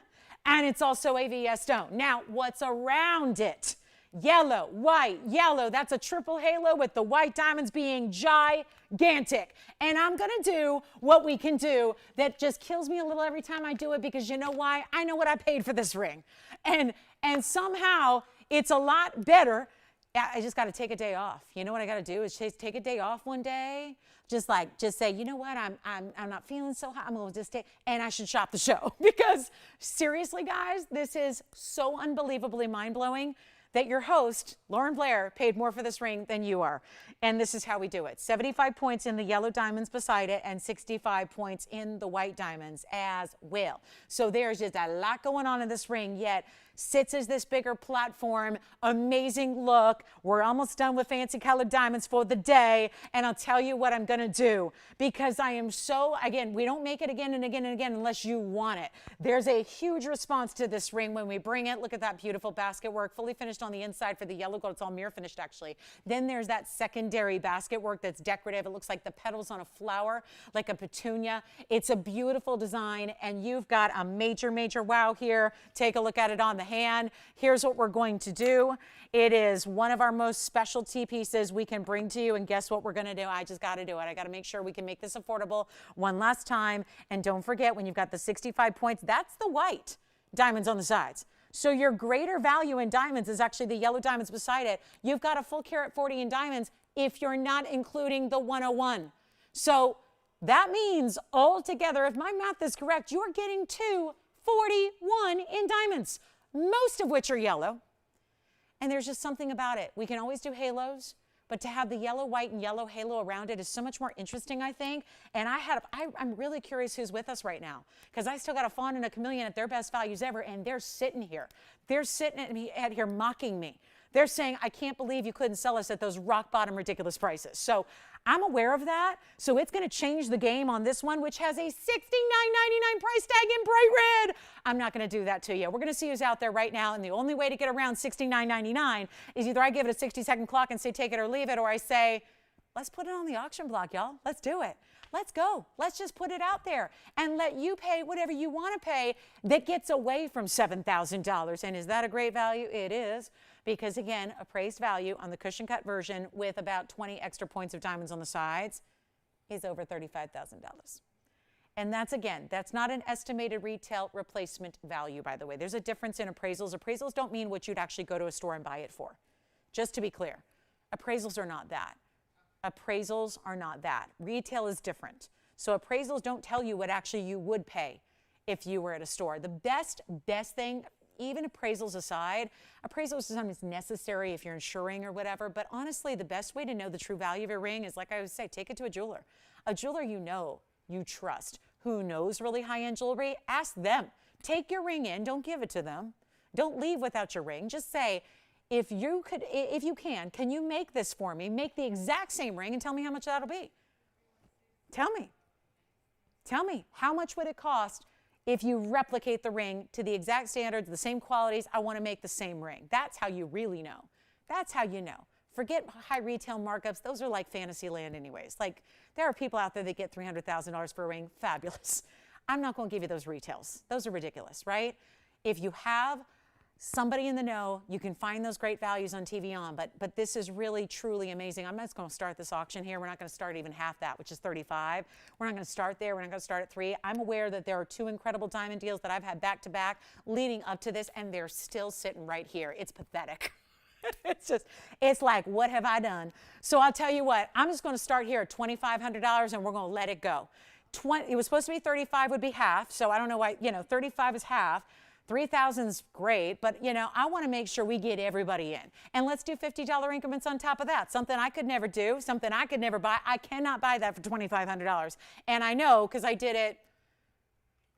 And it's also a VS stone. Now, what's around it? Yellow, white, yellow. That's a triple halo with the white diamonds being gigantic. And I'm going to do what we can do that just kills me a little every time I do it because you know why? I know what I paid for this ring. And somehow it's a lot better. I just got to take a day off. You know what I got to do is take a day off one day. Just say, you know what, I'm not feeling so hot. I'm going to just take, and I should shop the show because seriously, guys, this is so unbelievably mind-blowing that your host, Lauren Blair, paid more for this ring than you are. And this is how we do it. 75 points in the yellow diamonds beside it and 65 points in the white diamonds as well. So there's just a lot going on in this ring, yet sits as this bigger platform, amazing look. We're almost done with fancy colored diamonds for the day, and I'll tell you what I'm gonna do, because I am so, again, we don't make it again and again and again unless you want it. There's a huge response to this ring when we bring it. Look at that beautiful basket work, fully finished on the inside for the yellow gold. It's all mirror finished actually. Then there's that secondary basket work that's decorative. It looks like the petals on a flower, like a petunia. It's a beautiful design, and you've got a major, major wow here. Take a look at it on the hand. Here's what we're going to do. It is one of our most specialty pieces we can bring to you, and guess what we're going to do? I just got to do it. I got to make sure we can make this affordable one last time. And don't forget, when you've got the 65 points, that's the white diamonds on the sides. So your greater value in diamonds is actually the yellow diamonds beside it. You've got a full carat 40 in diamonds if you're not including the 101. So that means altogether, if my math is correct, you're getting 241 in diamonds, most of which are yellow. And there's just something about it. We can always do halos, but to have the yellow, white, and yellow halo around it is so much more interesting, I think. And I'm really curious who's with us right now, because I still got a fawn and a chameleon at their best values ever, and they're sitting here. They're sitting at here mocking me. They're saying, I can't believe you couldn't sell us at those rock bottom ridiculous prices. So I'm aware of that. So it's going to change the game on this one, which has a $69.99 price tag in bright red. I'm not going to do that to you. We're going to see who's out there right now. And the only way to get around $69.99 is either I give it a 60-second clock and say take it or leave it, or I say, let's put it on the auction block, y'all. Let's do it. Let's go. Let's just put it out there and let you pay whatever you want to pay that gets away from $7,000. And is that a great value? It is. Because again, appraised value on the cushion cut version with about 20 extra points of diamonds on the sides is over $35,000. And that's, again, that's not an estimated retail replacement value, by the way. There's a difference in appraisals. Appraisals don't mean what you'd actually go to a store and buy it for. Just to be clear, appraisals are not that. Appraisals are not that. Retail is different. So appraisals don't tell you what actually you would pay if you were at a store. The best thing, even appraisals aside, appraisals are sometimes necessary if you're insuring or whatever, but honestly, the best way to know the true value of your ring is, like I would say, take it to a jeweler. A jeweler you know, you trust, who knows really high-end jewelry. Ask them. Take your ring in. Don't give it to them. Don't leave without your ring. Just say, if you can you make this for me? Make the exact same ring and tell me how much that'll be. Tell me. Tell me, how much would it cost if you replicate the ring to the exact standards, the same qualities? I want to make the same ring. That's how you really know. That's how you know. Forget high retail markups. Those are like fantasy land anyways. Like, there are people out there that get $300,000 for a ring. Fabulous. I'm not going to give you those retails. Those are ridiculous, right? If you have somebody in the know, you can find those great values on TVON, but this is really, truly amazing. I'm just going to start this auction here. We're not going to start even half that, which is 35. We're not going to start there. We're not going to start at 3. I'm aware that there are 2 incredible diamond deals that I've had back to back leading up to this, and they're still sitting right here. It's pathetic. It's like, what have I done? So I'll tell you what, I'm just going to start here at $2,500, and we're going to let it go. It was supposed to be 35 would be half, so I don't know why, 35 is half. 3,000 is great, but I want to make sure we get everybody in. And let's do $50 increments on top of that. Something I could never do, something I could never buy. I cannot buy that for $2,500. And I know because I did it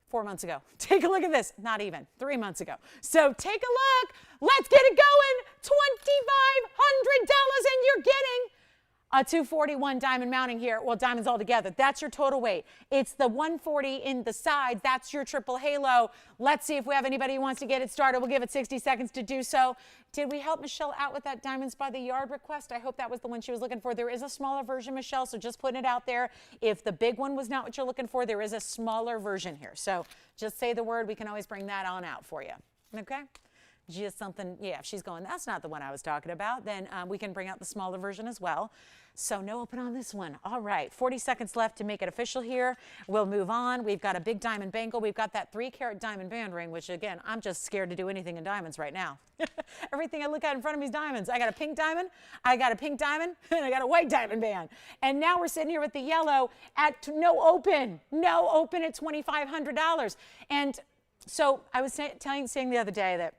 4 months ago. Take a look at this. Not even 3 months ago. So take a look. Let's get it going. $2,500, and you're getting a 241 diamond mounting here. Well, diamonds all together. That's your total weight. It's the 140 in the sides. That's your triple halo. Let's see if we have anybody who wants to get it started. We'll give it 60 seconds to do so. Did we help Michelle out with that diamonds by the yard request? I hope that was the one she was looking for. There is a smaller version, Michelle, so just putting it out there. If the big one was not what you're looking for, there is a smaller version here. So just say the word. We can always bring that on out for you. Okay? Just something, yeah, if she's going, that's not the one I was talking about, then we can bring out the smaller version as well. So no open on this one. All right, 40 seconds left to make it official here. We'll move on. We've got a big diamond bangle. We've got that 3-carat diamond band ring, which again, I'm just scared to do anything in diamonds right now. Everything I look at in front of me is diamonds. I got a pink diamond, and I got a white diamond band. And now we're sitting here with the yellow at no open at $2,500. And so I was saying the other day that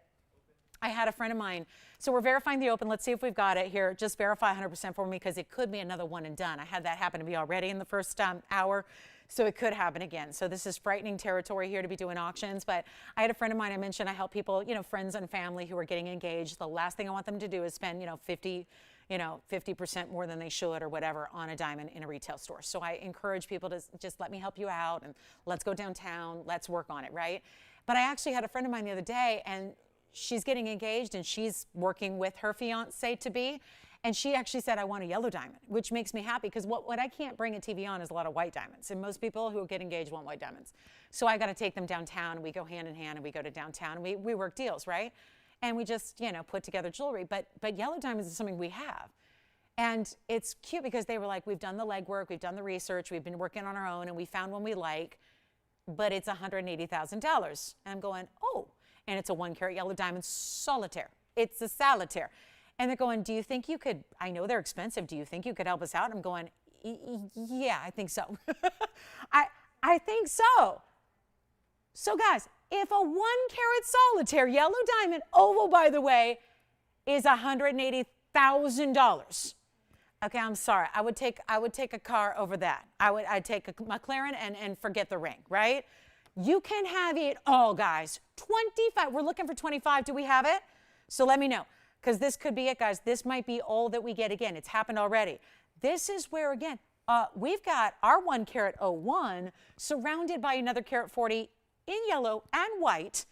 I had a friend of mine So we're verifying the open. Let's see if we've got it here. Just verify 100% for me because it could be another one and done. I had that happen to me already in the first hour. So it could happen again. So this is frightening territory here to be doing auctions. But I had a friend of mine, I mentioned I help people, friends and family who are getting engaged. The last thing I want them to do is spend, 50% more than they should or whatever on a diamond in a retail store. So I encourage people to just let me help you out and let's go downtown. Let's work on it, right? But I actually had a friend of mine the other day and she's getting engaged and she's working with her fiance to be. And she actually said, I want a yellow diamond, which makes me happy because what I can't bring at TVON is a lot of white diamonds. And most people who get engaged want white diamonds. So I got to take them downtown and we go hand in hand and we go to downtown and we work deals, right? And we just, put together jewelry. But yellow diamonds is something we have. And it's cute because they were like, we've done the legwork, we've done the research, we've been working on our own and we found one we like, but it's $180,000. And I'm going, oh, and it's a 1 carat yellow diamond solitaire. It's a solitaire. And they're going, do you think you could, I know they're expensive, do you think you could help us out? I'm going, yeah, I think so. I think so. So guys, if a 1 carat solitaire yellow diamond oval, by the way, is $180,000. Okay, I'm sorry. I would take a car over that. I'd take a McLaren and forget the ring, right? You can have it all, guys. 25. We're looking for 25. Do we have it? So let me know. Because this could be it, guys. This might be all that we get again. It's happened already. This is where, again, we've got our 1 carat 01 surrounded by another carat 40 in yellow and white,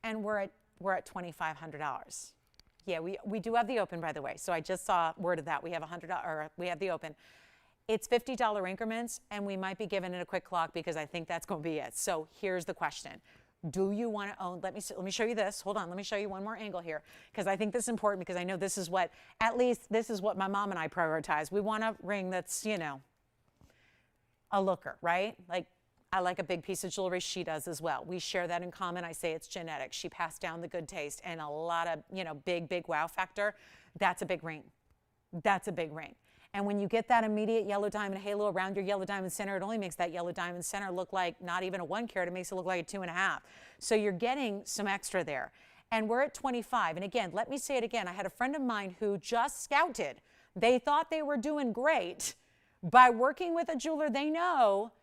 and we're at $2,500. Yeah, we do have the open, by the way. So I just saw word of that. We have we have the open. It's $50 increments, and we might be giving it a quick clock because I think that's going to be it. So here's the question. Do you want to own, let me show you this. Hold on, let me show you one more angle here because I think this is important because I know this is what, at least this is what my mom and I prioritize. We want a ring that's, a looker, right? Like, I like a big piece of jewelry. She does as well. We share that in common. I say it's genetic. She passed down the good taste and a lot of, big wow factor. That's a big ring. That's a big ring. And when you get that immediate yellow diamond halo around your yellow diamond center, it only makes that yellow diamond center look like not even a 1 carat. It makes it look like a 2.5. So you're getting some extra there. And we're at 25. And again, let me say it again. I had a friend of mine who just scouted. They thought they were doing great by working with a jeweler they know,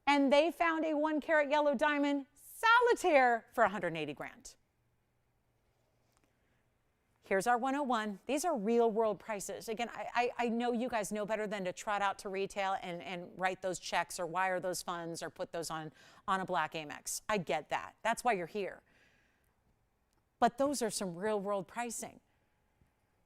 and they found a 1 carat yellow diamond solitaire for 180 grand. Here's our 101. These are real world prices. Again, I know you guys know better than to trot out to retail and write those checks or wire those funds or put those on a black Amex. I get that. That's why you're here. But those are some real world pricing.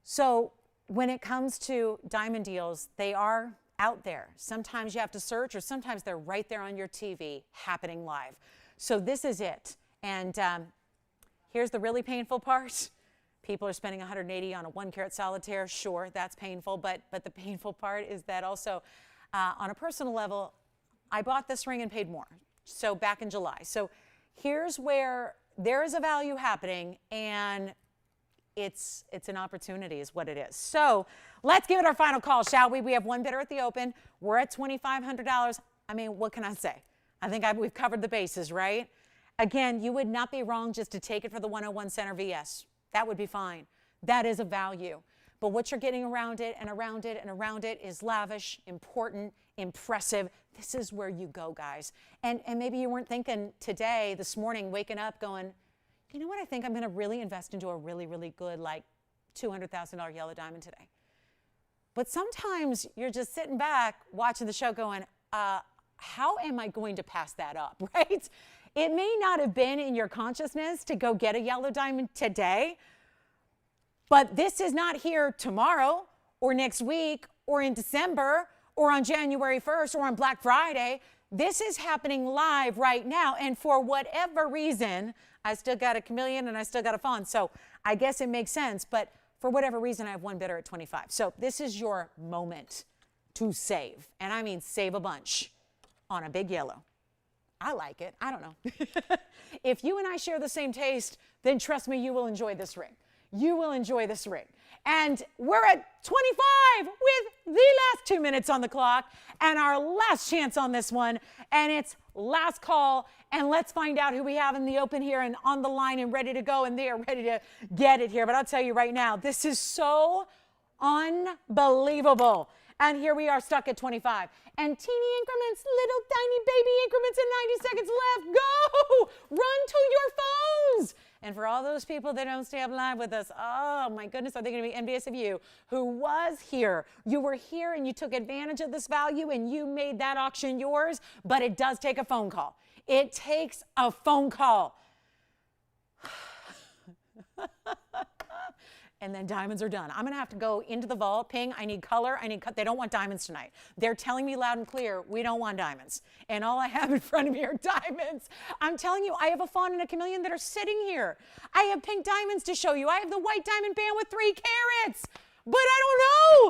So when it comes to diamond deals, they are out there. Sometimes you have to search or sometimes they're right there on your TV happening live. So this is it. And here's the really painful part. People are spending $180 on a 1 carat solitaire. Sure, that's painful, but the painful part is that also on a personal level, I bought this ring and paid more. So back in July. So here's where there is a value happening and it's an opportunity is what it is. So let's give it our final call, shall we? We have one bidder at the open. We're at $2,500. I mean, what can I say? I think we've covered the bases, right? Again, you would not be wrong just to take it for the 101 Center VS. That would be fine. That is a value. But what you're getting around it and around it and around it is lavish, important, impressive. This is where you go, guys. And maybe you weren't thinking today, this morning, waking up going, you know what, I think I'm going to really invest into a really, really good, like $200,000 yellow diamond today. But sometimes you're just sitting back watching the show going, how am I going to pass that up, right? It may not have been in your consciousness to go get a yellow diamond today, but this is not here tomorrow or next week or in December or on January 1st or on Black Friday. This is happening live right now. And for whatever reason, I still got a chameleon and I still got a fawn. So I guess it makes sense. But for whatever reason, I have one bidder at 25. So this is your moment to save. And I mean save a bunch on a big yellow. I like it. I don't know. If you and I share the same taste, then trust me, you will enjoy this ring. You will enjoy this ring. And we're at 25 with the last 2 minutes on the clock and our last chance on this one. And it's last call. And let's find out who we have in the open here and on the line and ready to go. And they are ready to get it here. But I'll tell you right now, this is so unbelievable. And here we are stuck at 25. And teeny increments, little tiny baby increments, and 90 seconds left. Go! Run to your phones. And for all those people that don't stay up live with us, oh my goodness, are they going to be envious of you who was here? You were here and you took advantage of this value and you made that auction yours, but it does take a phone call. It takes a phone call. And then diamonds are done. I'm going to have to go into the vault. Ping, I need color. I need cut. They don't want diamonds tonight. They're telling me loud and clear, we don't want diamonds. And all I have in front of me are diamonds. I'm telling you, I have a fawn and a chameleon that are sitting here. I have pink diamonds to show you. I have the white diamond band with 3 carats. But I don't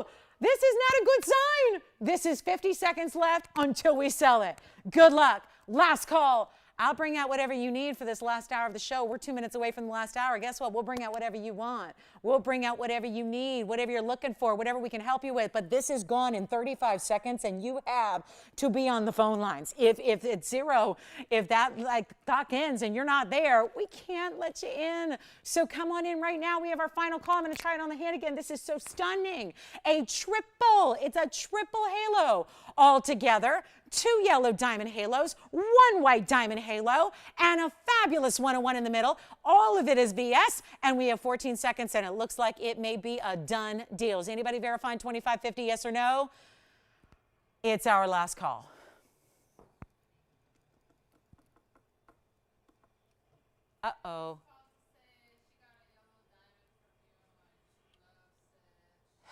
know. This is not a good sign. This is 50 seconds left until we sell it. Good luck. Last call. I'll bring out whatever you need for this last hour of the show. We're 2 minutes away from the last hour. Guess what? We'll bring out whatever you want. We'll bring out whatever you need, whatever you're looking for, whatever we can help you with. But this is gone in 35 seconds, and you have to be on the phone lines. If it's zero, if that clock ends and you're not there, we can't let you in. So come on in right now. We have our final call. I'm going to try it on the hand again. This is so stunning. A triple. It's a triple halo all together. 2 yellow diamond halos, 1 white diamond halo, and a fabulous 101 in the middle. All of it is VS, and we have 14 seconds, and it looks like it may be a done deal. Is anybody verifying 2550, yes or no? It's our last call. Uh-oh.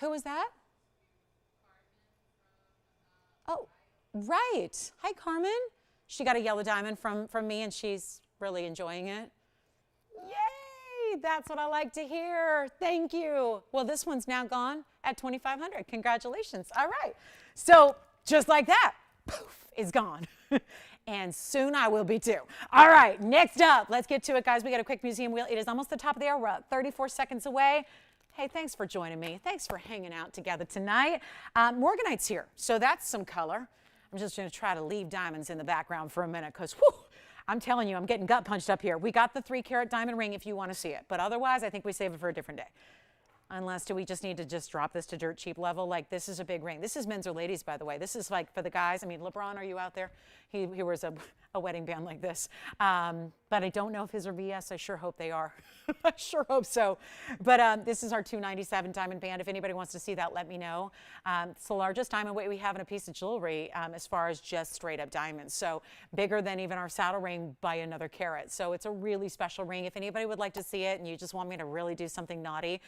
Who was that? Oh. Right. Hi, Carmen. She got a yellow diamond from me, and she's really enjoying it. Yay! That's what I like to hear. Thank you. Well, this one's now gone at 2,500. Congratulations. All right. So just like that, poof, is gone. And soon I will be too. All right. Next up, let's get to it, guys. We got a quick museum wheel. It is almost the top of the hour. We're 34 seconds away. Hey, thanks for joining me. Thanks for hanging out together tonight. Morganite's here, so that's some color. I'm just going to try to leave diamonds in the background for a minute because, I'm telling you, I'm getting gut punched up here. We got the 3-carat diamond ring if you want to see it. But otherwise, I think we save it for a different day. Unless do we just need to just drop this to dirt cheap level? Like, this is a big ring. This is men's or ladies, by the way. This is like for the guys. I mean, LeBron, are you out there? He wears a wedding band like this. But I don't know if his are VS. I sure hope they are. I sure hope so. But this is our 297 diamond band. If anybody wants to see that, let me know. It's the largest diamond weight we have in a piece of jewelry as far as just straight up diamonds. So bigger than even our saddle ring by another carat. So it's a really special ring. If anybody would like to see it and you just want me to really do something naughty,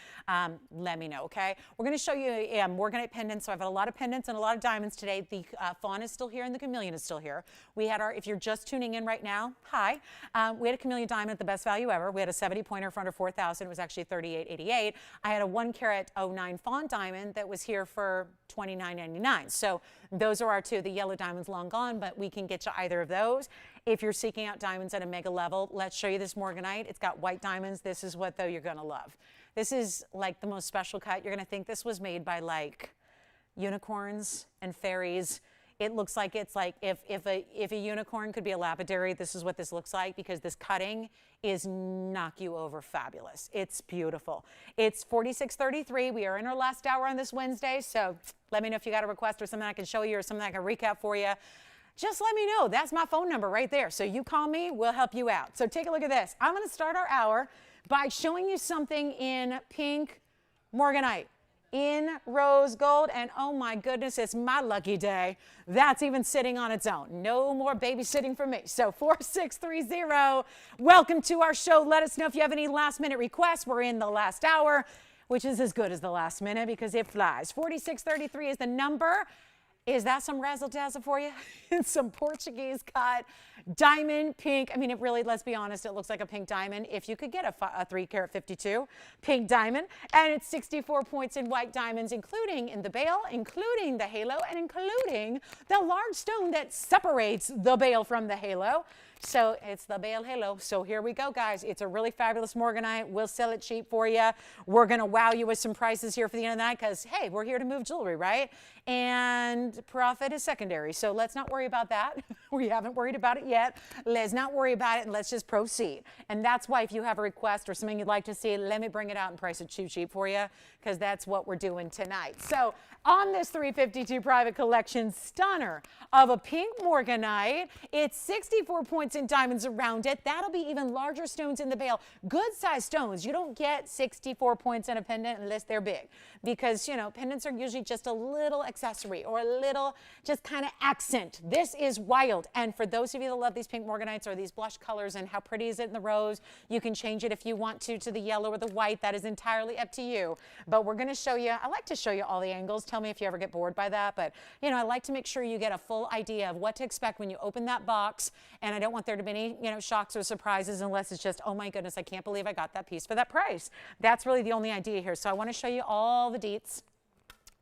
let me know, okay? We're going to show you a Morganite pendant. So I've got a lot of pendants and a lot of diamonds today. The fawn is still here and the chameleon is still here. We had our, if you're just tuning in right now, hi. We had a chameleon diamond at the best value ever. We had a 70 pointer for under 4,000. It was actually 38.88. I had a 1 carat 09 fawn diamond that was here for $29.99. So those are our two. The yellow diamond's long gone, but we can get you either of those. If you're seeking out diamonds at a mega level, let's show you this Morganite. It's got white diamonds. This is what, though, you're going to love. This is like the most special cut. You're going to think this was made by like unicorns and fairies. It looks like it's like if a unicorn could be a lapidary, this is what this looks like because this cutting is knock you over fabulous. It's beautiful. It's 46.33. We are in our last hour on this Wednesday, so let me know if you got a request or something I can show you or something I can recap for you. Just let me know. That's my phone number right there. So you call me, we'll help you out. So take a look at this. I'm going to start our hour by showing you something in pink Morganite, in rose gold, and oh my goodness, it's my lucky day. That's even sitting on its own. No more babysitting for me. So 4630, welcome to our show. Let us know if you have any last minute requests. We're in the last hour, which is as good as the last minute because it flies. 4633 is the number. Is that some razzle dazzle for you? It's some Portuguese cut diamond pink. I mean, it really, let's be honest, it looks like a pink diamond. If you could get a 3 carat 52 pink diamond, and it's 64 points in white diamonds, including in the bail, including the halo, and including the large stone that separates the bail from the halo. So it's the bail halo. So here we go, guys. It's a really fabulous morganite. We'll sell it cheap for you. We're going to wow you with some prices here for the end of the night because, hey, we're here to move jewelry, right? And profit is secondary. So let's not worry about that. We haven't worried about it yet. Let's not worry about it and let's just proceed. And that's why if you have a request or something you'd like to see, let me bring it out and price it too cheap for you because that's what we're doing tonight. So on this 352 private collection stunner of a pink morganite, it's 64 points in diamonds around it. That'll be even larger stones in the bail. Good size stones. You don't get 64 points in a pendant unless they're big because, you know, pendants are usually just a little accessory or a little just kind of accent. This is wild. And for those of you that love these pink morganites or these blush colors and how pretty is it in the rose, you can change it if you want to the yellow or the white. That is entirely up to you. But we're going to show you, I like to show you all the angles. Tell me if you ever get bored by that. But, you know, I like to make sure you get a full idea of what to expect when you open that box. And I don't want there to be any, you know, shocks or surprises unless it's just, oh my goodness, I can't believe I got that piece for that price. That's really the only idea here. So I want to show you all the deets,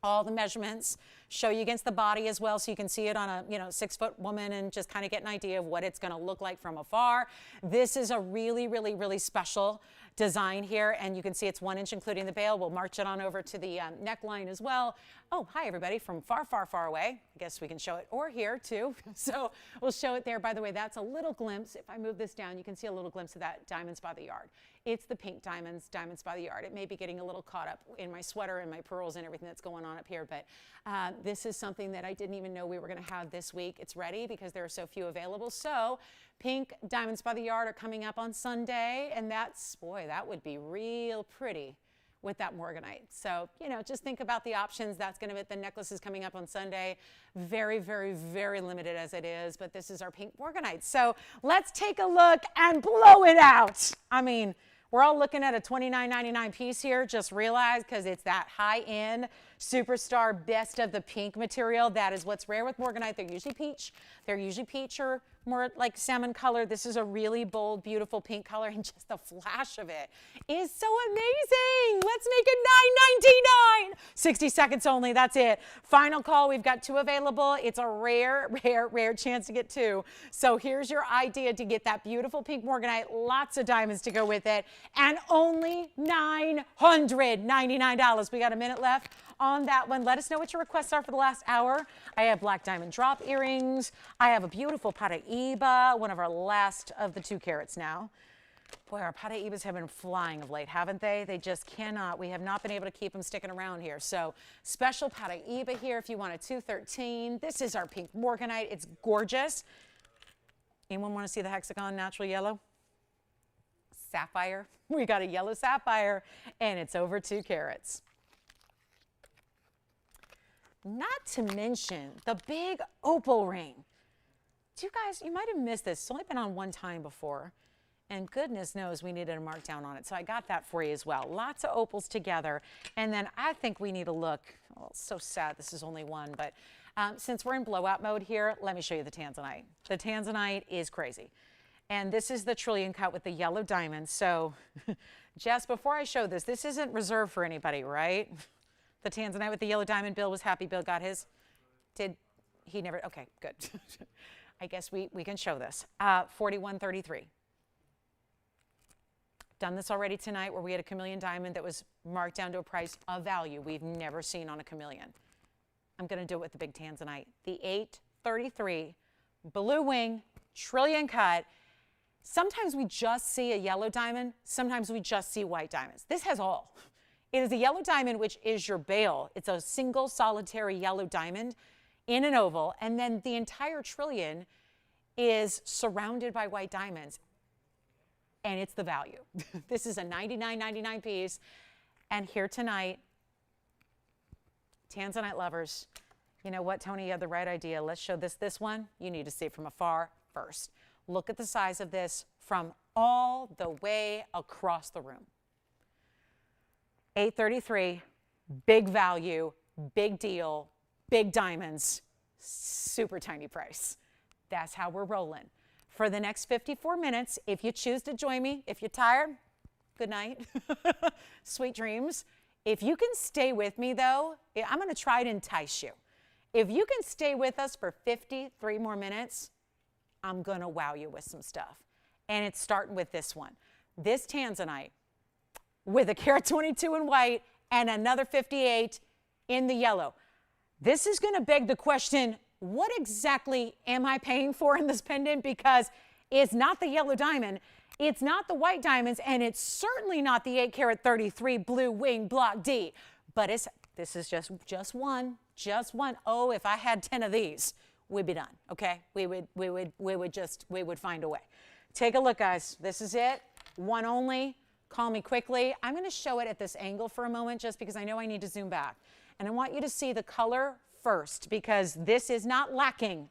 all the measurements, show you against the body as well so you can see it on a, you know, 6-foot woman and just kind of get an idea of what it's going to look like from afar. This is a really, really, really special design here, and you can see it's 1 inch including the bail. We'll march it on over to the neckline as well. Oh, hi everybody from far, far, far away. I guess we can show it, or here too. So we'll show it there. By the way, that's a little glimpse. If I move this down, you can see a little glimpse of that diamonds by the yard. It's the pink diamonds, diamonds by the yard. It may be getting a little caught up in my sweater and my pearls and everything that's going on up here, but this is something that I didn't even know we were going to have this week. It's ready because there are so few available. So pink diamonds by the yard are coming up on Sunday, and that's, boy, that would be real pretty with that morganite. So, you know, just think about the options. That's going to be, the necklace is coming up on Sunday. Very, very, very limited as it is, but this is our pink morganite. So let's take a look and blow it out. I mean, we're all looking at a $29.99 piece here. Just realize, because it's that high-end superstar best of the pink material. That is what's rare with morganite. They're usually peach. They're usually peach or more like salmon color. This is a really bold, beautiful pink color, and just the flash of it is so amazing. Let's make it $9.99. 60 seconds only. That's it. Final call. We've got 2 available. It's a rare, rare, rare chance to get 2. So here's your idea to get that beautiful pink morganite. Lots of diamonds to go with it, and only $999. We got a minute left on that one. Let us know what your requests are for the last hour. I have black diamond drop earrings. I have a beautiful Paraíba, one of our last of the 2 carats now. Boy, our Paraíbas have been flying of late, haven't they? They just cannot. We have not been able to keep them sticking around here. So special Paraíba here if you want a 213. This is our pink morganite. It's gorgeous. Anyone want to see the hexagon natural yellow? Sapphire. We got a yellow sapphire, and it's over 2 carats. Not to mention the big opal ring. Do you guys, you might have missed this. It's only been on 1 time before, and goodness knows we needed a markdown on it. So I got that for you as well. Lots of opals together. And then I think we need to look, oh, it's so sad this is only 1, but since we're in blowout mode here, let me show you the Tanzanite. The Tanzanite is crazy. And this is the trillion cut with the yellow diamonds. So Jess, before I show this, this isn't reserved for anybody, right? The Tanzanite with the yellow diamond. Bill was happy. Bill got his. Did he never? Okay, good. I guess we can show this. 41.33. Done this already tonight where we had a chameleon diamond that was marked down to a price of value we've never seen on a chameleon. I'm going to do it with the big Tanzanite. The 833 blue wing trillion cut. Sometimes we just see a yellow diamond. Sometimes we just see white diamonds. This has all. It is a yellow diamond, which is your bail. It's a single solitary yellow diamond in an oval, and then the entire trillion is surrounded by white diamonds, and it's the value. This is a $99.99 piece, and here tonight, Tanzanite lovers, you know what, Tony, you had the right idea. Let's show this one. You need to see it from afar first. Look at the size of this from all the way across the room. 833, big value, big deal, big diamonds. super tiny price. That's how we're rolling. For the next 54 minutes, if you choose to join me, if you're tired, good night. Sweet dreams. If you can stay with me, though, I'm going to try to entice you. If you can stay with us for 53 more minutes, I'm going to wow you with some stuff. And it's starting with this one. This Tanzanite with a carat 22 in white and another 58 in the yellow. This is going to beg the question, what exactly am I paying for in this pendant? Because it's not the yellow diamond, it's not the white diamonds, and it's certainly not the 8 carat 33 blue wing block D. But this is just one. Oh, if I had 10 of these, we'd be done. Okay, we would find a way. Take a look, guys. This is it. One only. Call me quickly. I'm going to show it at this angle for a moment, just because I know I need to zoom back, and I want you to see the color first, because this is not lacking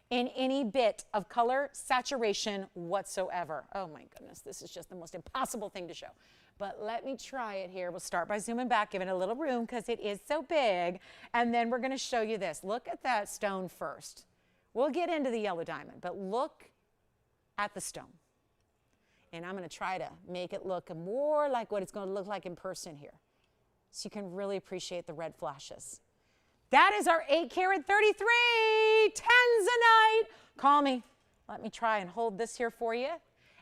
in any bit of color saturation whatsoever. Oh my goodness, this is just the most impossible thing to show. But let me try it here. We'll start by zooming back, giving it a little room because it is so big. And then we're going to show you this. Look at that stone first. We'll get into the yellow diamond, but look at the stone. And I'm going to try to make it look more like what it's going to look like in person here, so you can really appreciate the red flashes. That is our 8 carat 33 Tanzanite. Call me. Let me try and hold this here for you,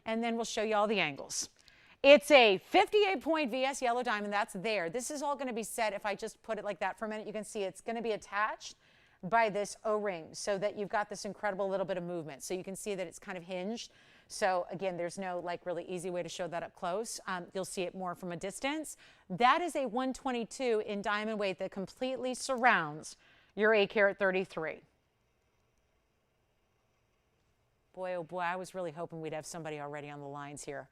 and then we'll show you all the angles. It's a 58-point VS yellow diamond. That's there. This is all going to be set. If I just put it like that for a minute, you can see it's going to be attached by this O-ring, so that you've got this incredible little bit of movement. So you can see that it's kind of hinged. So again, there's no like really easy way to show that up close. You'll see it more from a distance. That is a 122 in diamond weight that completely surrounds your 8 carat 33. Boy, oh boy, I was really hoping we'd have somebody already on the lines here,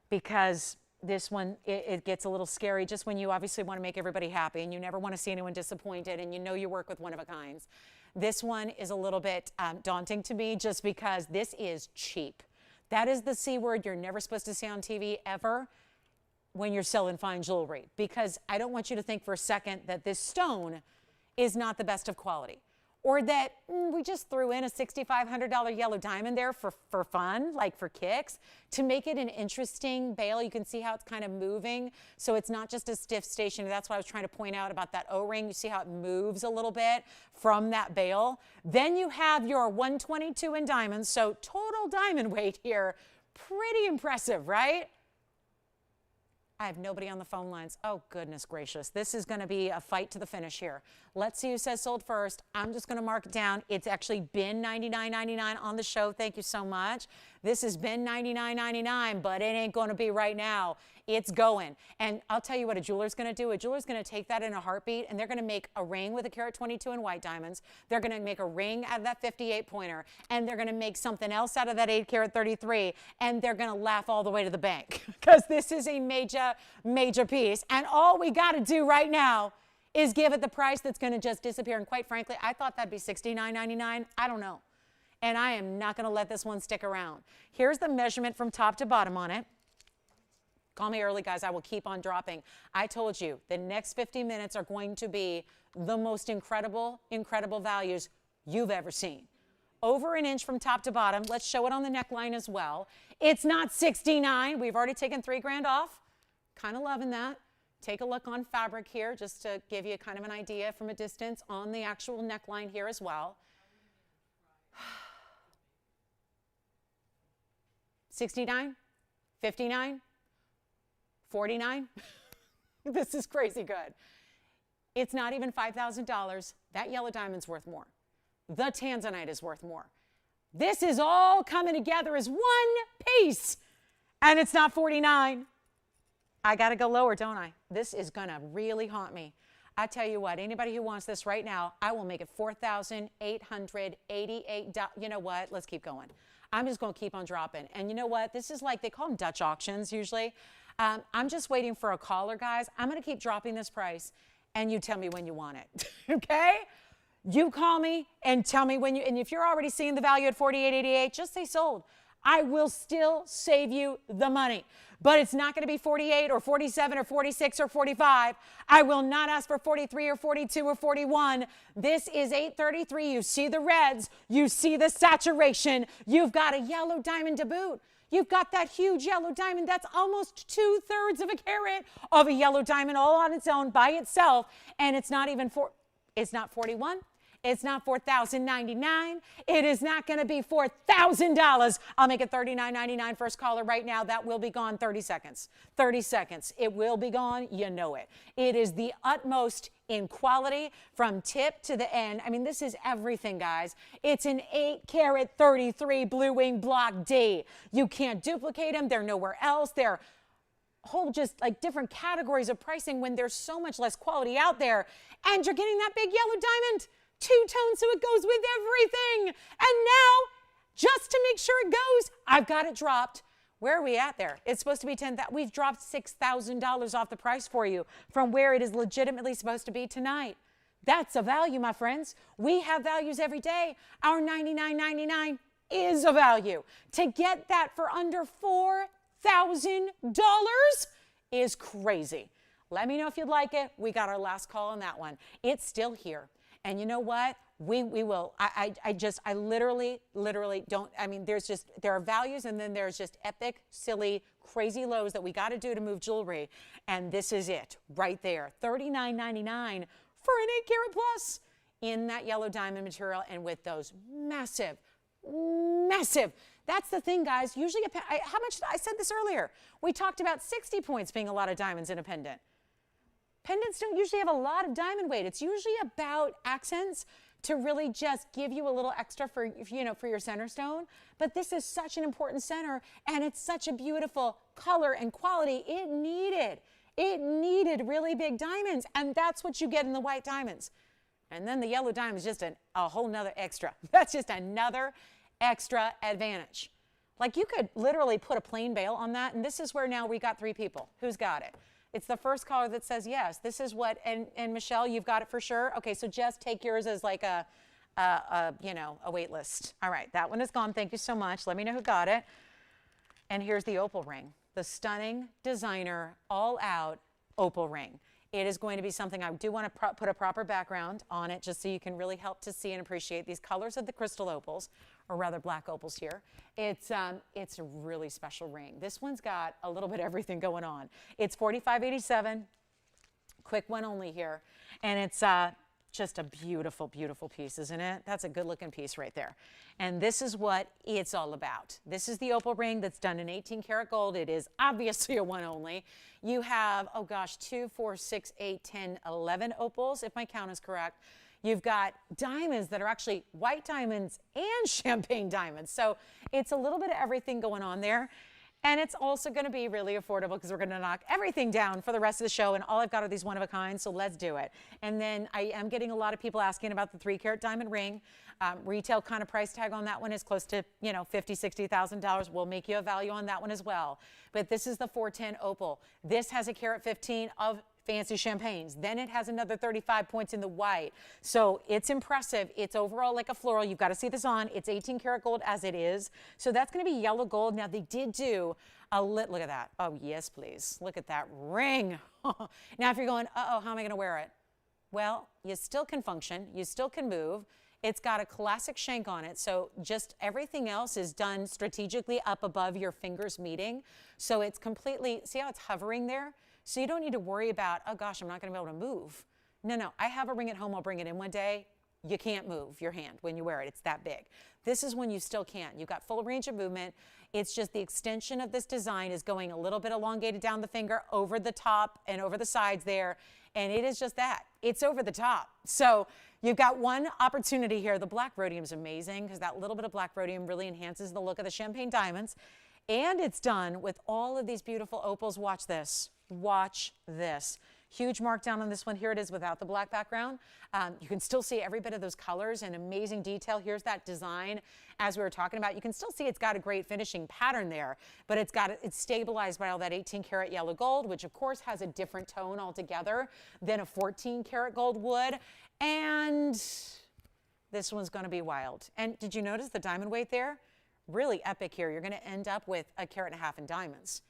because this one, it gets a little scary just when you obviously want to make everybody happy and you never want to see anyone disappointed, and you know you work with one of a kinds. This one is a little bit daunting to me, just because this is cheap. That is the C word you're never supposed to say on TV ever when you're selling fine jewelry, because I don't want you to think for a second that this stone is not the best of quality, or that we just threw in a $6,500 yellow diamond there for fun, like for kicks, to make it an interesting bail. You can see how it's kind of moving, so it's not just a stiff station. That's what I was trying to point out about that O-ring. You see how it moves a little bit from that bail. Then you have your 122 in diamonds, so total diamond weight here. Pretty impressive, right? I have nobody on the phone lines. Oh, goodness gracious. This is going to be a fight to the finish here. Let's see who says sold first. I'm just going to mark it down. It's actually been $99.99 on the show. Thank you so much. This has been $99.99, but it ain't going to be right now. It's going. And I'll tell you what a jeweler's going to do. A jeweler's going to take that in a heartbeat, and they're going to make a ring with a carat 22 in white diamonds. They're going to make a ring out of that 58 pointer, and they're going to make something else out of that 8 carat 33, and they're going to laugh all the way to the bank, because this is a major, major piece. And all we got to do right now is give it the price that's going to just disappear. And quite frankly, I thought that'd be $69.99. I don't know. And I am not going to let this one stick around. Here's the measurement from top to bottom on it. Call me early, guys. I will keep on dropping. I told you the next 50 minutes are going to be the most incredible, incredible values you've ever seen. Over an inch from top to bottom. Let's show it on the neckline as well. It's not $69. We've already taken $3 grand off. Kind of loving that. Take a look on fabric here, just to give you kind of an idea from a distance on the actual neckline here as well. 69, 59, 49. This is crazy good. It's not even $5,000. That yellow diamond's worth more. The Tanzanite is worth more. This is all coming together as one piece, and it's not 49. I got to go lower, don't I? This is going to really haunt me. I tell you what, anybody who wants this right now, I will make it $4,888. You know what? Let's keep going. I'm just going to keep on dropping. And you know what? This is like, they call them Dutch auctions usually. I'm just waiting for a caller, guys. I'm going to keep dropping this price, and you tell me when you want it, okay? You call me and tell me when you, and if you're already seeing the value at $48.88, just say sold. I will still save you the money. But it's not going to be 48 or 47 or 46 or 45. I will not ask for 43 or 42 or 41. This is 833. You see the reds. You see the saturation. You've got a yellow diamond to boot. You've got that huge yellow diamond. That's almost 2/3 of a carat of a yellow diamond all on its own by itself. And it's not even it's not 41. It's not $4,099. It is not going to be $4,000. I'll make it $39.99 first caller right now. That will be gone 30 seconds. 30 seconds. It will be gone. You know it. It is the utmost in quality from tip to the end. I mean, this is everything, guys. It's an 8-carat 33 Blue Wing Block D. You can't duplicate them. They're nowhere else. They're whole just like different categories of pricing when there's so much less quality out there. And you're getting that big yellow diamond. 2-tone, so it goes with everything. And now, just to make sure it goes, I've got it dropped. Where are we at there? It's supposed to be $10,000. We've dropped $6,000 off the price for you from where it is legitimately supposed to be tonight. That's a value, my friends. We have values every day. Our $99.99 is a value. To get that for under $4,000 is crazy. Let me know if you'd like it. We got our last call on that one. It's still here. And you know what? We will. I literally don't. I mean, there are values, and then there's just epic, silly, crazy lows that we got to do to move jewelry. And this is it right there. $39.99 for an 8-carat plus in that yellow diamond material and with those massive. That's the thing, guys. Usually, how much? I said this earlier. We talked about 60 points being a lot of diamonds in a pendant. Pendants don't usually have a lot of diamond weight. It's usually about accents to really just give you a little extra for your center stone. But this is such an important center, and it's such a beautiful color and quality. It needed really big diamonds, and that's what you get in the white diamonds. And then the yellow diamond is just a whole nother extra. That's just another extra advantage. Like you could literally put a plain bail on that, and this is where now we got 3 people. Who's got it? It's the first caller that says yes. This is what, and Michelle, you've got it for sure. Okay, so just take yours as like a wait list. All right, that one is gone. Thank you so much. Let me know who got it. And here's the opal ring, the stunning designer all-out opal ring. It is going to be something I do want to put a proper background on it just so you can really help to see and appreciate these colors of the crystal opals, or rather black opals here. It's a really special ring. This one's got a little bit of everything going on. It's $45.87, quick one only here. And it's just a beautiful, beautiful piece, isn't it? That's a good looking piece right there. And this is what it's all about. This is the opal ring that's done in 18 karat gold. It is obviously a one only. You have, 2, 4, 6, 8, 10, 11 opals, if my count is correct. You've got diamonds that are actually white diamonds and champagne diamonds. So it's a little bit of everything going on there. And it's also going to be really affordable because we're going to knock everything down for the rest of the show. And all I've got are these one of a kind, so let's do it. And then I am getting a lot of people asking about the 3-carat diamond ring. Retail kind of price tag on that one is close to, $50,000, $60,000. We'll make you a value on that one as well. But this is the 410 opal. This has a carat 15 of fancy champagnes. Then it has another 35 points in the white. So it's impressive. It's overall like a floral. You've got to see this on. It's 18 karat gold as it is. So that's going to be yellow gold. Now they did do a look at that. Oh, yes, please. Look at that ring. Now if you're going, uh-oh, how am I going to wear it? Well, you still can function. You still can move. It's got a classic shank on it, so just everything else is done strategically up above your fingers meeting. So it's completely, see how it's hovering there? So you don't need to worry about, oh gosh, I'm not going to be able to move. No, I have a ring at home. I'll bring it in one day. You can't move your hand when you wear it. It's that big. This is when you still can. You've got full range of movement. It's just the extension of this design is going a little bit elongated down the finger, over the top and over the sides there. And it is just that. It's over the top. So you've got one opportunity here. The black rhodium is amazing because that little bit of black rhodium really enhances the look of the champagne diamonds. And it's done with all of these beautiful opals. Watch this. Watch this. Huge markdown on this one. Here it is without the black background. You can still see every bit of those colors and amazing detail. Here's that design as we were talking about. You can still see it's got a great finishing pattern there, but it's stabilized by all that 18 karat yellow gold, which of course has a different tone altogether than a 14 karat gold would. And this one's going to be wild. And did you notice the diamond weight there? really epic here. You're going to end up with 1.5 carats in diamonds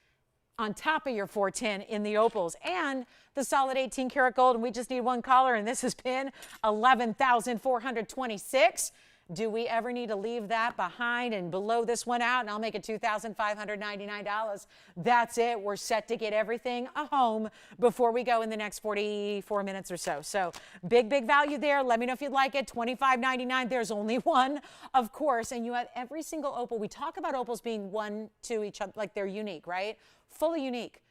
on top of your 410 in the opals and the solid 18 karat gold. And we just need one collar, and this has been 11,426. Do we ever need to leave that behind and below this one out? And I'll make it $2,599. That's it. We're set to get everything home before we go in the next 44 minutes or so. So big, big value there. Let me know if you'd like it. $25.99. There's only one, of course. And you have every single opal. We talk about opals being one to each other, like they're unique, right? Fully unique.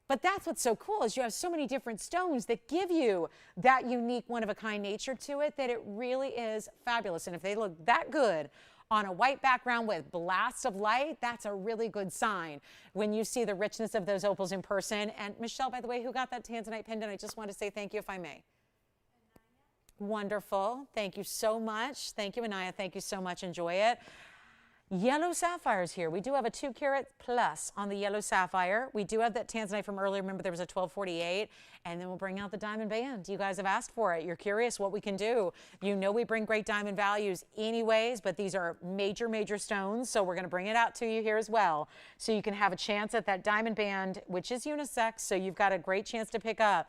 But that's what's so cool is you have so many different stones that give you that unique one-of-a-kind nature to it that it really is fabulous. And if they look that good on a white background with blasts of light, that's a really good sign when you see the richness of those opals in person. And Michelle, by the way, who got that Tanzanite pendant, I just want to say thank you if I may. Wonderful. Thank you so much. Thank you, Anaya. Thank you so much. Enjoy it. Yellow sapphires here. We do have a 2 carat plus on the yellow sapphire. We do have that Tanzanite from earlier. Remember, there was a 1248. And then we'll bring out the diamond band. You guys have asked for it. You're curious what we can do. You know we bring great diamond values anyways, but these are major, major stones. So we're going to bring it out to you here as well. So you can have a chance at that diamond band, which is unisex. So you've got a great chance to pick up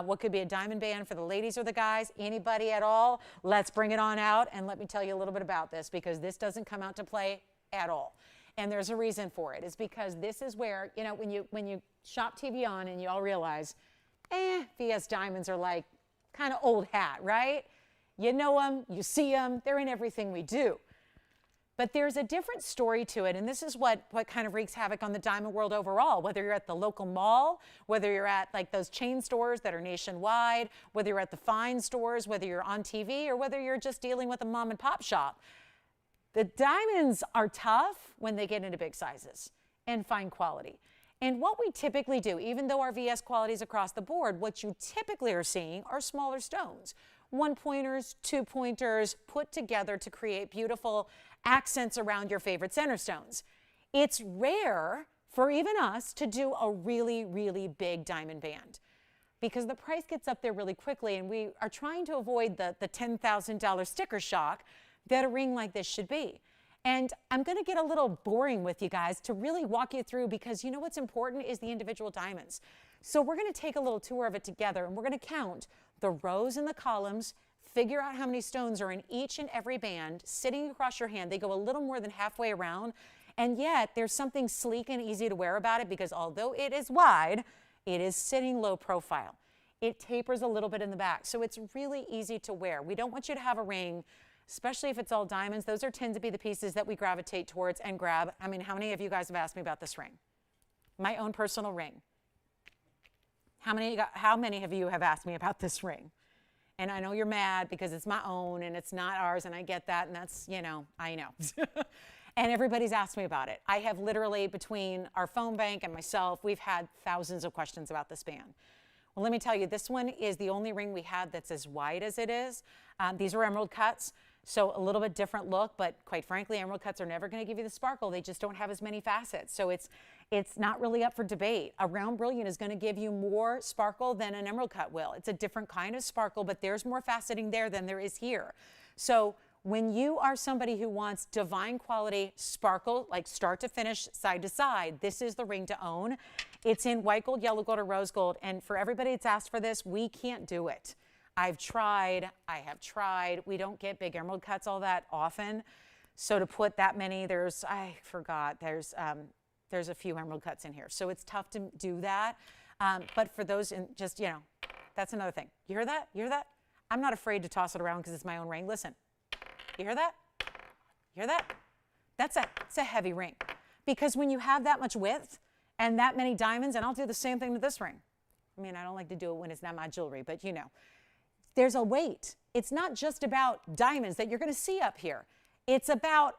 what could be a diamond band for the ladies or the guys, anybody at all. Let's bring it on out, and let me tell you a little bit about this because this doesn't come out to play at all. And there's a reason for it. It's because this is where, you know, when you shop TVON and you all realize, VS diamonds are like kind of old hat, right? You know them, you see them, they're in everything we do. But there's a different story to it, and this is what kind of wreaks havoc on the diamond world overall, whether you're at the local mall, whether you're at like those chain stores that are nationwide, whether you're at the fine stores, whether you're on TV, or whether you're just dealing with a mom and pop shop. The diamonds are tough when they get into big sizes and fine quality. And what we typically do, even though our VS quality is across the board, what you typically are seeing are smaller stones. 1-pointers, 2-pointers put together to create beautiful accents around your favorite center stones. It's rare for even us to do a really, really big diamond band because the price gets up there really quickly, and we are trying to avoid the $10,000 sticker shock that a ring like this should be. And I'm going to get a little boring with you guys to really walk you through because you know what's important is the individual diamonds. So we're going to take a little tour of it together, and we're going to count the rows and the columns, figure out how many stones are in each and every band sitting across your hand. They go a little more than halfway around, and yet there's something sleek and easy to wear about it because although it is wide, it is sitting low profile. It tapers a little bit in the back, so it's really easy to wear. We don't want you to have a ring, especially if it's all diamonds. Those tend to be the pieces that we gravitate towards and grab. I mean, how many of you guys have asked me about this ring? My own personal ring. How many of you have asked me about this ring? And I know you're mad because it's my own and it's not ours, and I get that, and that's, you know, I know. And everybody's asked me about it. I have literally, between our phone bank and myself, we've had thousands of questions about this band. Well, let me tell you, this one is the only ring we had that's as wide as it is. These are emerald cuts, so a little bit different look, but quite frankly, emerald cuts are never going to give you the sparkle. They just don't have as many facets, so it's not really up for debate. A round brilliant is going to give you more sparkle than an emerald cut will. It's a different kind of sparkle, but there's more faceting there than there is here. So when you are somebody who wants divine quality sparkle, like start to finish, side to side, this is the ring to own. It's in white gold, yellow gold, or rose gold. And for everybody that's asked for this, we can't do it. I've tried, I have tried. We don't get big emerald cuts all that often. So to put that many, I forgot, there's a few emerald cuts in here. So it's tough to do that. But for those, just, you know, that's another thing. You hear that? You hear that? I'm not afraid to toss it around because it's my own ring. Listen. You hear that? You hear that? It's a heavy ring. Because when you have that much width and that many diamonds, and I'll do the same thing with this ring. I mean, I don't like to do it when it's not my jewelry, but you know, there's a weight. It's not just about diamonds that you're going to see up here. It's about,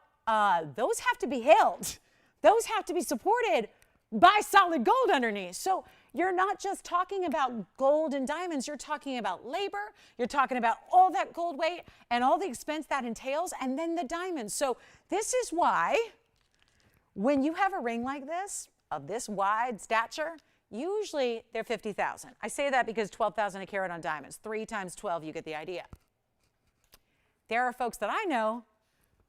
those have to be held. Those have to be supported by solid gold underneath. So you're not just talking about gold and diamonds, you're talking about labor, you're talking about all that gold weight and all the expense that entails, and then the diamonds. So this is why when you have a ring like this, of this wide stature, usually they're $50,000. I say that because $12,000 a carat on diamonds. 3 times 12, you get the idea. There are folks that I know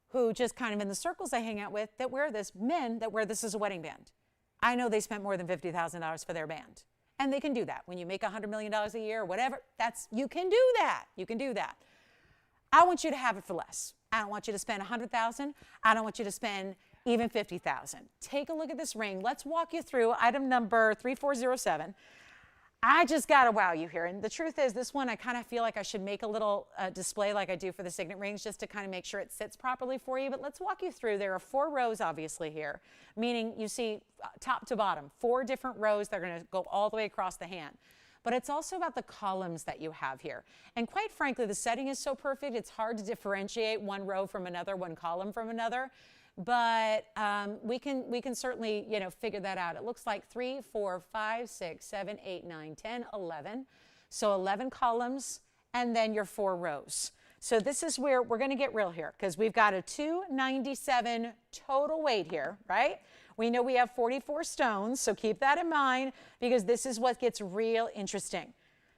who just kind of in the circles I hang out with that wear this, men that wear this as a wedding band. I know they spent more than $50,000 for their band. And they can do that. When you make $100 million a year or whatever, you can do that. You can do that. I want you to have it for less. I don't want you to spend $100,000. I don't want you to spend even $50,000. Take a look at this ring. Let's walk you through item number 3407. I just got to wow you here. And the truth is, this one, I kind of feel like I should make a little display like I do for the signet rings just to kind of make sure it sits properly for you. But let's walk you through. There are 4 rows, obviously, here, meaning you see top to bottom, 4 different rows that are going to go all the way across the hand. But it's also about the columns that you have here. And quite frankly, the setting is so perfect, it's hard to differentiate one row from another, one column from another. But we can certainly, figure that out. It looks like 3, 4, 5, 6, 7, 8, 9, 10, 11. So 11 columns and then your 4 rows. So this is where we're going to get real here because we've got a 297 total weight here, right? We know we have 44 stones, so keep that in mind because this is what gets real interesting.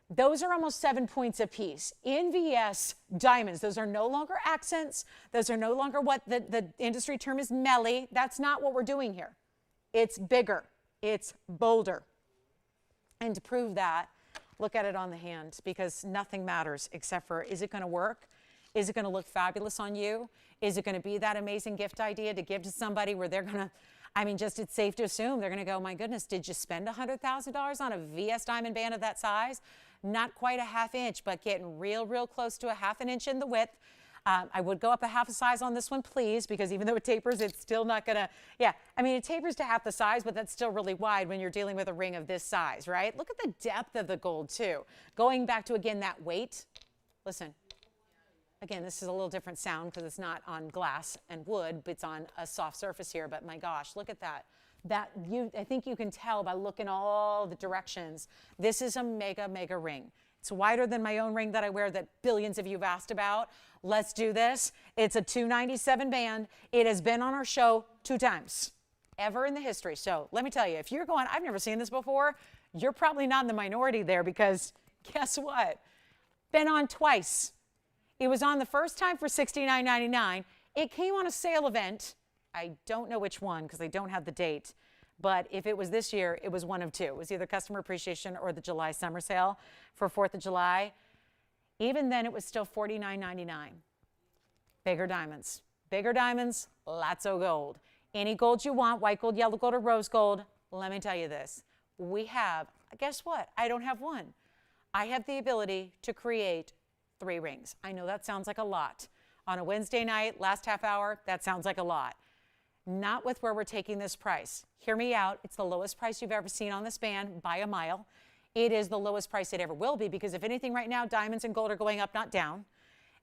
Those are almost 7 points apiece. NVS diamonds, those are no longer accents. Those are no longer what the industry term is melly. That's not what we're doing here. It's bigger. It's bolder. And to prove that, look at it on the hand because nothing matters except for, is it going to work? Is it going to look fabulous on you? Is it going to be that amazing gift idea to give to somebody where they're going to, it's safe to assume they're going to go, my goodness, did you spend $100,000 on a VS diamond band of that size? Not quite a half inch, but getting real close to a half an inch in the width. I would go up a half a size on this one, please, because even though it tapers, it's still not going to, it tapers to half the size, but that's still really wide when you're dealing with a ring of this size, right? Look at the depth of the gold, too. Going back to, again, that weight. Listen. Again, this is a little different sound because it's not on glass and wood, but it's on a soft surface here. But my gosh, look at that. I think you can tell by looking all the directions. This is a mega ring. It's wider than my own ring that I wear that billions of you have asked about. Let's do this. It's a 297 band. It has been on our show 2 times ever in the history. So let me tell you, if you're going, I've never seen this before, you're probably not in the minority there because guess what? Been on twice. It was on the first time for $69.99. It came on a sale event. I don't know which one because I don't have the date. But if it was this year, it was one of 2. It was either customer appreciation or the July summer sale for 4th of July. Even then, it was still $49.99. Bigger diamonds. Bigger diamonds, lots of gold. Any gold you want, white gold, yellow gold, or rose gold, let me tell you this. We have, guess what? I don't have one. I have the ability to create 3 rings. I know that sounds like a lot. On a Wednesday night, last half hour, that sounds like a lot. Not with where we're taking this price. Hear me out. It's the lowest price you've ever seen on this band by a mile. It is the lowest price it ever will be because if anything right now, diamonds and gold are going up, not down.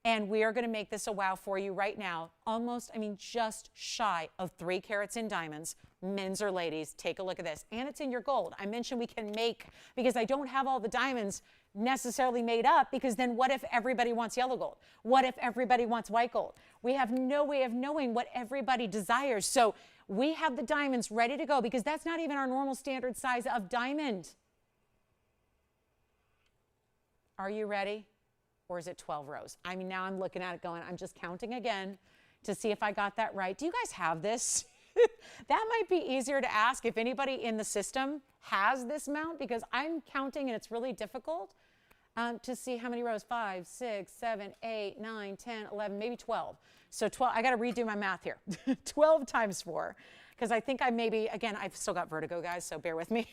And we are going to make this a wow for you right now. Almost, just shy of 3 carats in diamonds, men's or ladies. Take a look at this. And it's in your gold. I mentioned we can make, because I don't have all the diamonds necessarily made up, because then what if everybody wants yellow gold? What if everybody wants white gold? We have no way of knowing what everybody desires. So we have the diamonds ready to go because that's not even our normal standard size of diamond. Are you ready? Or is it 12 rows? Now I'm looking at it going, I'm just counting again to see if I got that right. Do you guys have this? That might be easier to ask if anybody in the system has this mount because I'm counting and it's really difficult to see how many rows. 5, 6, 7, 8, 9, 10, 11, maybe 12. So 12, I got to redo my math here. 12 times 4. Because I think again, I've still got vertigo, guys, so bear with me.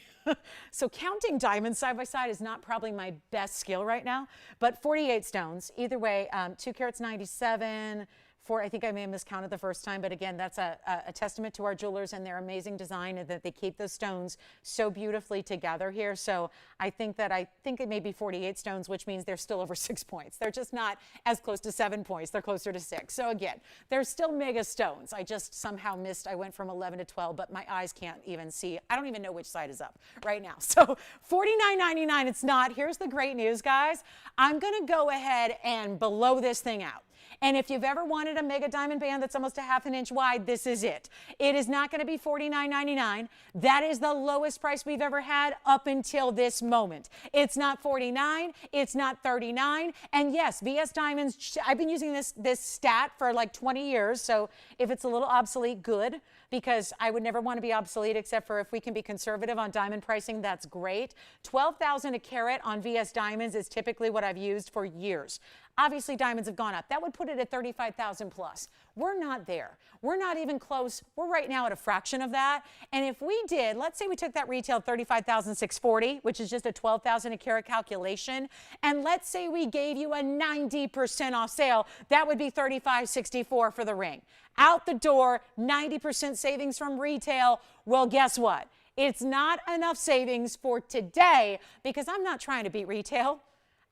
So counting diamonds side by side is not probably my best skill right now, but 48 stones. Either way, 2 carats 97, 4, I think I may have miscounted the first time, but again, that's a testament to our jewelers and their amazing design and that they keep those stones so beautifully together here. So I think it may be 48 stones, which means they're still over 6 points. They're just not as close to 7 points. They're closer to 6. So again, they're still mega stones. I just somehow missed, I went from 11 to 12, but my eyes can't even see. I don't even know which side is up right now. So $49.99, it's not. Here's the great news, guys. I'm going to go ahead and blow this thing out. And if you've ever wanted a mega diamond band that's almost a half an inch wide, this is it. It is not going to be $49.99. That is the lowest price we've ever had up until this moment. It's not $49, it's not $39. And yes, VS Diamonds, I've been using this stat for like 20 years. So if it's a little obsolete, good, because I would never want to be obsolete except for if we can be conservative on diamond pricing, that's great. $12,000 a carat on VS Diamonds is typically what I've used for years. Obviously, diamonds have gone up. That would put it at $35,000 plus. We're not there. We're not even close. We're right now at a fraction of that. And if we did, let's say we took that retail $35,640, which is just a $12,000 a carat calculation, and let's say we gave you a 90% off sale, that would be $35.64 for the ring. Out the door, 90% savings from retail. Well, guess what? It's not enough savings for today because I'm not trying to beat retail.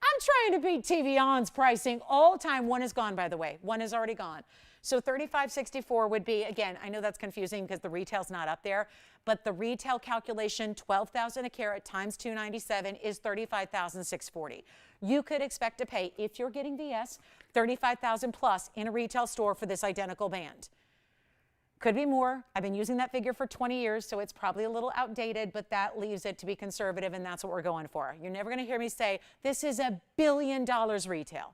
I'm trying to beat TVON's pricing all time. One is gone, by the way. One is already gone. So $35.64 would be, again, I know that's confusing because the retail's not up there, but the retail calculation, $12,000 a carat times $297 is $35,640. You could expect to pay, if you're getting VS, $35,000 plus in a retail store for this identical band. Could be more. I've been using that figure for 20 years, so it's probably a little outdated, but that leaves it to be conservative, and that's what we're going for. You're never going to hear me say, this is $1 billion retail.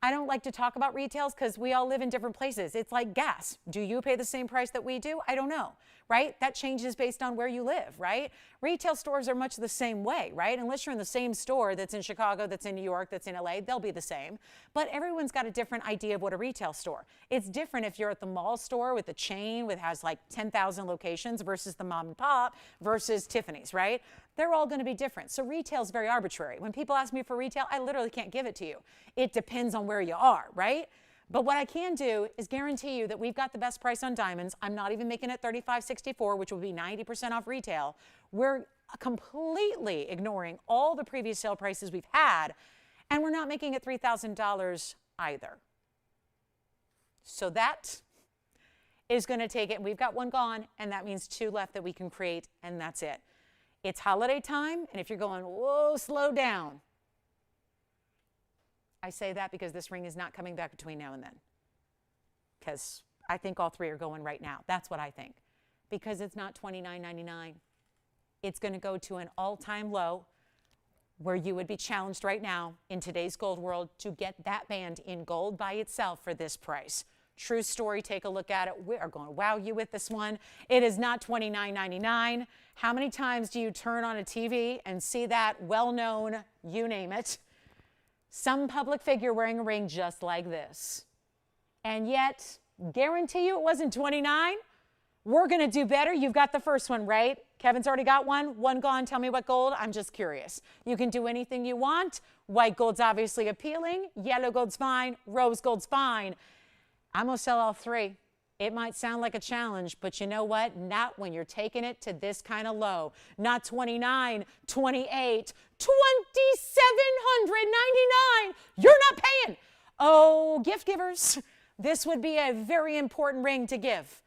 I don't like to talk about retails because we all live in different places. It's like gas. Do you pay the same price that we do? I don't know, right? That changes based on where you live, right? Retail stores are much the same way, right? Unless you're in the same store that's in Chicago, that's in New York, that's in LA, they'll be the same. But everyone's got a different idea of what a retail store. It's different if you're at the mall store with the chain that has like 10,000 locations versus the mom and pop versus Tiffany's, right? They're all going to be different. So retail is very arbitrary. When people ask me for retail, I literally can't give it to you. It depends on where you are, right? But what I can do is guarantee you that we've got the best price on diamonds. I'm not even making it $35.64, which would be 90% off retail. We're completely ignoring all the previous sale prices we've had, and we're not making it $3,000 either. So that is going to take it. We've got one gone, and that means two left that we can create, and that's it. It's holiday time, and if you're going, whoa, slow down. I say that because this ring is not coming back between now and then. Because I think all three are going right now. That's what I think. Because it's not $29.99. It's going to go to an all-time low where you would be challenged right now in today's gold world to get that band in gold by itself for this price. True story, take a look at it. We are going to wow you with this one. It is not $29.99. How many times do you turn on a TV and see that well-known, you name it, some public figure wearing a ring just like this? And yet, guarantee you it wasn't $29. We're going to do better. You've got the first one, right? Kevin's already got one. One gone. Tell me what gold. I'm just curious. You can do anything you want. White gold's obviously appealing. Yellow gold's fine. Rose gold's fine. I'm going to sell all three. It might sound like a challenge, but you know what? Not when you're taking it to this kind of low. Not 29, 28, 2,799. You're not paying. Oh, gift givers, this would be a very important ring to give.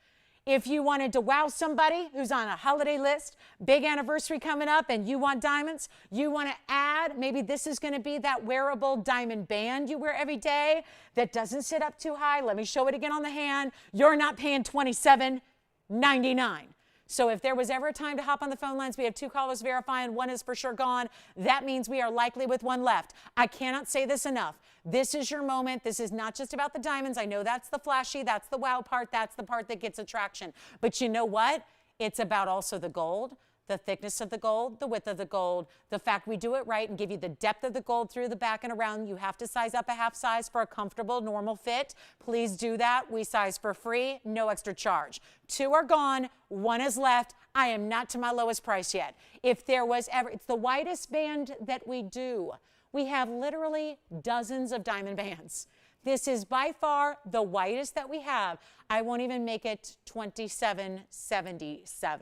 If you wanted to wow somebody who's on a holiday list, big anniversary coming up, and you want diamonds, you want to add, maybe this is going to be that wearable diamond band you wear every day that doesn't sit up too high. Let me show it again on the hand. You're not paying $27.99. So if there was ever a time to hop on the phone lines, we have two callers verifying, one is for sure gone. That means we are likely with one left. I cannot say this enough. This is your moment. This is not just about the diamonds. I know that's the flashy, that's the wow part, that's the part that gets attraction. But you know what? It's about also the gold, the thickness of the gold, the width of the gold, the fact we do it right and give you the depth of the gold through the back and around. You have to size up a half size for a comfortable, normal fit. Please do that. We size for free, no extra charge. Two are gone, one is left. I am not to my lowest price yet. If there was ever, it's the widest band that we do. We have literally dozens of diamond bands. This is by far the widest that we have. I won't even make it $27.77.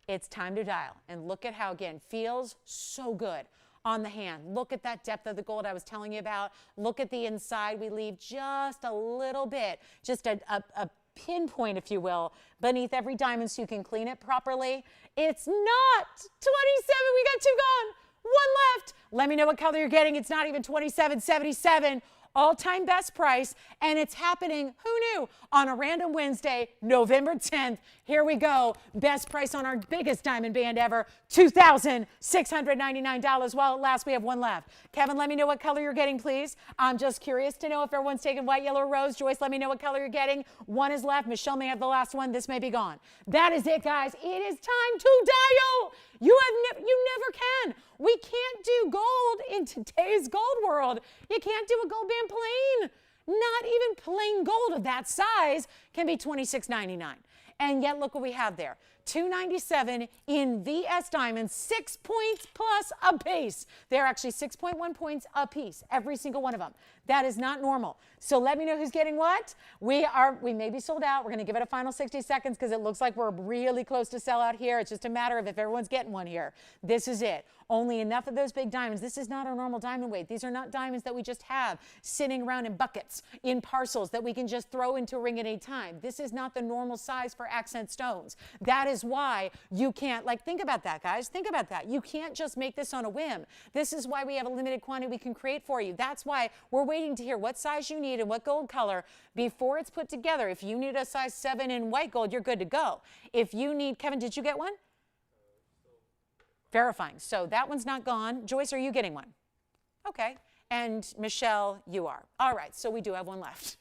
It's time to dial and look at how, again, feels so good on the hand. Look at that depth of the gold I was telling you about. Look at the inside. We leave just a little bit, just a pinpoint, if you will, beneath every diamond so you can clean it properly. It's not 27. We got two gone. One left. Let me know what color you're getting. It's not even $27.77. all-time best price, and it's happening, who knew, on a random Wednesday, November 10th. Here we go. Best price on our biggest diamond band ever, $2,699. While it lasts, we have one left. Kevin, let me know what color you're getting, please. I'm just curious to know if everyone's taking white, yellow, or rose. Joyce, let me know what color you're getting. One is left. Michelle may have the last one. This may be gone. That is it, guys. It is time to dial. You never can. We can't do gold in today's gold world. You can't do a gold band plain. Not even plain gold of that size can be $26.99. And yet look what we have there. $297 in VS diamonds, 6 points plus a piece. They're actually 6.1 points a piece, every single one of them. That is not normal. So let me know who's getting what. We may be sold out. We're going to give it a final 60 seconds because it looks like we're really close to sell out here. It's just a matter of if everyone's getting one here. This is it. Only enough of those big diamonds. This is not our normal diamond weight. These are not diamonds that we just have sitting around in buckets, in parcels that we can just throw into a ring at any time. This is not the normal size for accent stones. That is why you can't, think about that, guys. Think about that. You can't just make this on a whim. This is why we have a limited quantity we can create for you. That's why we're waiting to hear what size you need and what gold color before it's put together. If you need a size 7 in white gold, you're good to go. If you need, Kevin, did you get one? Verifying. So that one's not gone. Joyce, are you getting one? Okay. And Michelle, you are. All right, so we do have one left.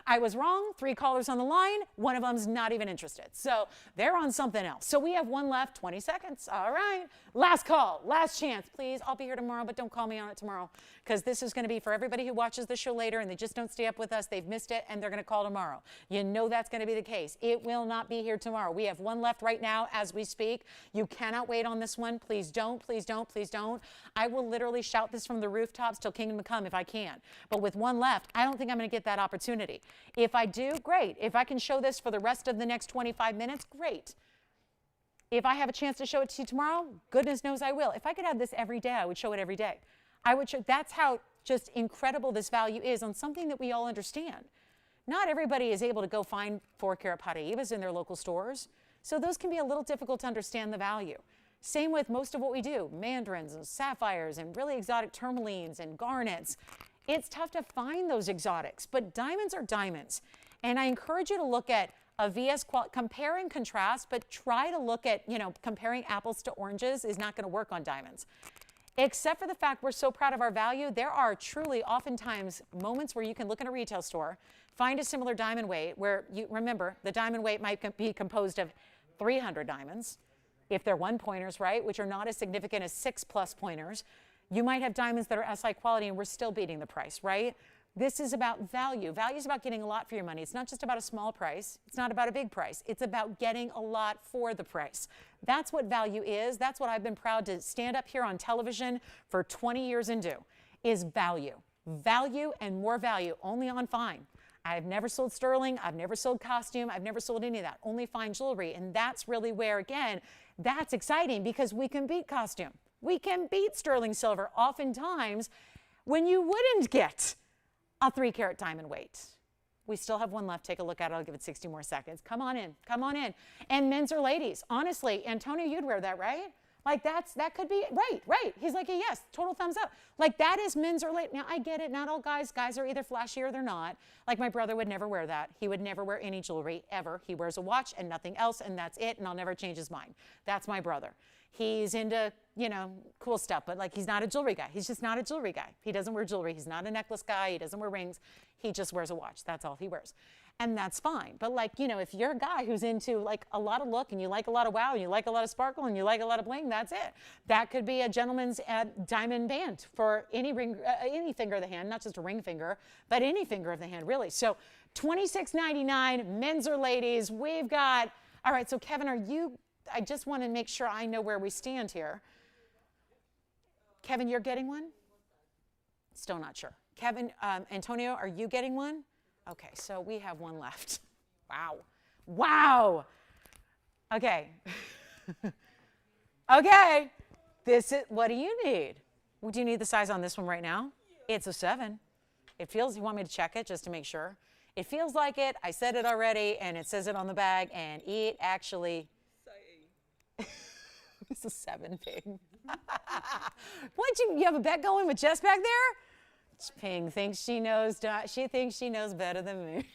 I was wrong. 3 callers on the line. One of them's not even interested. So they're on something else. So we have one left, 20 seconds. All right. Last call, last chance. Please, I'll be here tomorrow, but don't call me on it tomorrow because this is going to be for everybody who watches the show later and they just don't stay up with us. They've missed it and they're going to call tomorrow. You know that's going to be the case. It will not be here tomorrow. We have one left right now as we speak. You cannot wait on this one. Please don't, please don't, please don't. I will literally shout this from the rooftops till kingdom come if I can. But with one left, I don't think I'm going to get that opportunity. If I do, great. If I can show this for the rest of the next 25 minutes, great. If I have a chance to show it to you tomorrow, goodness knows I will. If I could have this every day, I would show it every day. I would show, that's how just incredible this value is on something that we all understand. Not everybody is able to go find 4-carat Paraibas in their local stores. So those can be a little difficult to understand the value. Same with most of what we do, mandarins and sapphires and really exotic tourmalines and garnets. It's tough to find those exotics, but diamonds are diamonds. And I encourage you to look at a VS quality, compare and contrast, but try to look at, comparing apples to oranges is not going to work on diamonds. Except for the fact we're so proud of our value, there are truly oftentimes moments where you can look in a retail store, find a similar diamond weight where remember, the diamond weight might be composed of 300 diamonds. If they're 1-pointers, right, which are not as significant as 6+ pointers, you might have diamonds that are SI quality and we're still beating the price, right? This is about value. Value is about getting a lot for your money. It's not just about a small price. It's not about a big price. It's about getting a lot for the price. That's what value is. That's what I've been proud to stand up here on television for 20 years and do, is value. Value and more value, only on fine. I've never sold sterling. I've never sold costume. I've never sold any of that, only fine jewelry. And that's really where, again, that's exciting because we can beat costume. We can beat sterling silver oftentimes when you wouldn't get a 3-carat diamond weight. We still have one left. Take a look at it. I'll give it 60 more seconds. Come on in. Come on in. And men's or ladies. Honestly, Antonio, you'd wear that, right? That could be, right. He's like, yes, total thumbs up. That is men's or ladies. Now, I get it. Not all guys are either flashy or they're not. My brother would never wear that. He would never wear any jewelry, ever. He wears a watch and nothing else, and that's it, and I'll never change his mind. That's my brother. He's into, cool stuff, but he's not a jewelry guy. He's just not a jewelry guy. He doesn't wear jewelry. He's not a necklace guy. He doesn't wear rings. He just wears a watch. That's all he wears. And that's fine. But if you're a guy who's into a lot of look and you like a lot of wow and you like a lot of sparkle and you like a lot of bling, that's it. That could be a gentleman's diamond band for any ring, any finger of the hand, not just a ring finger, but any finger of the hand, really. So $26.99, men's or ladies. We've got, all right, so Kevin, I just want to make sure I know where we stand here. Kevin, you're getting one? Still not sure. Kevin, Antonio, are you getting one? Okay, so we have one left. Wow. Okay. Okay. What do you need? Do you need the size on this one right now? It's a 7. It feels, you want me to check it just to make sure? It feels like it. I said it already, and it says it on the bag, and it actually. It's a 7, babe. What, you have a bet going with Jess back there? Ping thinks she knows, she thinks she knows better than me.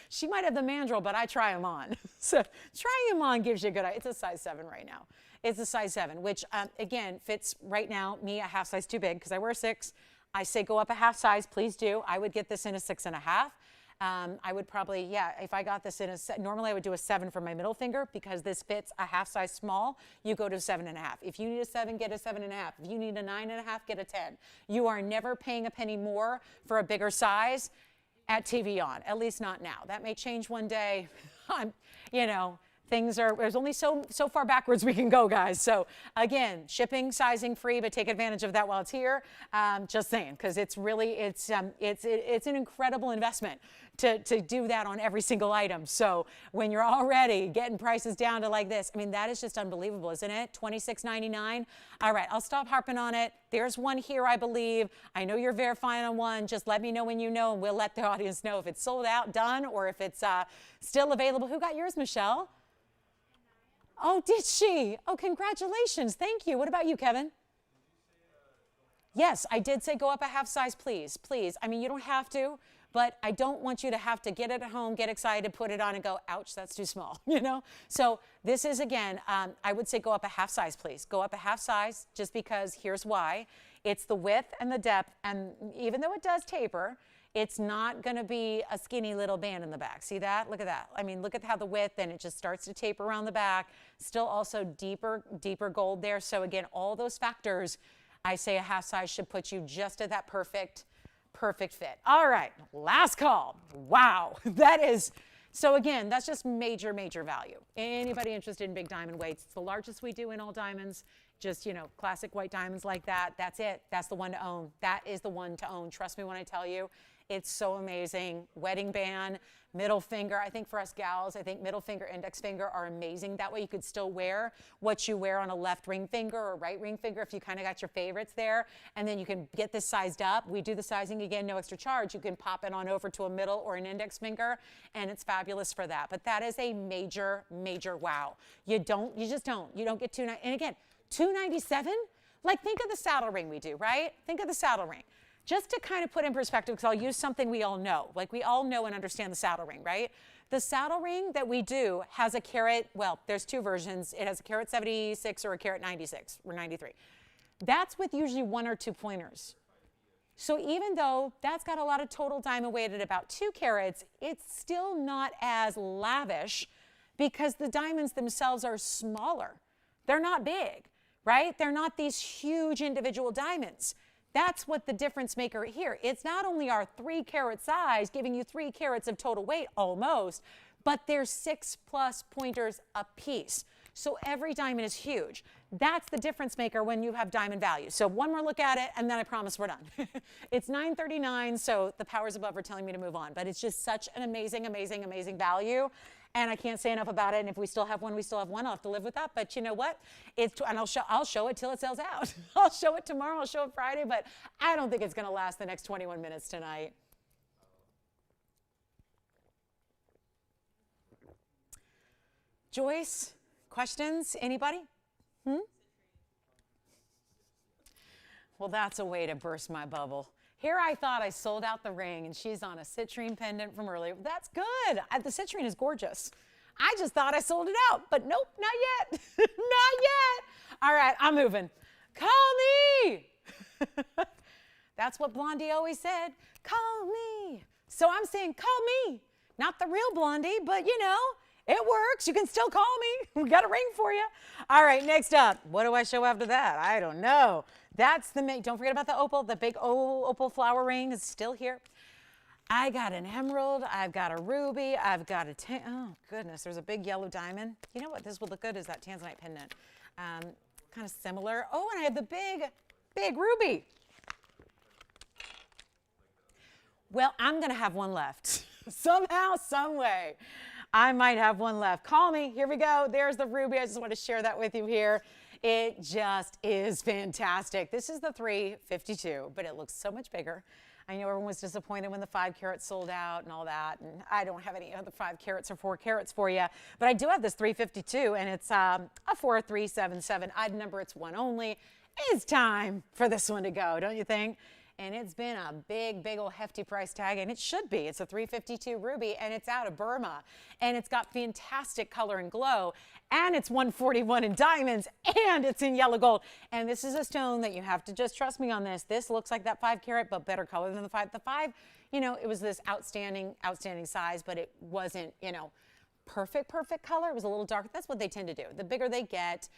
She might have the mandrel, but I try them on. So trying them on gives you a good idea. It's a size 7 right now. It's a size 7, which again, fits right now, me a half size too big because I wear a 6. I say go up a half size, please do. I would get this in a 6.5. I would probably, yeah, if I got this in a, normally I would do a 7 for my middle finger because this fits a half size small, you go to a 7.5. If you need a 7, get a 7.5. If you need a 9.5, get a 10. You are never paying a penny more for a bigger size at TVON, at least not now. That may change one day. You know, things are, there's only so far backwards we can go, guys. So again, shipping, sizing free, but take advantage of that while it's here. Just saying, because it's really, it's an incredible investment to do that on every single item. So when you're already getting prices down to like this, I mean, that is just unbelievable, isn't it? $26.99. All right, I'll stop harping on it. There's one here, I believe. I know you're verifying on one. Just let me know when you know, and we'll let the audience know if it's sold out, done, or if it's still available. Who got yours, Michelle? Oh, did she? Oh, congratulations. Thank you. What about you, Kevin? Yes, I did say go up a half size, please. Please. I mean, you don't have to, but I don't want you to have to get it at home, get excited, put it on and go, ouch, that's too small, you know? So this is, again, I would say go up a half size, please. Go up a half size just because here's why. It's the width and the depth, and even though it does taper, it's not going to be a skinny little band in the back. See that? Look at that. I mean, look at how the width, and it just starts to taper around the back. Still also deeper gold there. So again, all those factors, I say a half size should put you just at that perfect fit. All right, last call. Wow, that is, so again, that's just major value. Anybody interested in big diamond weights? It's the largest we do in all diamonds. Just, you know, classic white diamonds like that. That's it. That's the one to own. That is the one to own. Trust me when I tell you. It's so amazing. Wedding band, middle finger. I think for us gals, I think middle finger, index finger are amazing. That way you could still wear what you wear on a left ring finger or right ring finger if you kind of got your favorites there. And then you can get this sized up. We do the sizing again, no extra charge. You can pop it on over to a middle or an index finger, and it's fabulous for that. But that is a major wow. You just don't get $2.99. And again, $2.97? Like, think of the saddle ring we do, right? Think of the saddle ring. Just to kind of put in perspective, because I'll use something we all know. Like, we all know and understand the saddle ring, right? The saddle ring that we do has a carat, well, there's two versions. It has a carat 76 or a carat 96 or 93. That's with usually 1 or 2 pointers. So even though that's got a lot of total diamond weight at about 2 carats, it's still not as lavish because the diamonds themselves are smaller. They're not big, right? They're not these huge individual diamonds. That's what the difference maker here. It's not only our 3 carat size, giving you 3 carats of total weight almost, but there's 6+ pointers a piece. So every diamond is huge. That's the difference maker when you have diamond value. So one more look at it, and then I promise we're done. It's $9.39, so the powers above are telling me to move on. But it's just such an amazing value. And I can't say enough about it. And if we still have one, we still have one. I'll have to live with that. But you know what? And I'll show it till it sells out. I'll show it tomorrow. I'll show it Friday. But I don't think it's going to last the next 21 minutes tonight. Joyce, questions? Anybody? Well, that's a way to burst my bubble. Here I thought I sold out the ring, and she's on a citrine pendant from earlier. That's good. The citrine is gorgeous. I just thought I sold it out, but nope, not yet. Not yet. All right, I'm moving. Call me. That's what Blondie always said. Call me. So I'm saying call me. Not the real Blondie, but you know, it works. You can still call me. We got a ring for you. All right, next up. What do I show after that? I don't know. That's the don't forget about the opal. The big opal flower ring is still here. I got an emerald. I've got a ruby. I've got a oh goodness, there's a big yellow diamond. You know what? This would look good is that Tanzanite pendant. Kind of similar. Oh, and I have the big ruby. Well, I'm gonna have one left. Somehow, some way. I might have one left. Call me. Here we go. There's the ruby. I just want to share that with you here. It just is fantastic. This is the 352, but it looks so much bigger. I know everyone was disappointed when the 5 carats sold out and all that, and I don't have any other 5 carats or 4 carats for you, but I do have this 352, and it's a 4377. Odd number, it's one only. It's time for this one to go, don't you think? and it's been a big, big old hefty price tag, and it should be. It's a 352 ruby, and it's out of Burma, and it's got fantastic color and glow, and it's 141 in diamonds, and it's in yellow gold. And this is a stone that you have to just trust me on this. This looks like that 5 carat, but better color than the 5. The 5, you know, it was this outstanding size, but it wasn't, you know, perfect color. It was a little dark. That's what they tend to do. The bigger they get,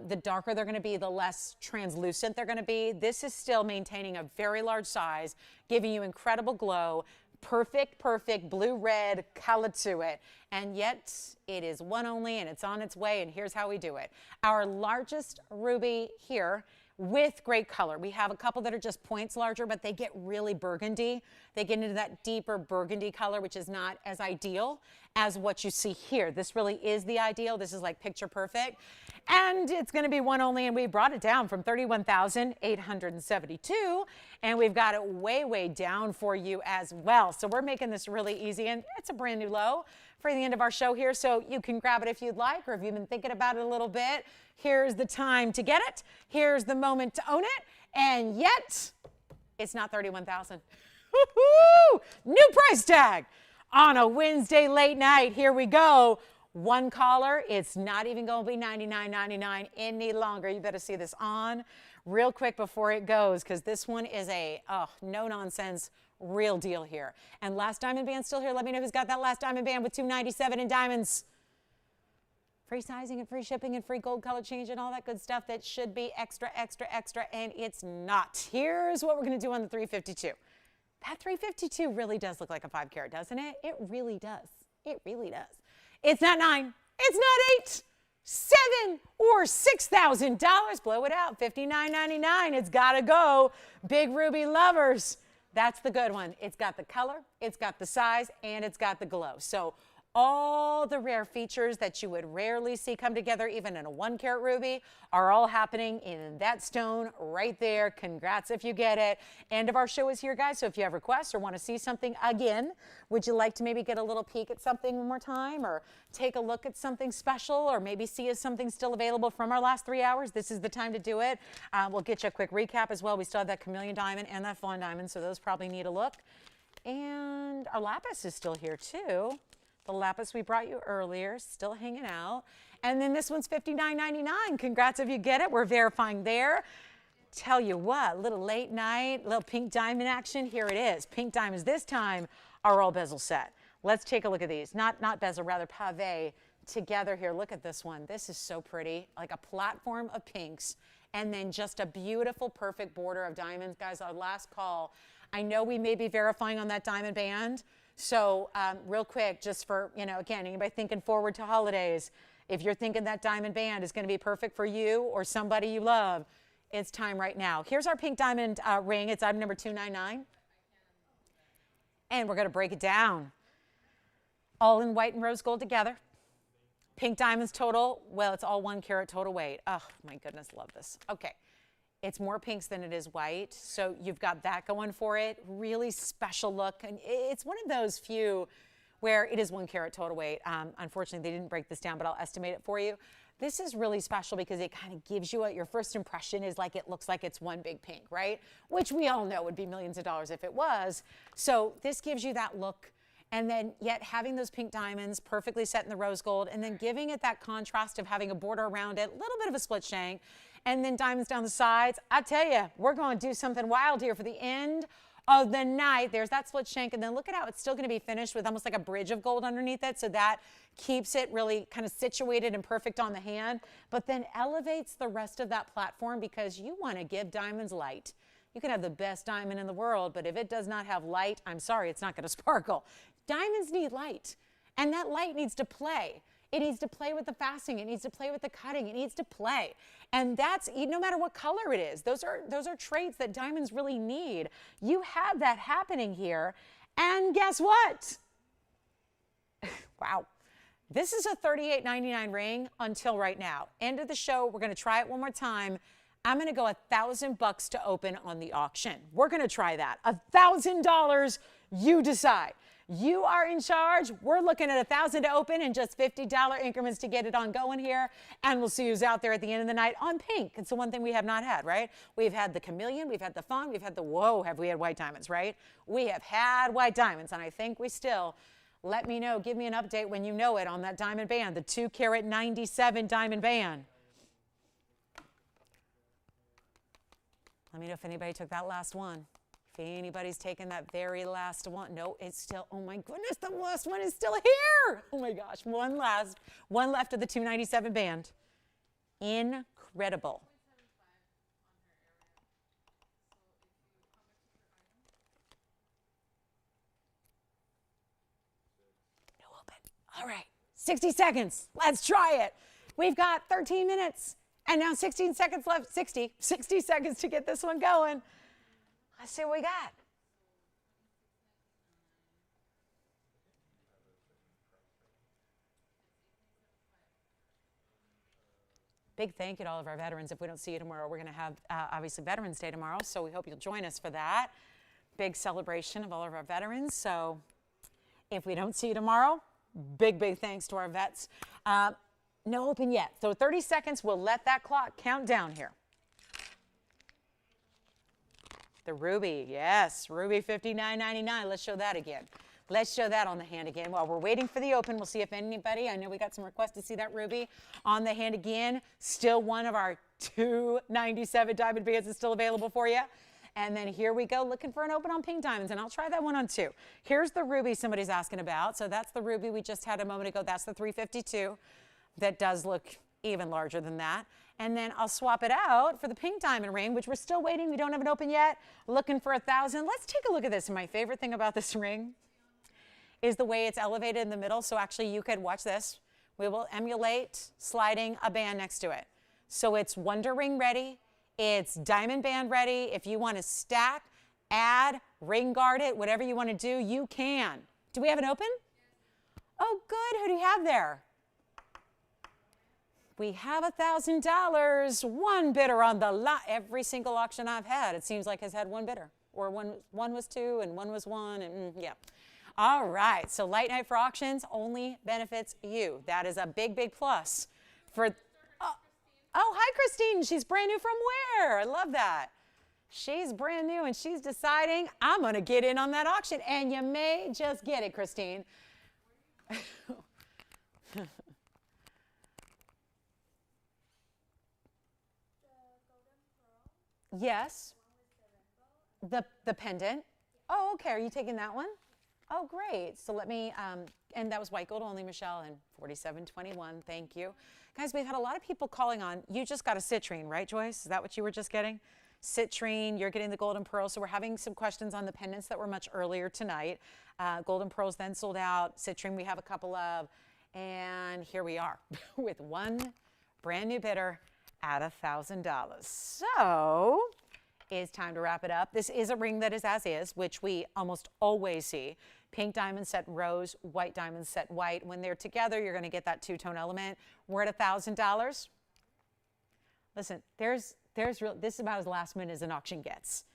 the darker they're going to be, the less translucent they're going to be. This is still maintaining a very large size, giving you incredible glow, perfect blue-red color to it. And yet it is one only, and it's on its way, and here's how we do it. Our largest ruby here with great color. We have a couple that are just points larger, but they get really burgundy. They get into that deeper burgundy color, which is not as ideal as what you see here. This really is the ideal. This is like picture perfect. And it's going to be one only, and we brought it down from 31,872, and we've got it way, way down for you as well. So we're making this really easy, and it's a brand new low for the end of our show here, so you can grab it if you'd like, or if you've been thinking about it a little bit. Here's the time to get it. Here's the moment to own it, and yet it's not 31,000. Woohoo! New price tag on a Wednesday late night. Here we go. One caller. It's not even going to be $99.99 any longer. You better see this on real quick before it goes, because this one is a no nonsense real deal here. And last diamond band still here. Let me know who's got that last diamond band with $297 in diamonds. Free sizing and free shipping and free gold color change and all that good stuff that should be extra, and it's not. Here's what we're going to do on the 352. That 352 really does look like a 5 carat, doesn't it? It really does. It really does. It's not 9. It's not 8. 7 or $6,000. Blow it out. $59.99. It's got to go. Big ruby lovers. That's the good one. It's got the color, it's got the size, and it's got the glow. So all the rare features that you would rarely see come together, even in a 1 carat ruby, are all happening in that stone right there. Congrats if you get it. End of our show is here, guys. So if you have requests or want to see something again, would you like to maybe get a little peek at something one more time, or take a look at something special, or maybe see if something's still available from our last 3 hours? This is the time to do it. We'll get you a quick recap as well. We still have that chameleon diamond and that fawn diamond, so those probably need a look. And our lapis is still here too. The lapis we brought you earlier, still hanging out. And then this one's $59.99. Congrats if you get it. We're verifying there. Tell you what, little late night, little pink diamond action. Here it is. Pink diamonds this time are all bezel set. Let's take a look at these. Not bezel, rather pave together here. Look at this one. This is so pretty. Like a platform of pinks, and then just a beautiful, perfect border of diamonds. Guys, our last call. I know we may be verifying on that diamond band. So real quick, just for, you know, again, anybody thinking forward to holidays, if you're thinking that diamond band is going to be perfect for you or somebody you love, it's time right now. Here's our pink diamond ring. It's item number 299. And we're going to break it down. All in white and rose gold together. Pink diamonds total, well, it's all 1 carat total weight. Oh, my goodness, love this. Okay. It's more pinks than it is white, so you've got that going for it. Really special look, and it's one of those few where it is 1 carat total weight. Unfortunately, they didn't break this down, but I'll estimate it for you. This is really special because it kind of gives you your first impression is like it looks like it's one big pink, right? Which we all know would be millions of dollars if it was. So this gives you that look, and then yet having those pink diamonds perfectly set in the rose gold, and then giving it that contrast of having a border around it, a little bit of a split shank, and then diamonds down the sides. I tell you, we're going to do something wild here for the end of the night. There's that split shank, and then look at how it's still going to be finished with almost like a bridge of gold underneath it, so that keeps it really kind of situated and perfect on the hand, but then elevates the rest of that platform because you want to give diamonds light. You can have the best diamond in the world, but if it does not have light, I'm sorry, it's not going to sparkle. Diamonds need light, and that light needs to play. It needs to play with the fastening. It needs to play with the cutting. It needs to play. And that's, no matter what color it is, those are traits that diamonds really need. You have that happening here. And guess what? Wow. This is a $38.99 ring until right now. End of the show. We're going to try it one more time. I'm going to go $1,000 to open on the auction. We're going to try that. $1,000. You decide. You are in charge. We're looking at $1,000 to open and just $50 increments to get it on going here. And we'll see who's out there at the end of the night on pink. It's the one thing we have not had, right? We've had the chameleon, we've had the fawn, we've had the, whoa, have we had white diamonds, right? We have had white diamonds, and I think we still, let me know, give me an update when you know it on that diamond band, the 2 carat 97 diamond band. Let me know if anybody took that last one. If anybody's taken that very last one. No, it's still, oh my goodness, the last one is still here. Oh my gosh, one left of the 297 band. Incredible. No open. All right, 60 seconds. Let's try it. We've got 13 minutes and now 16 seconds left, 60 seconds to get this one going. Let's see what we got. Big thank you to all of our veterans. If we don't see you tomorrow, we're going to have, obviously, Veterans Day tomorrow, so we hope you'll join us for that. Big celebration of all of our veterans. So if we don't see you tomorrow, big thanks to our vets. No open yet. So 30 seconds, we'll let that clock count down here. The ruby, yes, ruby $59.99. Let's show that again. Let's show that on the hand again. While we're waiting for the open, we'll see if anybody, I know we got some requests to see that ruby on the hand again. Still one of our 297 diamond bands is still available for you. And then here we go, looking for an open on pink diamonds, and I'll try that one on too. Here's the ruby somebody's asking about. So that's the ruby we just had a moment ago. That's the 352. That does look even larger than that. And then I'll swap it out for the pink diamond ring, which we're still waiting. We don't have it open yet. Looking for 1,000. Let's take a look at this. And my favorite thing about this ring is the way it's elevated in the middle. So actually you could watch this. We will emulate sliding a band next to it. So it's Wonder Ring ready. It's diamond band ready. If you want to stack, add, ring guard it, whatever you want to do, you can. Do we have it open? Oh, good. Who do you have there? We have $1,000. One bidder on the lot. Every single auction I've had, it seems like, has had one bidder. Or one was two and one was one. And yeah. All right. So Light Night for auctions only benefits you. That is a big plus. For oh, hi, Christine. She's brand new from where? I love that. She's brand new and she's deciding, I'm going to get in on that auction. And you may just get it, Christine. Yes. The pendant. Oh, okay. Are you taking that one? Oh, great. So let me, and that was white gold only, Michelle, and 4721. Thank you. Guys, we've had a lot of people calling on, you just got a citrine, right, Joyce? Is that what you were just getting? Citrine, you're getting the golden pearl. So we're having some questions on the pendants that were much earlier tonight. Golden pearls then sold out. Citrine we have a couple of. And here we are with one brand new bidder at $1,000. So it's time to wrap it up. This is a ring that is as is, which we almost always see. Pink diamonds set rose, white diamonds set white. When they're together, you're going to get that two-tone element. We're at $1,000. Listen, this is about as last minute as an auction gets.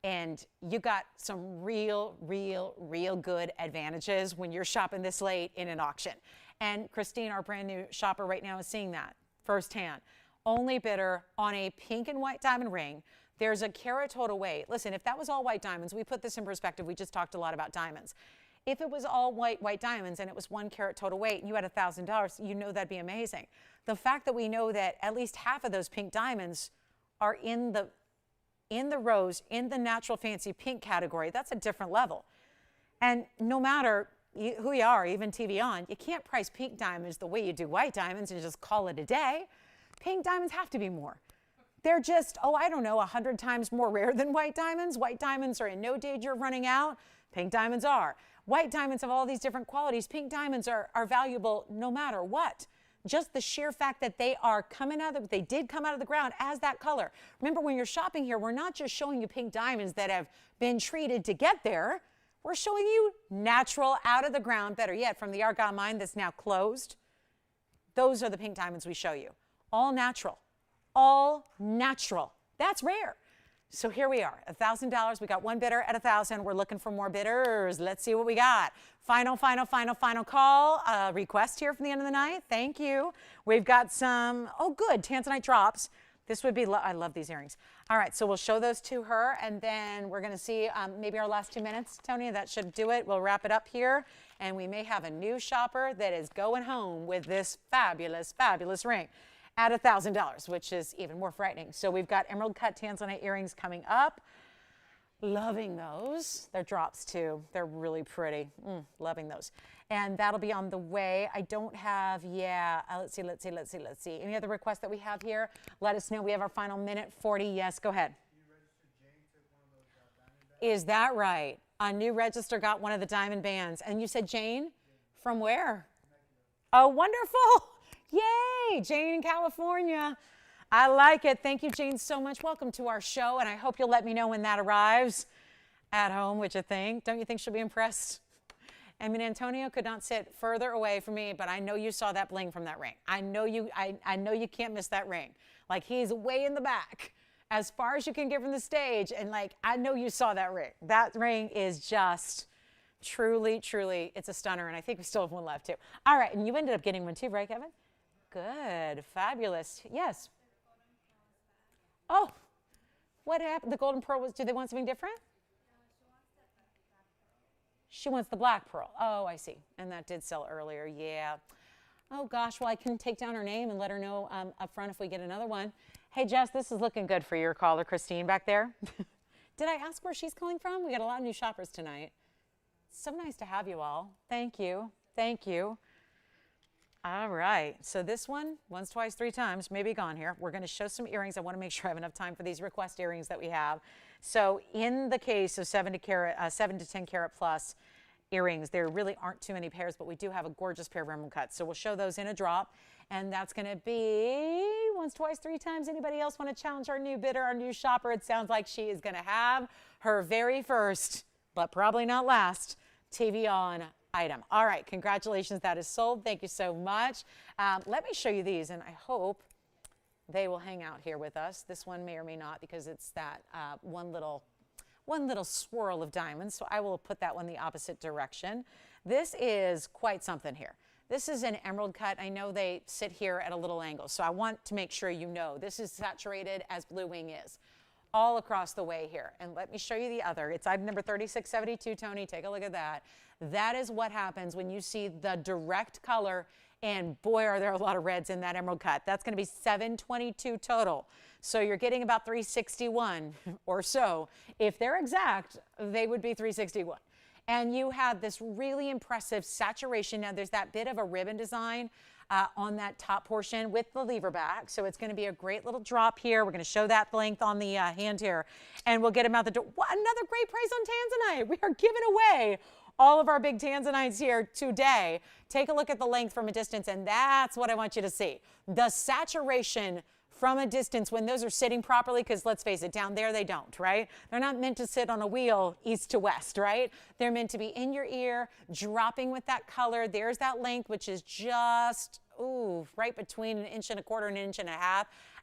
And you got some real good advantages when you're shopping this late in an auction. And Christine, our brand new shopper right now, is seeing that firsthand. Only bidder on a pink and white diamond ring. There's a carat total weight. Listen, if that was all white diamonds, we put this in perspective. We just talked a lot about diamonds. If it was all white diamonds and it was 1 carat total weight and you had $1,000, you know that'd be amazing. The fact that we know that at least half of those pink diamonds are in the rose, in the natural fancy pink category, that's a different level. And no matter who you are, even TVON, you can't price pink diamonds the way you do white diamonds and just call it a day. Pink diamonds have to be more. They're just, I don't know, 100 times more rare than white diamonds. White diamonds are in no danger of running out. Pink diamonds are. White diamonds have all these different qualities. Pink diamonds are valuable no matter what. Just the sheer fact that they did come out of the ground as that color. Remember, when you're shopping here, we're not just showing you pink diamonds that have been treated to get there. We're showing you natural, out of the ground, better yet, from the Argyle mine that's now closed. Those are the pink diamonds we show you. All natural. All natural. That's rare. So here we are, $1,000. We got one bidder at 1,000. We're looking for more bidders. Let's see what we got. Final call. Request here from the end of the night. Thank you. We've got some, oh good, Tanzanite drops. This would be, I love these earrings. All right, so we'll show those to her, and then we're going to see maybe our last 2 minutes, Tony. That should do it. We'll wrap it up here, and we may have a new shopper that is going home with this fabulous, fabulous ring at $1,000, which is even more frightening. So we've got emerald cut Tanzanite earrings coming up. Loving those. They're drops too. They're really pretty. Loving those. And that'll be on the way. I don't have, let's see. Any other requests that we have here? Let us know. We have our final minute 40. Yes, go ahead. Is that right? A new register got one of the diamond bands. And you said Jane? From where? Oh, wonderful. Yay, Jane in California. I like it. Thank you, Jane, so much. Welcome to our show, and I hope you'll let me know when that arrives at home, what you think. Don't you think she'll be impressed? I mean, Antonio could not sit further away from me, but I know you saw that bling from that ring. I know you can't miss that ring. Like, he's way in the back, as far as you can get from the stage, and like, I know you saw that ring. That ring is just truly, truly, it's a stunner, and I think we still have one left, too. All right, and you ended up getting one, too, right, Kevin? Good, fabulous. Yes. Oh, what happened? The golden pearl was, do they want something different? She wants the black pearl. Oh, I see. And that did sell earlier, yeah. Oh gosh, well I can take down her name and let her know up front if we get another one. Hey Jess, this is looking good for your caller, Christine, back there. Did I ask where she's calling from? We got a lot of new shoppers tonight. So nice to have you all. Thank you, thank you. All right, so this one, once, twice, three times, maybe gone here. We're going to show some earrings. I want to make sure I have enough time for these request earrings that we have. So in the case of 7 to 10 carat plus earrings, there really aren't too many pairs, but we do have a gorgeous pair of emerald cuts. So we'll show those in a drop, and that's going to be once, twice, three times. Anybody else want to challenge our new bidder, our new shopper? It sounds like she is going to have her very first, but probably not last, TVON item. All right, congratulations, that is sold. Thank you so much. Let me show you these, and I hope they will hang out here with us. This one may or may not, because it's that one little swirl of diamonds, so I will put that one the opposite direction. This is quite something here. This is an emerald cut. I know they sit here at a little angle, so I want to make sure you know this is saturated as Blue Wing is, all across the way here. And let me show you the other. It's item number 3672, Tony. Take a look at that. That is what happens when you see the direct color, and boy, are there a lot of reds in that emerald cut. That's going to be 722 total. So you're getting about 361 or so. If they're exact, they would be 361. And you have this really impressive saturation. Now there's that bit of a ribbon design on that top portion with the lever back. So it's going to be a great little drop here. We're going to show that length on the hand here, and we'll get them out the door. What, another great price on Tanzanite. We are giving away all of our big Tanzanites here today. Take a look at the length from a distance, and that's what I want you to see. The saturation from a distance when those are sitting properly, because let's face it, down there they don't, right? They're not meant to sit on a wheel east to west, right? They're meant to be in your ear, dropping with that color. There's that length, which is just, ooh, right between 1.25 inches and a 1.5 inches.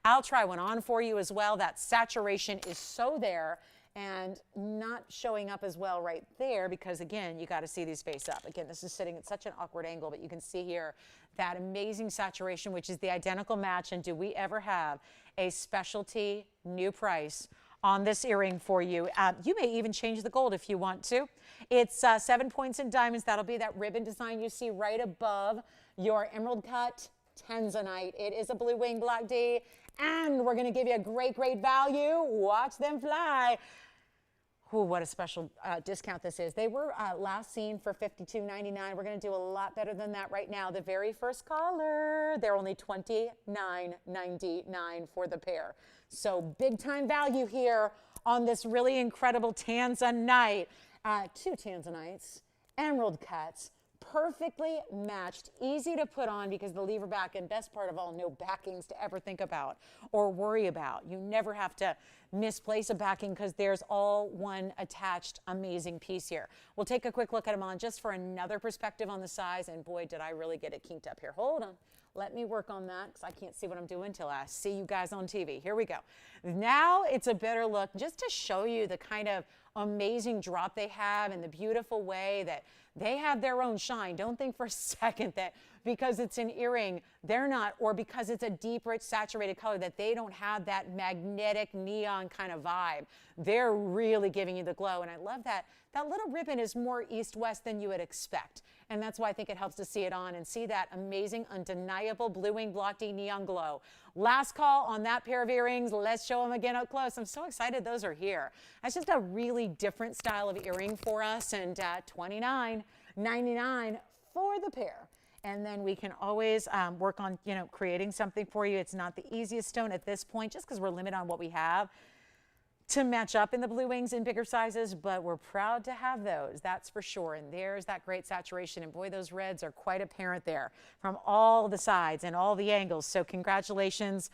I'll try one on for you as well. That saturation is so there, and not showing up as well right there, because again, you got to see these face up. Again, this is sitting at such an awkward angle, but you can see here that amazing saturation, which is the identical match. And do we ever have a specialty new price on this earring for you? You may even change the gold if you want to. It's 7 points in diamonds. That'll be that ribbon design you see right above your emerald cut Tanzanite. It is a Blue Wing Black D, and we're going to give you a great, great value. Watch them fly. Ooh, what a special discount this is. They were last seen for $52.99. We're going to do a lot better than that right now. The very first caller, they're only $29.99 for the pair. So big time value here on this really incredible Tanzanite. Two Tanzanites, emerald cuts, perfectly matched, easy to put on because the lever back, and best part of all, no backings to ever think about or worry about. You never have to misplace a backing because there's all one attached amazing piece here. We'll take a quick look at them on just for another perspective on the size, and boy, did I really get it kinked up here. Hold on. Let me work on that because I can't see what I'm doing until I see you guys on TV. Here we go. Now it's a better look just to show you the kind of amazing drop they have and the beautiful way that they have their own shine. Don't think for a second that because it's an earring, they're not, or because it's a deep, rich, saturated color, that they don't have that magnetic neon kind of vibe. They're really giving you the glow. And I love that. That little ribbon is more east-west than you would expect. And that's why I think it helps to see it on and see that amazing, undeniable Blue Wing Block D neon glow. Last call on that pair of earrings. Let's show them again up close. I'm so excited those are here. That's just a really different style of earring for us, and $29.99 for the pair. And then we can always work on, creating something for you. It's not the easiest stone at this point, just because we're limited on what we have to match up in the blue wings in bigger sizes, but we're proud to have those, that's for sure. And there's that great saturation, and boy, those reds are quite apparent there from all the sides and all the angles. So congratulations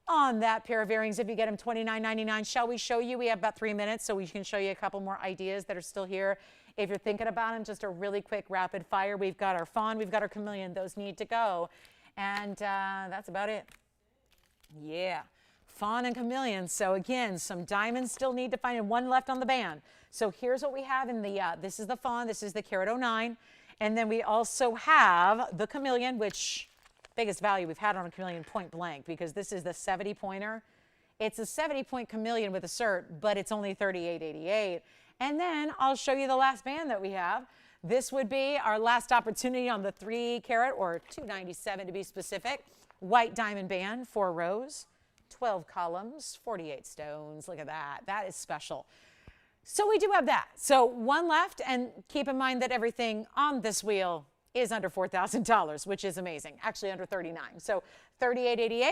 on that pair of earrings. If you get them $29.99, shall we show you? We have about 3 minutes, so we can show you a couple more ideas that are still here. If you're thinking about them, just a really quick rapid fire. We've got our fawn, we've got our chameleon. Those need to go. And that's about it. Yeah. Fawn and chameleon. So again, some diamonds still need to find, and one left on the band. So here's what we have in the, this is the fawn, this is the carat 09. And then we also have the chameleon, which biggest value we've had on a chameleon point blank, because this is the 70 pointer. It's a 70 point chameleon with a cert, but it's only $38.88. And then I'll show you the last band that we have. This would be our last opportunity on the 3 carat, or $297 to be specific, white diamond band, 4 rows. 12 columns, 48 stones. Look at that. That is special. So we do have that. So one left, and keep in mind that everything on this wheel is under $4,000, which is amazing. Actually under $39. So $38.88,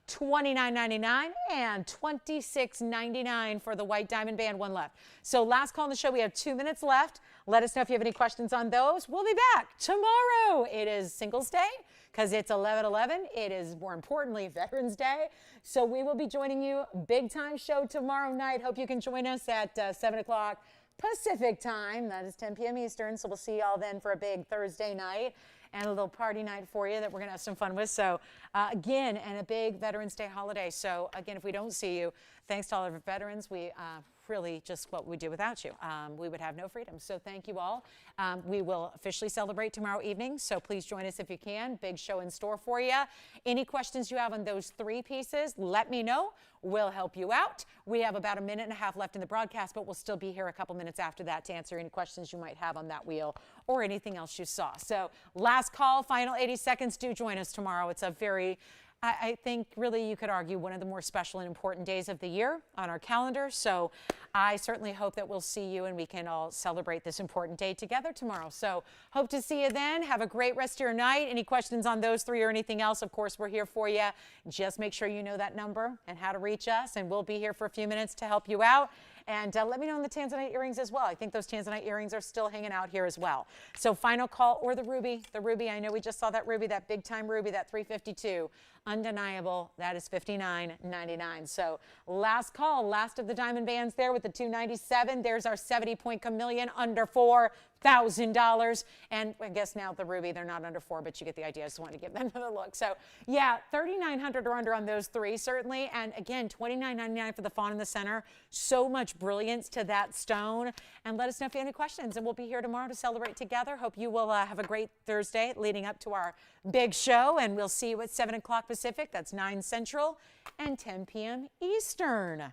$29.99, and $26.99 for the white diamond band. One left. So last call on the show. We have 2 minutes left. Let us know if you have any questions on those. We'll be back tomorrow. It is Singles Day, because it's 11/11. It is, more importantly, Veterans Day. So we will be joining you big time show tomorrow night. Hope you can join us at 7 o'clock Pacific time. That is 10 p.m. Eastern. So we'll see y'all then for a big Thursday night and a little party night for you that we're going to have some fun with. So again, and a big Veterans Day holiday. So again, if we don't see you, thanks to all of our veterans. We really just what we do without you. We would have no freedom. So thank you all. We will officially celebrate tomorrow evening. So please join us if you can. Big show in store for you. Any questions you have on those 3 pieces, let me know. We'll help you out. We have about 1.5 minutes left in the broadcast, but we'll still be here a couple minutes after that to answer any questions you might have on that wheel or anything else you saw. So last call, final 80 seconds. Do join us tomorrow. It's a very, I think really you could argue, one of the more special and important days of the year on our calendar. So I certainly hope that we'll see you and we can all celebrate this important day together tomorrow. So hope to see you then. Have a great rest of your night. Any questions on those 3 or anything else, of course, we're here for you. Just make sure you know that number and how to reach us, and we'll be here for a few minutes to help you out. And let me know on the Tanzanite earrings as well. I think those Tanzanite earrings are still hanging out here as well. So final call, or the ruby. The ruby, I know we just saw that ruby, that big time ruby, that 352. Undeniable, that is $59.99. So last call, last of the diamond bands there with the 297. There's our 70 point chameleon under $4,000. And I guess now the ruby, they're not under 4, but you get the idea. I just wanted to give them another look. So yeah, $3,900 or under on those 3 certainly. And again, $29.99 for the fawn in the center. So much brilliance to that stone. And let us know if you have any questions, and we'll be here tomorrow to celebrate together. Hope you will have a great Thursday leading up to our big show, and we'll see you at 7 o'clock Pacific. That's 9 Central and 10 p.m. Eastern.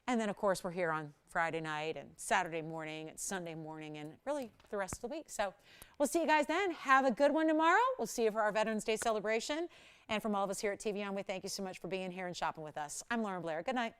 And then, of course, we're here on Friday night and Saturday morning and Sunday morning and really the rest of the week. So we'll see you guys then. Have a good one tomorrow. We'll see you for our Veterans Day celebration. And from all of us here at TVON, we thank you so much for being here and shopping with us. I'm Lauren Blair. Good night.